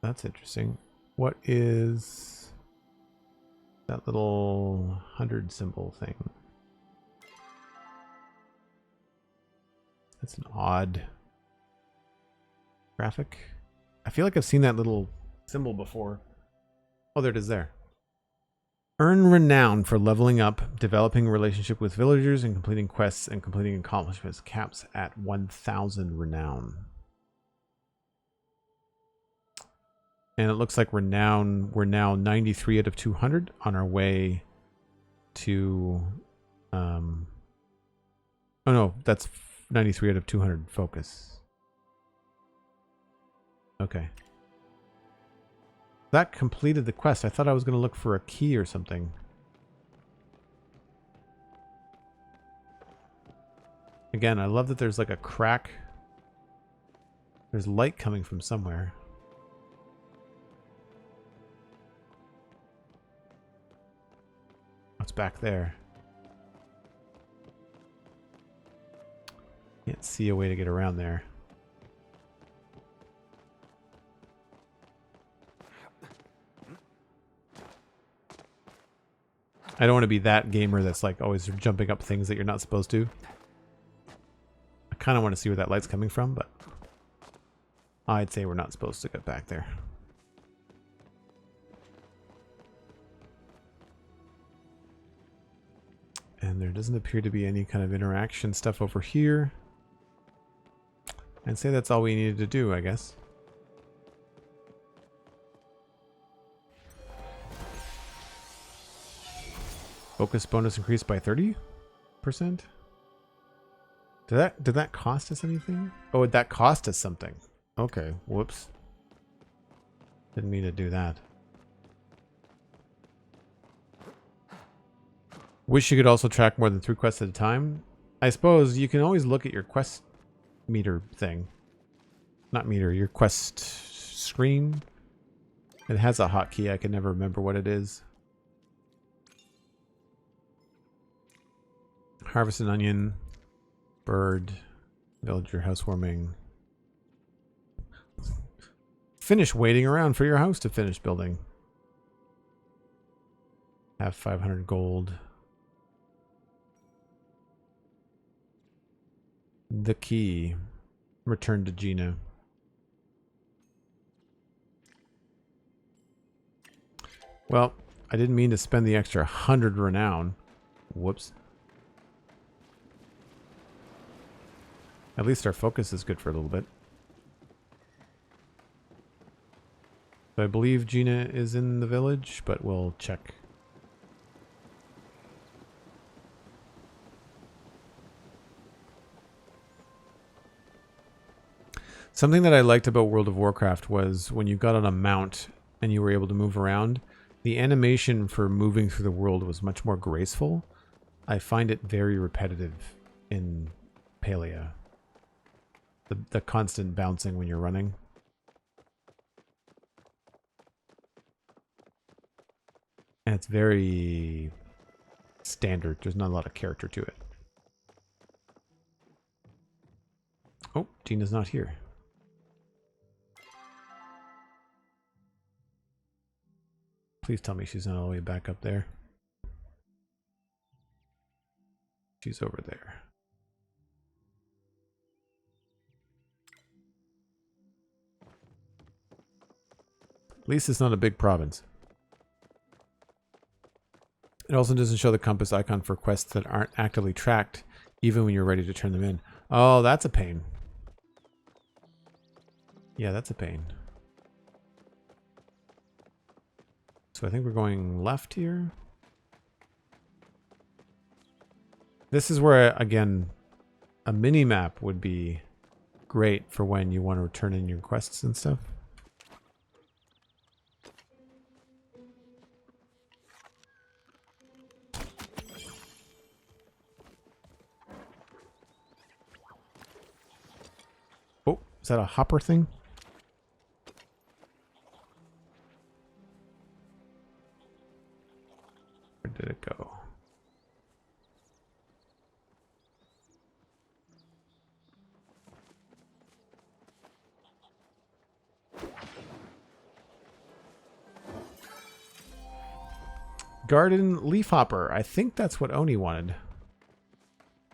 That's interesting. What is that little 100 symbol thing? That's an odd graphic. I feel like I've seen that little symbol before. Oh, there it is there. Earn renown for leveling up, developing a relationship with villagers, and completing quests and completing accomplishments. Caps at 1,000 renown. And it looks like we're now 93 out of 200 on our way to... oh no, that's 93 out of 200 focus. Okay. That completed the quest. I thought I was going to look for a key or something. Again, I love that there's like a crack. There's light coming from somewhere. What's back there? Can't see a way to get around there. I don't want to be that gamer that's like always jumping up things that you're not supposed to. I kind of want to see where that light's coming from, but I'd say we're not supposed to get back there. And there doesn't appear to be any kind of interaction stuff over here. I'd say that's all we needed to do, I guess. Focus bonus increased by 30%? Did that cost us anything? Oh, that cost us something. Okay, whoops. Didn't mean to do that. Wish you could also track more than 3 quests at a time. I suppose you can always look at your quest meter thing. Not meter, your quest screen. It has a hotkey. I can never remember what it is. Harvest an onion. Bird. Villager housewarming. Finish waiting around for your house to finish building. Have 500 gold. The key. Return to Gina. Well, I didn't mean to spend the extra 100 renown. Whoops. At least our focus is good for a little bit. So I believe Gina is in the village, but we'll check. Something that I liked about World of Warcraft was when you got on a mount and you were able to move around, the animation for moving through the world was much more graceful. I find it very repetitive in Palia. The constant bouncing when you're running. And it's very standard. There's not a lot of character to it. Oh, Gina's not here. Please tell me she's not all the way back up there. She's over there. At least it's not a big province. It also doesn't show the compass icon for quests that aren't actively tracked, even when you're ready to turn them in. Oh, that's a pain. Yeah, that's a pain. So I think we're going left here. This is where, again, a mini-map would be great for when you want to turn in your quests and stuff. Oh, is that a hopper thing? Where did it go? Garden leafhopper. I think that's what Oni wanted.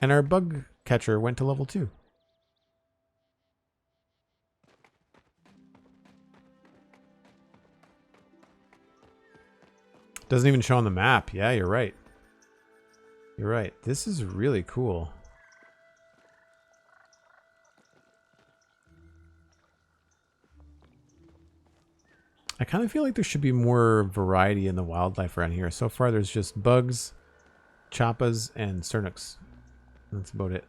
And our bug catcher went to level 2. Doesn't even show on the map. Yeah, you're right. You're right. This is really cool. I kind of feel like there should be more variety in the wildlife around here. So far, there's just bugs, chappas, and cernuks. That's about it.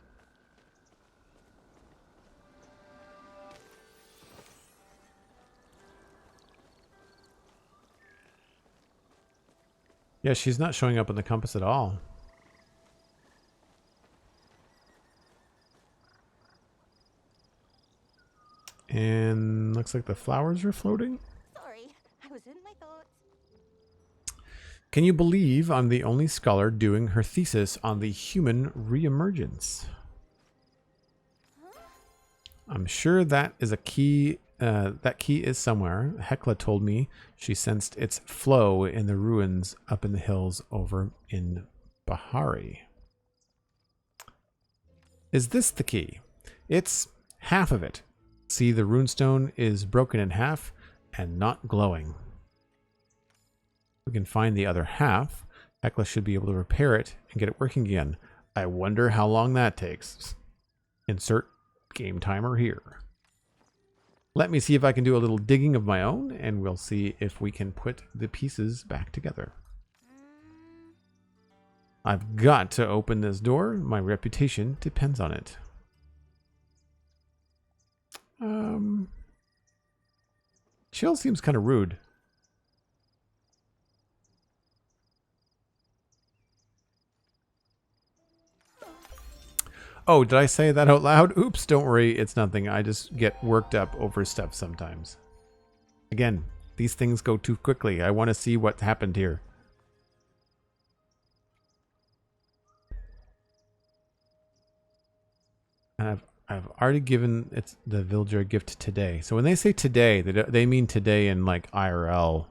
Yeah, she's not showing up on the compass at all. And looks like the flowers are floating. Sorry, I was in my thoughts. Can you believe I'm the only scholar doing her thesis on the human reemergence? I'm sure that is a key. That key is somewhere. Hekla told me she sensed its flow in the ruins up in the hills over in Bahari. Is this the key? It's half of it. See, the runestone is broken in half and not glowing. We can find the other half. Hekla should be able to repair it and get it working again. I wonder how long that takes. Insert game timer here. Let me see if I can do a little digging of my own, and we'll see if we can put the pieces back together. I've got to open this door. My reputation depends on it. Chill seems kind of rude. Oh, did I say that out loud? Oops, don't worry, it's nothing. I just get worked up over stuff sometimes. Again, these things go too quickly. I want to see what happened here. And I've already given the villager a gift today. So when they say today, they mean today in like IRL.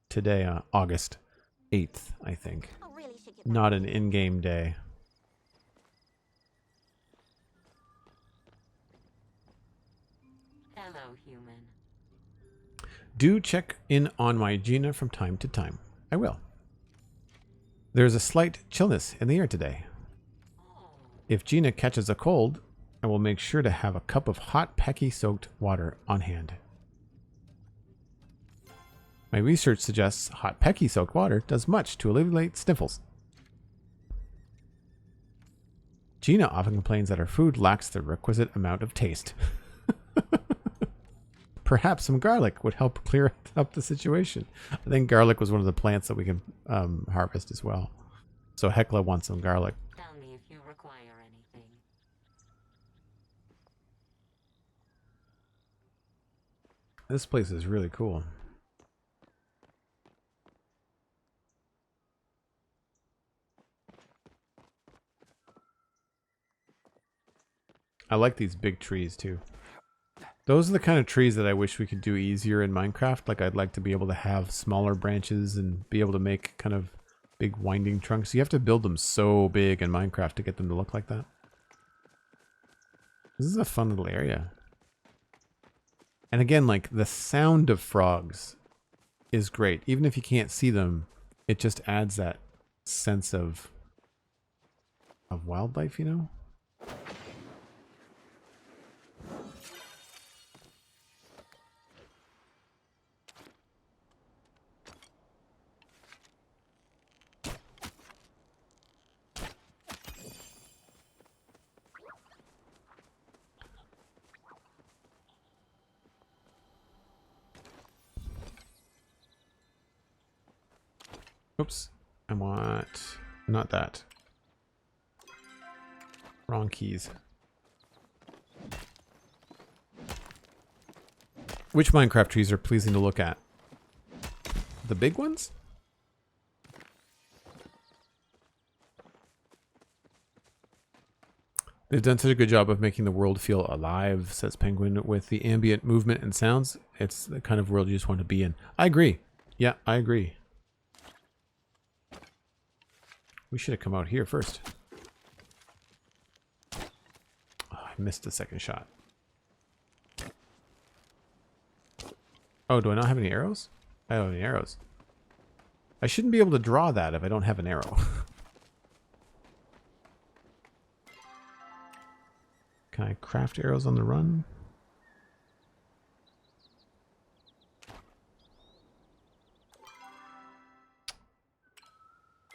Today, August 8th, I think. I really should get Not an in-game day. Hello, human. Do check in on my Gina from time to time. I will. There's a slight chillness in the air today. If Gina catches a cold, I will make sure to have a cup of hot Pecky-soaked water on hand. My research suggests hot Pecky-soaked water does much to alleviate sniffles. Gina often complains that her food lacks the requisite amount of taste. Perhaps some garlic would help clear up the situation. I think garlic was one of the plants that we can harvest as well. So Hekla wants some garlic. Tell me if you require anything. This place is really cool. I like these big trees too. Those are the kind of trees that I wish we could do easier in Minecraft. Like I'd like to be able to have smaller branches and be able to make kind of big winding trunks. You have to build them so big in Minecraft to get them to look like that. This is a fun little area. And again, like the sound of frogs is great. Even if you can't see them, it just adds that sense of wildlife, you know? Oops. I want... not that. Wrong keys. Which Minecraft trees are pleasing to look at? The big ones? They've done such a good job of making the world feel alive, says Penguin, with the ambient movement and sounds. It's the kind of world you just want to be in. I agree. Yeah, I agree. We should have come out here first. Oh, I missed the second shot. Oh, do I not have any arrows? I don't have any arrows. I shouldn't be able to draw that if I don't have an arrow. Can I craft arrows on the run?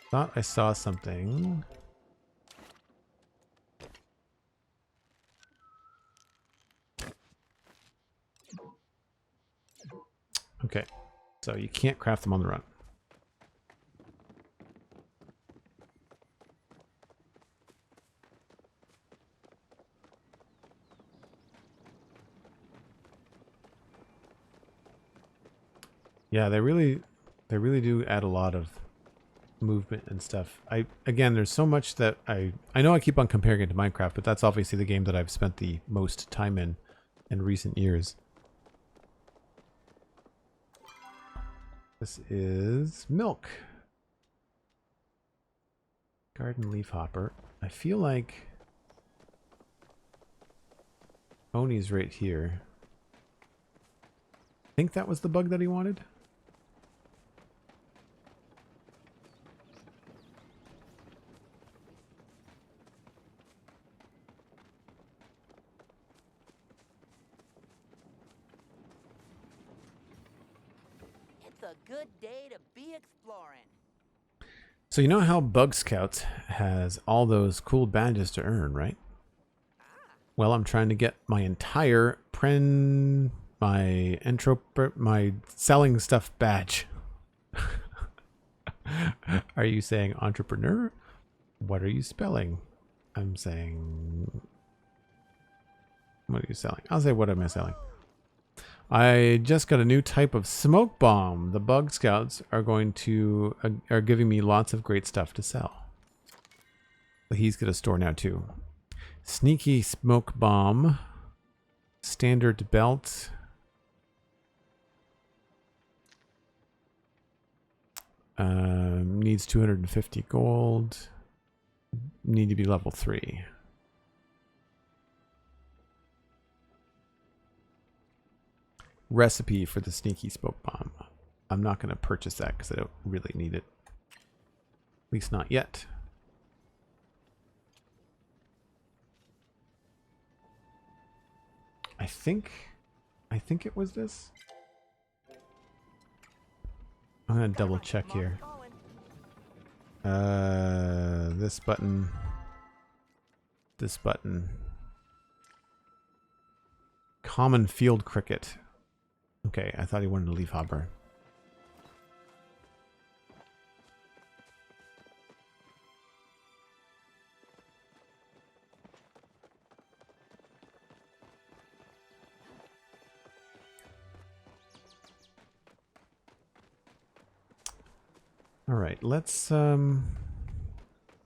Thought I saw something. Okay, so you can't craft them on the run. Yeah, they really do add a lot of movement and stuff. Again, there's so much that I know I keep on comparing it to Minecraft, but that's obviously the game that I've spent the most time in recent years. This is milk. Garden leaf hopper. I feel likeOni's right here. I think that was the bug that he wanted. It's a good day to be exploring. So you know how Bug Scouts has all those cool badges to earn, right? Well, I'm trying to get my entire my selling stuff badge. Are you saying entrepreneur? What are you spelling? I'm saying... what are you selling? I'll say, what am I selling? I just got a new type of smoke bomb. The Bug Scouts are going to are giving me lots of great stuff to sell. But he's got a store now too. Sneaky smoke bomb, standard belt. Needs 250 gold. Need to be level 3. Recipe for the sneaky smoke bomb. I'm not going to purchase that because I don't really need it. At least not yet. I think it was this. I'm going to double check here. This button. This button. Common field cricket. Okay, I thought he wanted a leaf hopper. All right, let's go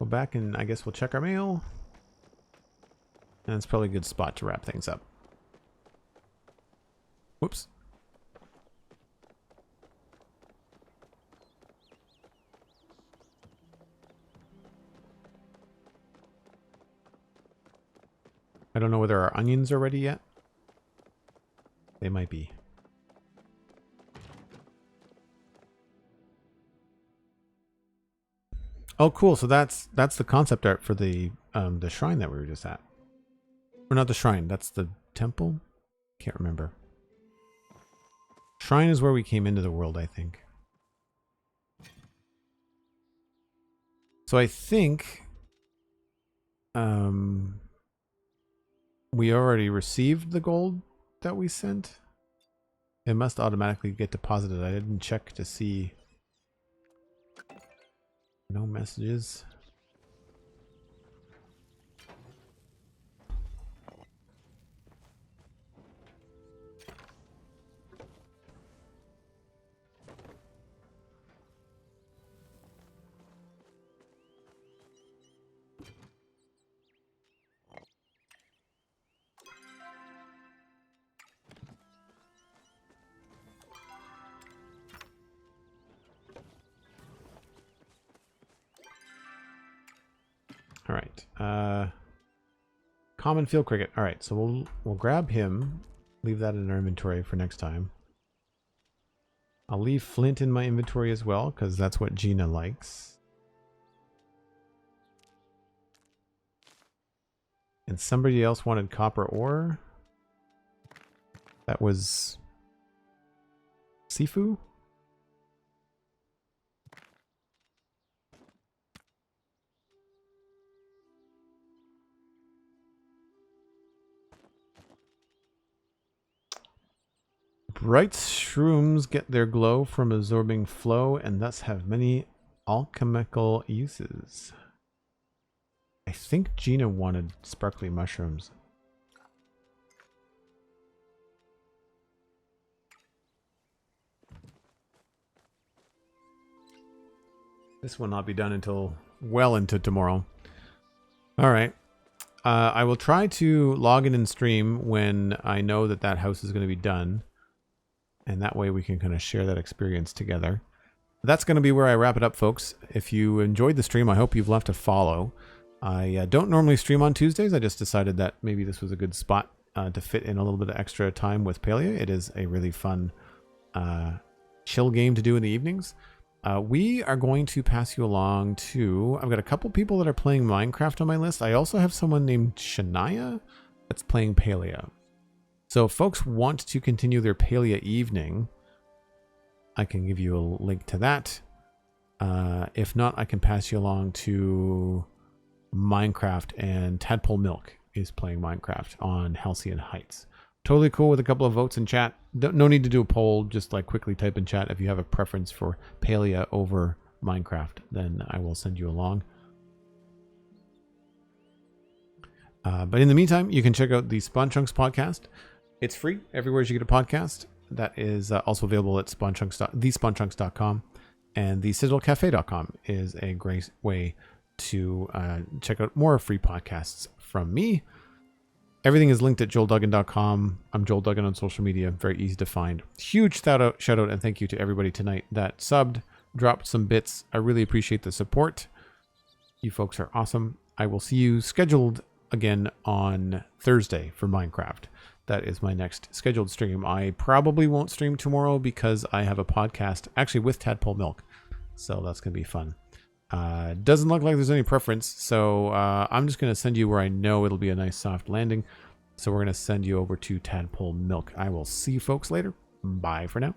back and I guess we'll check our mail. And it's probably a good spot to wrap things up. Whoops. I don't know whether our onions are ready yet. They might be. Oh, cool. So that's the concept art for the shrine that we were just at. Or not the shrine. That's the temple. Can't remember. Shrine is where we came into the world, I think. So I think we already received the gold that we sent. It must automatically get deposited. I didn't check to see. No messages. All right. Common field cricket. All right, so we'll grab him. Leave that in our inventory for next time. I'll leave flint in my inventory as well because that's what Gina likes. And somebody else wanted copper ore. That was Sifu. Bright shrooms get their glow from absorbing flow and thus have many alchemical uses. I think Gina wanted sparkly mushrooms. This will not be done until well into tomorrow. All right. I will try to log in and stream when I know that that house is going to be done. And that way we can kind of share that experience together. That's going to be where I wrap it up, folks. If you enjoyed the stream, I hope you've left a follow. I don't normally stream on Tuesdays. I just decided that maybe this was a good spot to fit in a little bit of extra time with Palia. It is a really fun chill game to do in the evenings. We are going to pass you along to... I've got a couple people that are playing Minecraft on my list. I also have someone named Shania that's playing Palia. So if folks want to continue their Palia evening, I can give you a link to that. If not, I can pass you along to Minecraft, and Tadpole Milk is playing Minecraft on Halcyon Heights. Totally cool with a couple of votes in chat. No need to do a poll, just like quickly type in chat if you have a preference for Palia over Minecraft, then I will send you along. But in the meantime, you can check out the Spawn Chunks podcast. It's free everywhere you get a podcast. That is also available at thespawnchunks.com, and thecitadelcafe.com is a great way to check out more free podcasts from me. Everything is linked at joelduggan.com. I'm Joel Duggan on social media. Very easy to find. Huge shout out and thank you to everybody tonight that subbed, dropped some bits. I really appreciate the support. You folks are awesome. I will see you scheduled again on Thursday for Minecraft. That is my next scheduled stream. I probably won't stream tomorrow because I have a podcast actually with Tadpole Milk. So that's going to be fun. Doesn't look like there's any preference. So I'm just going to send you where I know it'll be a nice soft landing. So we're going to send you over to Tadpole Milk. I will see you folks later. Bye for now.